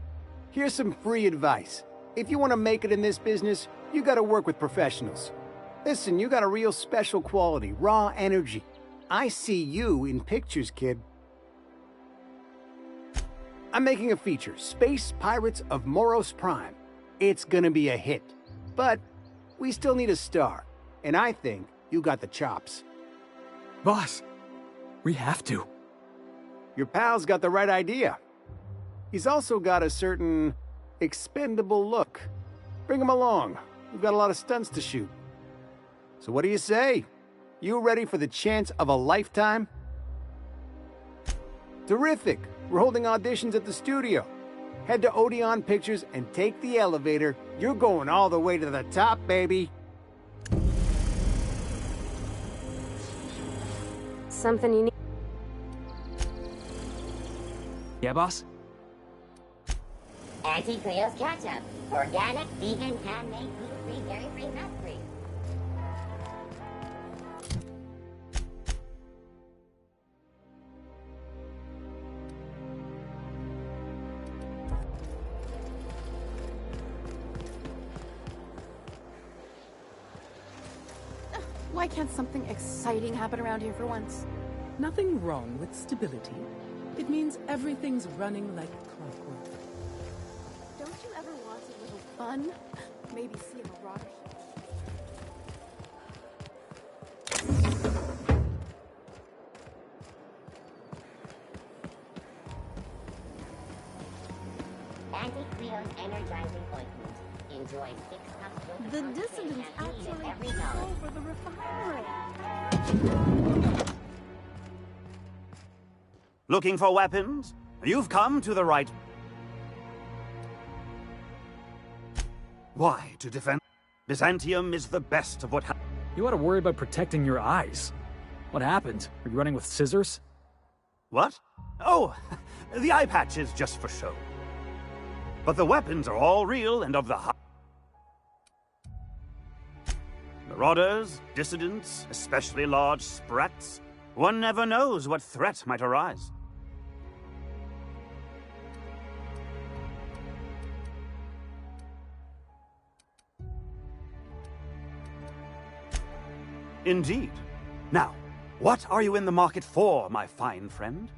Here's some free advice. If you want to make it in this business, you gotta work with professionals. Listen, you got a real special quality, raw energy. I see you in pictures, kid. I'm making a feature, Space Pirates of Moros Prime. It's gonna be a hit. But we still need a star, and I think you got the chops. Boss, we have to. Your pal's got the right idea. He's also got a certain expendable look. Bring him along. We've got a lot of stunts to shoot. So what do you say? You ready for the chance of a lifetime? Terrific. We're holding auditions at the studio. Head to Odeon Pictures and take the elevator. You're going all the way to the top, baby. Something you need. Yeah, boss? Auntie Cleo's ketchup. Organic, vegan, handmade, gluten-free, dairy-free, nut-free. Why can't something exciting happen around here for once? Nothing wrong with stability. It means everything's running like clockwork. Don't you ever want a little fun? Maybe see a marauder. Auntie Cleo's energizing ointment. Enjoy 6 cups of The dissidents actually every took dollar. over the refinery. Looking for weapons? You've come to the right... Why, to defend... Byzantium is the best of what You ought to worry about protecting your eyes. What happened? Are you running with scissors? What? Oh, the eye patch is just for show. But the weapons are all real and of the high... Marauders, dissidents, especially large sprats. One never knows what threat might arise. Indeed. Now, what are you in the market for, my fine friend?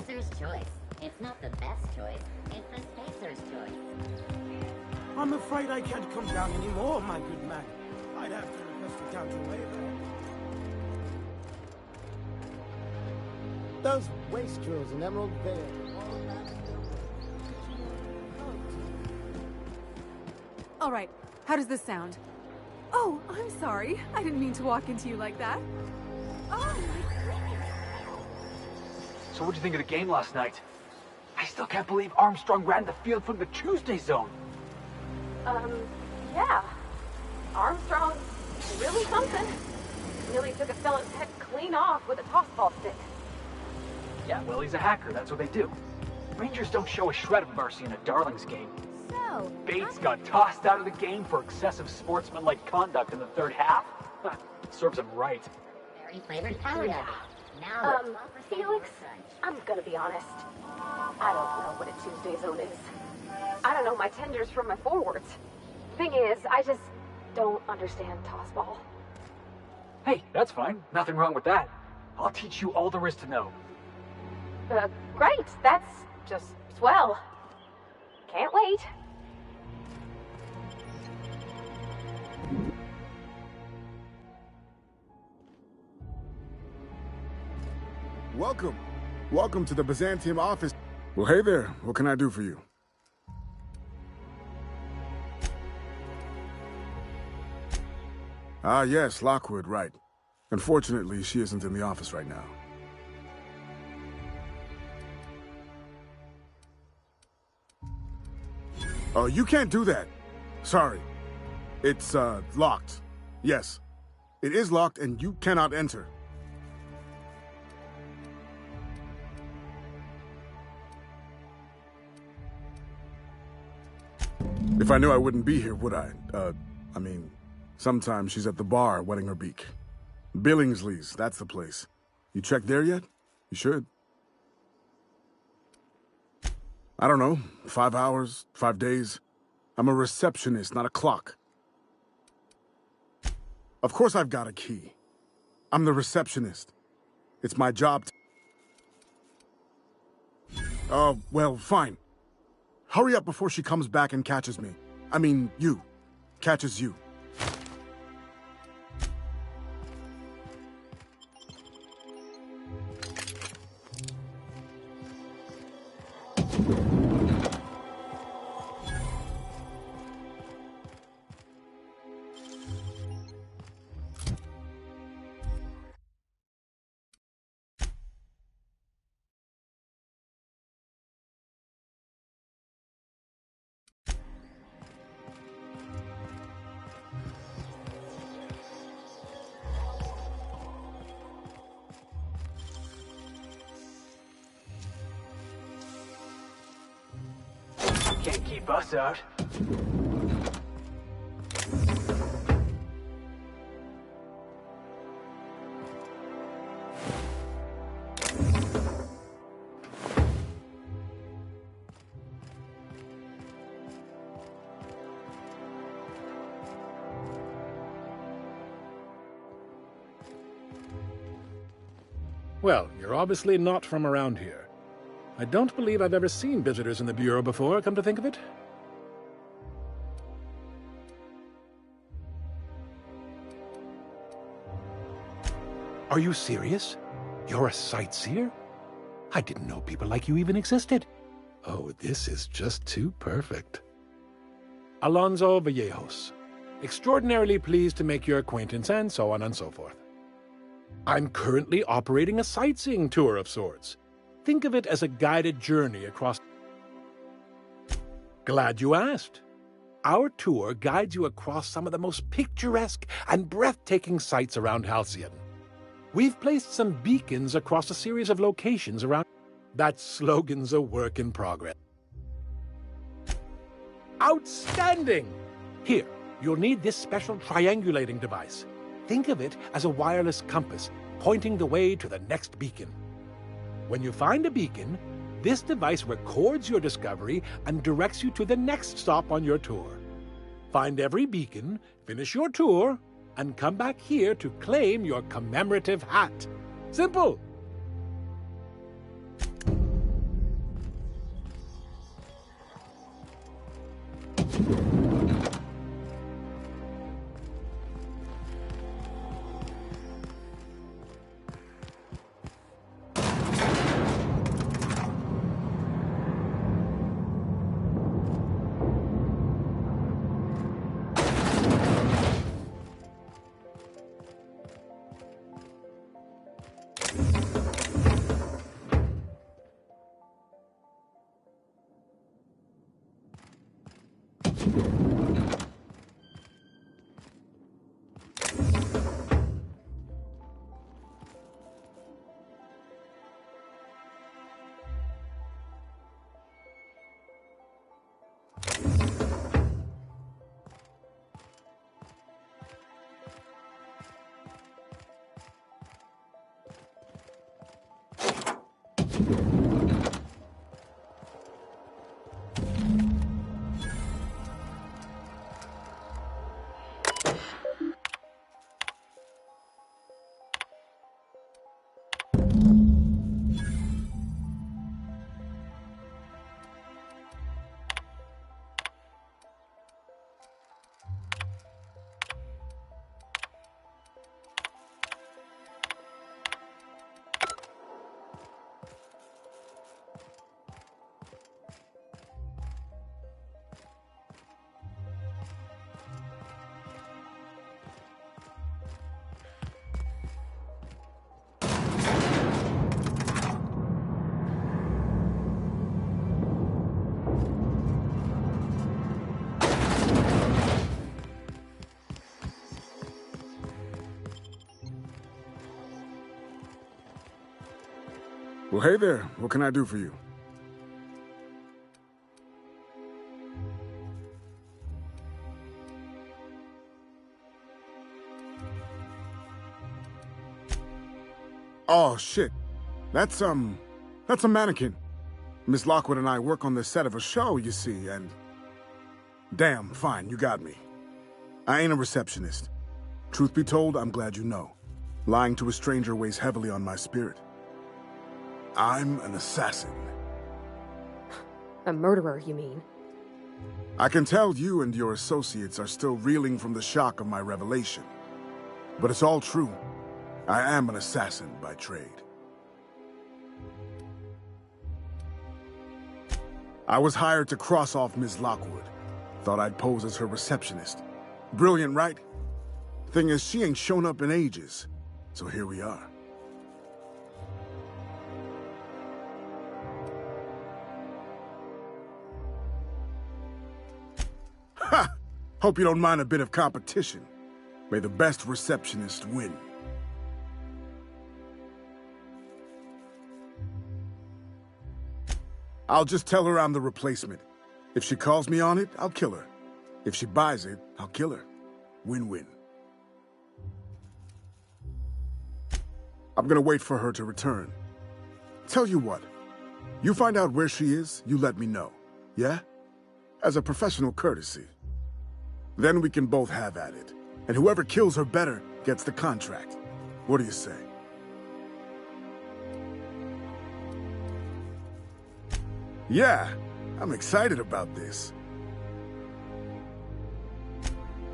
Spacer's choice. It's not the best choice, it's the Spacer's choice. I'm afraid I can't come down anymore, my good man. I'd have to request a counter waiver. Those wastrels in Emerald Vale. All right, how does this sound? Oh, I'm sorry. I didn't mean to walk into you like that. Oh, So what'd you think of the game last night? I still can't believe Armstrong ran the field from the Tuesday zone. Yeah. Armstrong's really something. Nearly took a fella's head clean off with a tossball stick. Yeah, well, he's a hacker. That's what they do. Rangers don't show a shred of mercy in a Darlings game. So, Bates got tossed out of the game for excessive sportsmanlike conduct in the third half. Serves him right. Berry flavored power nugget. Now Felix, I'm gonna be honest. I don't know what a Tuesday zone is. I don't know my tenders from my forwards. Thing is, I just don't understand tossball. Hey, that's fine. Nothing wrong with that. I'll teach you all there is to know. Great. That's just swell. Can't wait. Welcome. Welcome to the Byzantium office. Well, hey there. What can I do for you? Ah, yes, Lockwood, right. Unfortunately, she isn't in the office right now. Oh, you can't do that. Sorry. It's, locked. Yes. It is locked and you cannot enter. If I knew I wouldn't be here, would I? I mean, sometimes she's at the bar wetting her beak. Billingsley's, that's the place. You checked there yet? You should. I don't know, 5 hours, 5 days. I'm a receptionist, not a clock. Of course I've got a key. I'm the receptionist. It's my job to... well, fine. Hurry up before she comes back and catches me. I mean, you. Catches you. Can't keep us out. Well, you're obviously not from around here. I don't believe I've ever seen visitors in the Bureau before, come to think of it. Are you serious? You're a sightseer? I didn't know people like you even existed. Oh, this is just too perfect. Alonso Vallejos. Extraordinarily pleased to make your acquaintance, and so on and so forth. I'm currently operating a sightseeing tour of sorts. Think of it as a guided journey across... Glad you asked. Our tour guides you across some of the most picturesque and breathtaking sights around Halcyon. We've placed some beacons across a series of locations around... That slogan's a work in progress. Outstanding! Here, you'll need this special triangulating device. Think of it as a wireless compass pointing the way to the next beacon. When you find a beacon, this device records your discovery and directs you to the next stop on your tour. Find every beacon, finish your tour, and come back here to claim your commemorative hat. Simple! Well, hey there. What can I do for you? Oh, shit. That's a mannequin. Miss Lockwood and I work on the set of a show, you see, and... Damn, fine, you got me. I ain't a receptionist. Truth be told, I'm glad you know. Lying to a stranger weighs heavily on my spirit. I'm an assassin. A murderer, you mean? I can tell you and your associates are still reeling from the shock of my revelation. But it's all true. I am an assassin by trade. I was hired to cross off Ms. Lockwood. Thought I'd pose as her receptionist. Brilliant, right? Thing is, she ain't shown up in ages. So here we are. Ha! Hope you don't mind a bit of competition. May the best receptionist win. I'll just tell her I'm the replacement. If she calls me on it, I'll kill her. If she buys it, I'll kill her. Win-win. I'm gonna wait for her to return. Tell you what, you find out where she is, you let me know. Yeah? As a professional courtesy. Then we can both have at it. And whoever kills her better gets the contract. What do you say? Yeah, I'm excited about this.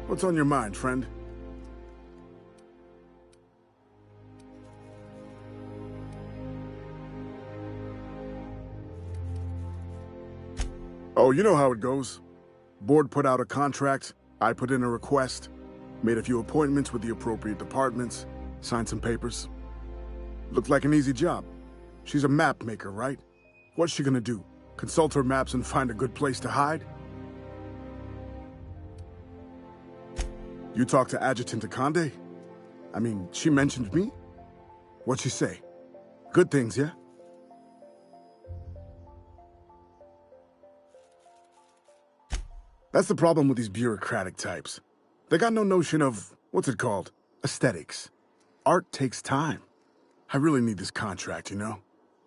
What's on your mind, friend? Oh, you know how it goes. Board put out a contract, I put in a request, made a few appointments with the appropriate departments, signed some papers. Looked like an easy job. She's a map maker, right? What's she gonna do? Consult her maps and find a good place to hide? You talked to Adjutant Akande? I mean, she mentioned me? What'd she say? Good things, yeah? That's the problem with these bureaucratic types. They got no notion of, what's it called? Aesthetics. Art takes time. I really need this contract, you know?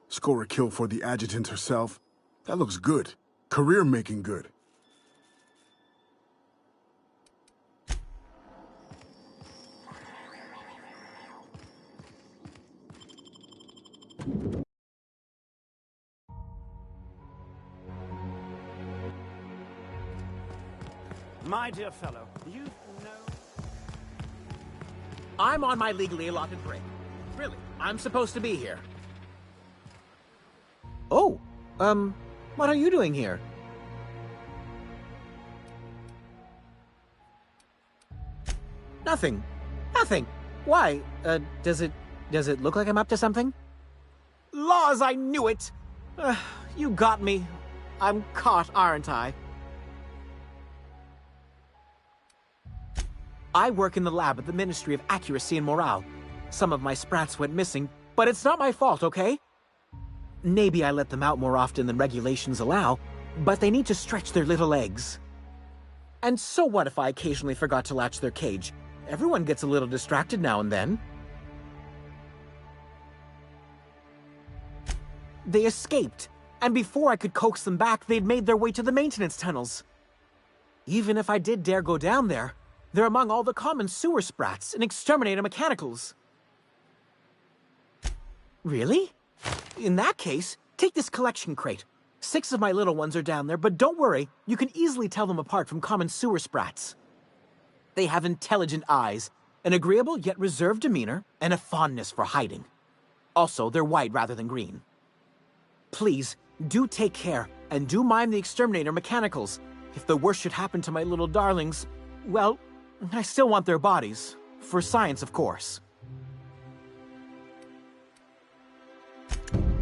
Score a kill for the adjutant herself. That looks good. Career-making good. My dear fellow, you know... I'm on my legally allotted break. Really, I'm supposed to be here. Oh, what are you doing here? Nothing. Nothing. Why? Does it look like I'm up to something? Laws, I knew it! You got me. I'm caught, aren't I? I work in the lab at the Ministry of Accuracy and Morale. Some of my sprats went missing, but it's not my fault, okay? Maybe I let them out more often than regulations allow, but they need to stretch their little legs. And so what if I occasionally forgot to latch their cage? Everyone gets a little distracted now and then. They escaped, and before I could coax them back, they'd made their way to the maintenance tunnels. Even if I did dare go down there, they're among all the common sewer sprats and exterminator mechanicals. Really? In that case, take this collection crate. 6 of my little ones are down there, but don't worry, you can easily tell them apart from common sewer sprats. They have intelligent eyes, an agreeable yet reserved demeanor, and a fondness for hiding. Also, they're white rather than green. Please, do take care, and do mind the exterminator mechanicals. If the worst should happen to my little darlings, well, I still want their bodies. For science, of course.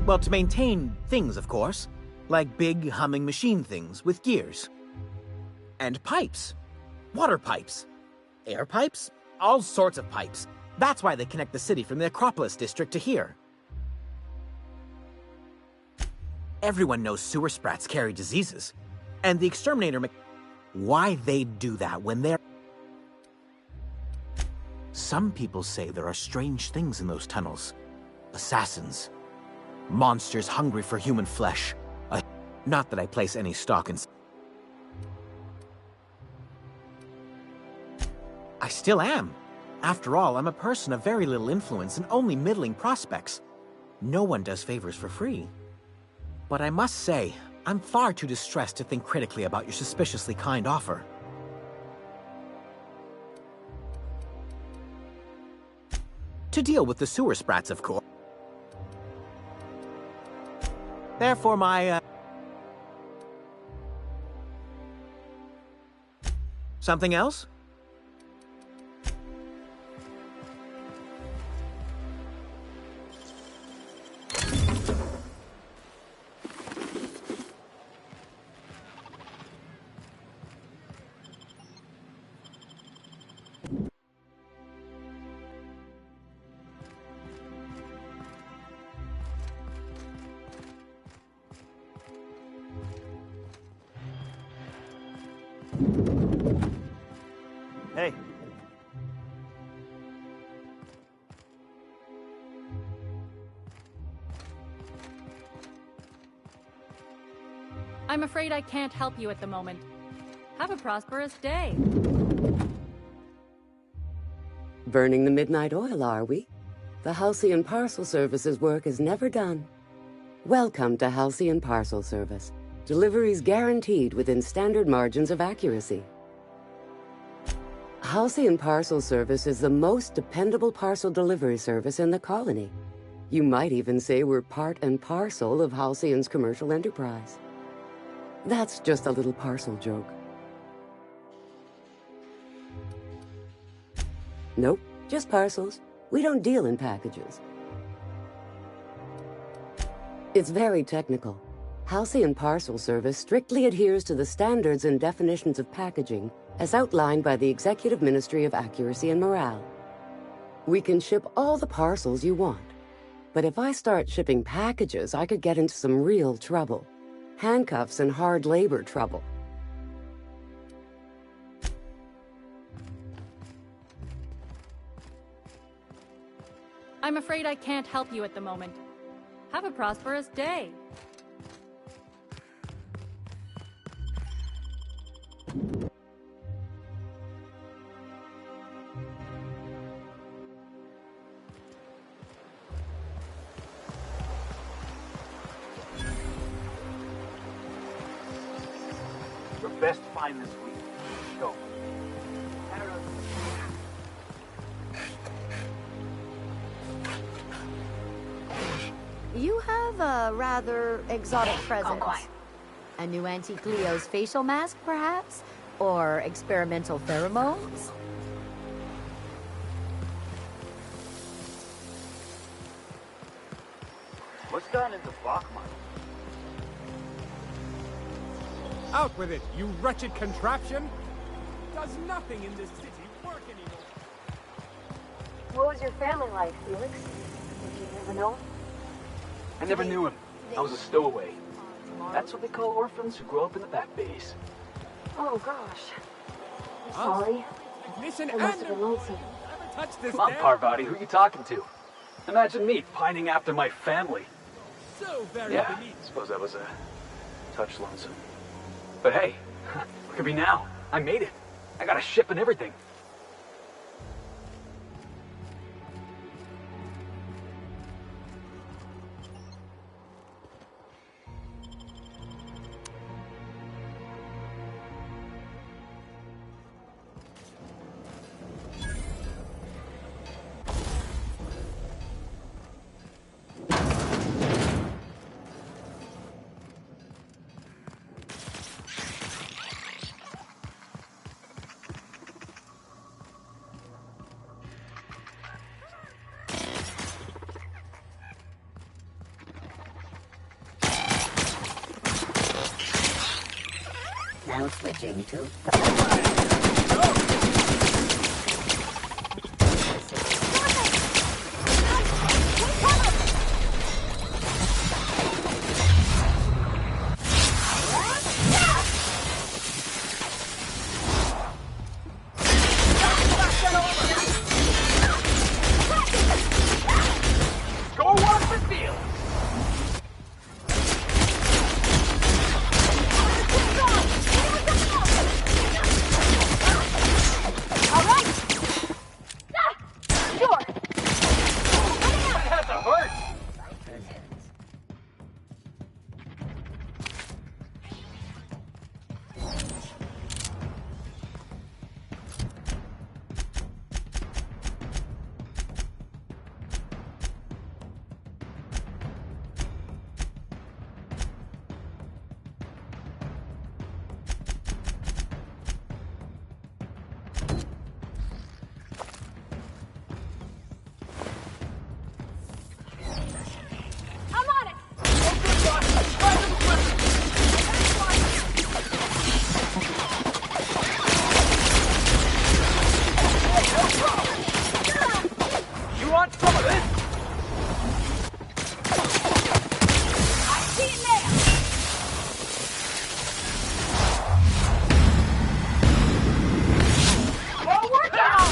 Well, to maintain things, of course. Like big, humming machine things with gears. And pipes. Water pipes. Air pipes. All sorts of pipes. That's why they connect the city from the Acropolis district to here. Everyone knows sewer sprats carry diseases. And the exterminator why they'd do that when they're... Some people say there are strange things in those tunnels. Assassins. Monsters hungry for human flesh. Not that I place any stock in... I still am. After all, I'm a person of very little influence and only middling prospects. No one does favors for free. But I must say, I'm far too distressed to think critically about your suspiciously kind offer. To deal with the sewer sprats, of course. Therefore, my, Something else? Hey. I'm afraid I can't help you at the moment. Have a prosperous day. Burning the midnight oil, are we? The Halcyon Parcel Service's work is never done. Welcome to Halcyon Parcel Service. Deliveries guaranteed within standard margins of accuracy. Halcyon Parcel Service is the most dependable parcel delivery service in the colony. You might even say we're part and parcel of Halcyon's commercial enterprise. That's just a little parcel joke. Nope, just parcels. We don't deal in packages. It's very technical. Halcyon Parcel Service strictly adheres to the standards and definitions of packaging as outlined by the Executive Ministry of Accuracy and Morale. We can ship all the parcels you want, but if I start shipping packages, I could get into some real trouble. Handcuffs and hard labor trouble. I'm afraid I can't help you at the moment. Have a prosperous day. Your best find this week. go. You have a rather exotic presence. A new Auntie Cleo's facial mask, perhaps? Or experimental pheromones? What's gotten into Bachman? Out with it, you wretched contraption! Does nothing in this city work anymore? What was your family like, Felix? Did you ever know him? I never knew him. I was a stowaway. That's what they call orphans who grow up in the back bays. Oh, gosh. I'm sorry. Listen, It must have been lonesome. touch this Come on, down. Parvati, who you talking to? Imagine me pining after my family. So very Yeah, beneath. suppose that was a touch lonesome. But hey, look at me now. I made it. I got a ship and everything. Now switching to... Go watch the field! You want some of this? I see it now! Forward down!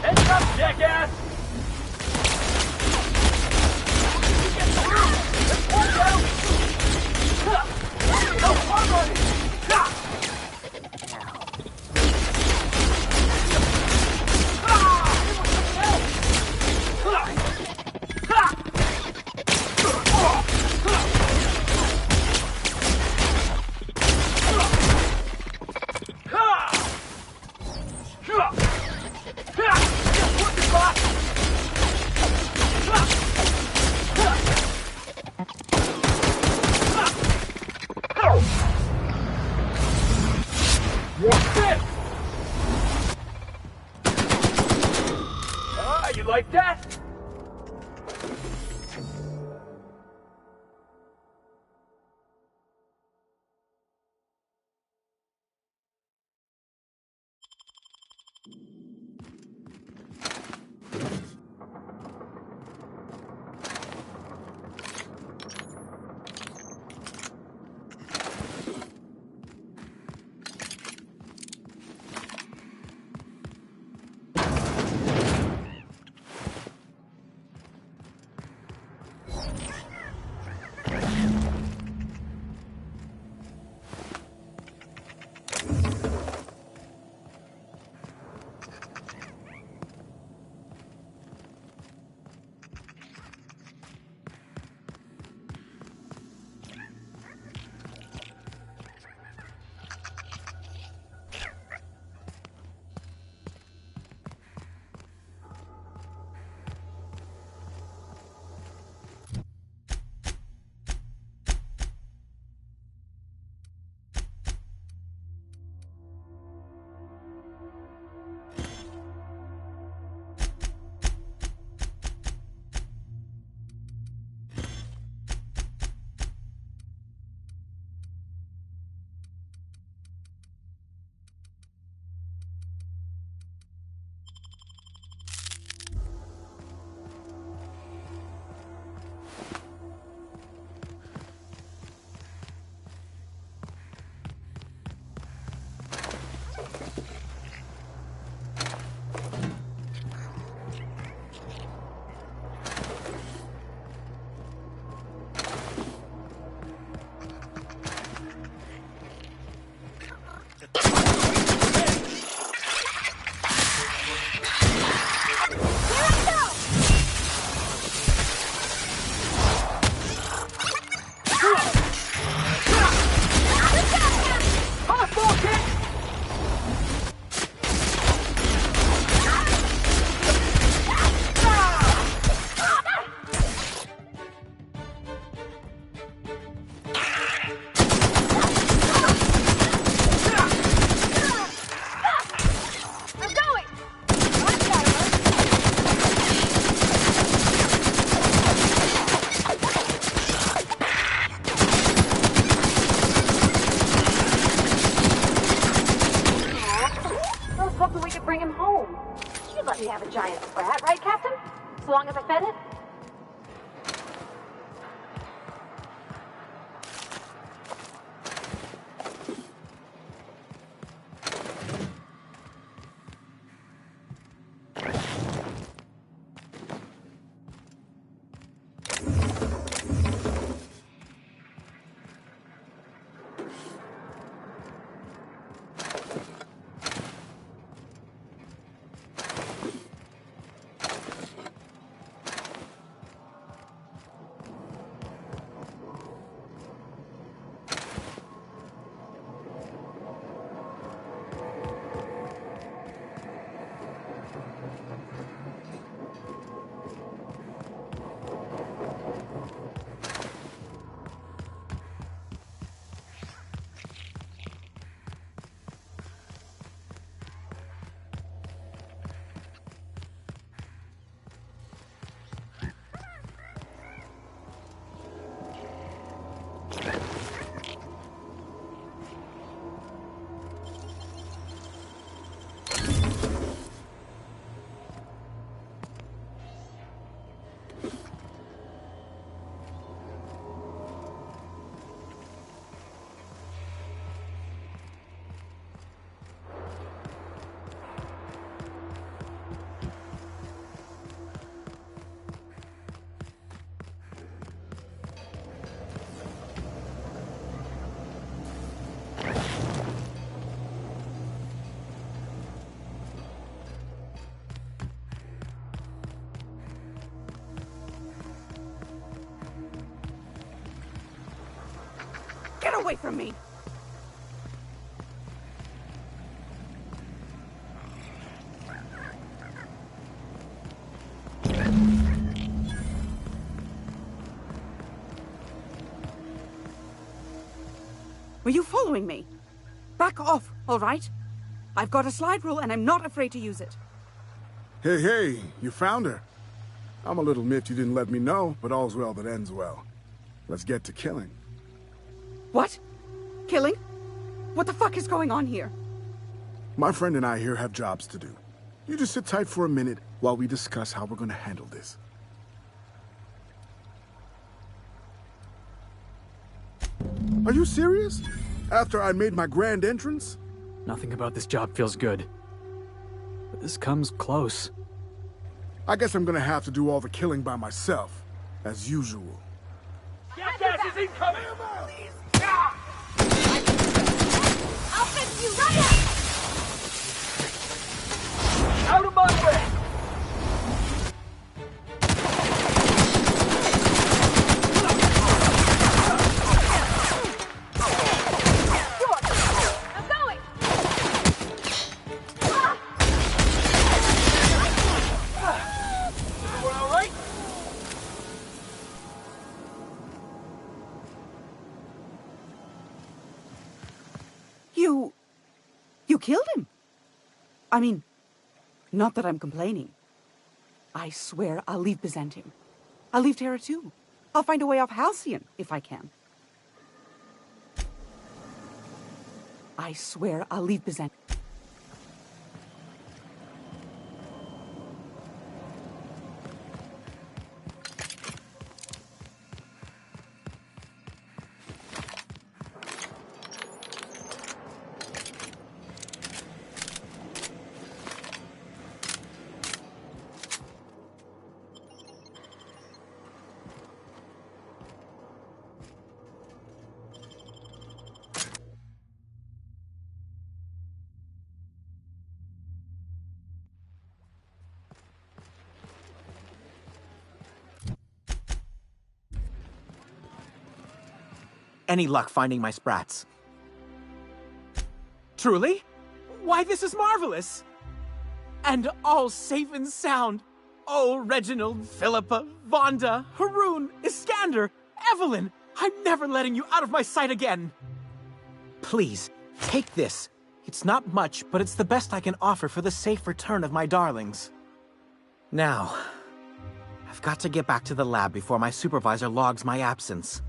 Heads up, jackass! What's this? You like that? let me have a giant sprat, right, Captain? As long as I fed it? Get away from me! Were you following me? Back off, all right? I've got a slide rule and I'm not afraid to use it. Hey, you found her. I'm a little miffed you didn't let me know, but all's well that ends well. Let's get to killing. What? Killing? What the fuck is going on here? My friend and I here have jobs to do. You just sit tight for a minute while we discuss how we're gonna handle this. Are you serious? After I made my grand entrance? Nothing about this job feels good. But this comes close. I guess I'm gonna have to do all the killing by myself, as usual. Gas is incoming! I'll fix you right up! Out of my way! I'm going! Everyone all right? You killed him? I mean, not that I'm complaining. I swear I'll leave Byzantium. I'll leave Terra too. I'll find a way off Halcyon, if I can. I swear I'll leave Byzantium. Any luck finding my sprats? Truly? Why, this is marvelous! And all safe and sound. Oh, Reginald, Philippa, Vonda, Haroon, Iskander, Evelyn! I'm never letting you out of my sight again! Please, take this. It's not much, but it's the best I can offer for the safe return of my darlings. Now, I've got to get back to the lab before my supervisor logs my absence.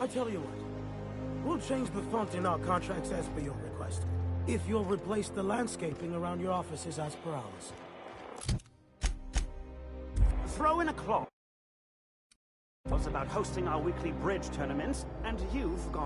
I tell you what. We'll change the font in our contracts as per your request. If you'll replace the landscaping around your offices as per ours. Throw in a clause about hosting our weekly bridge tournaments, and you've gone.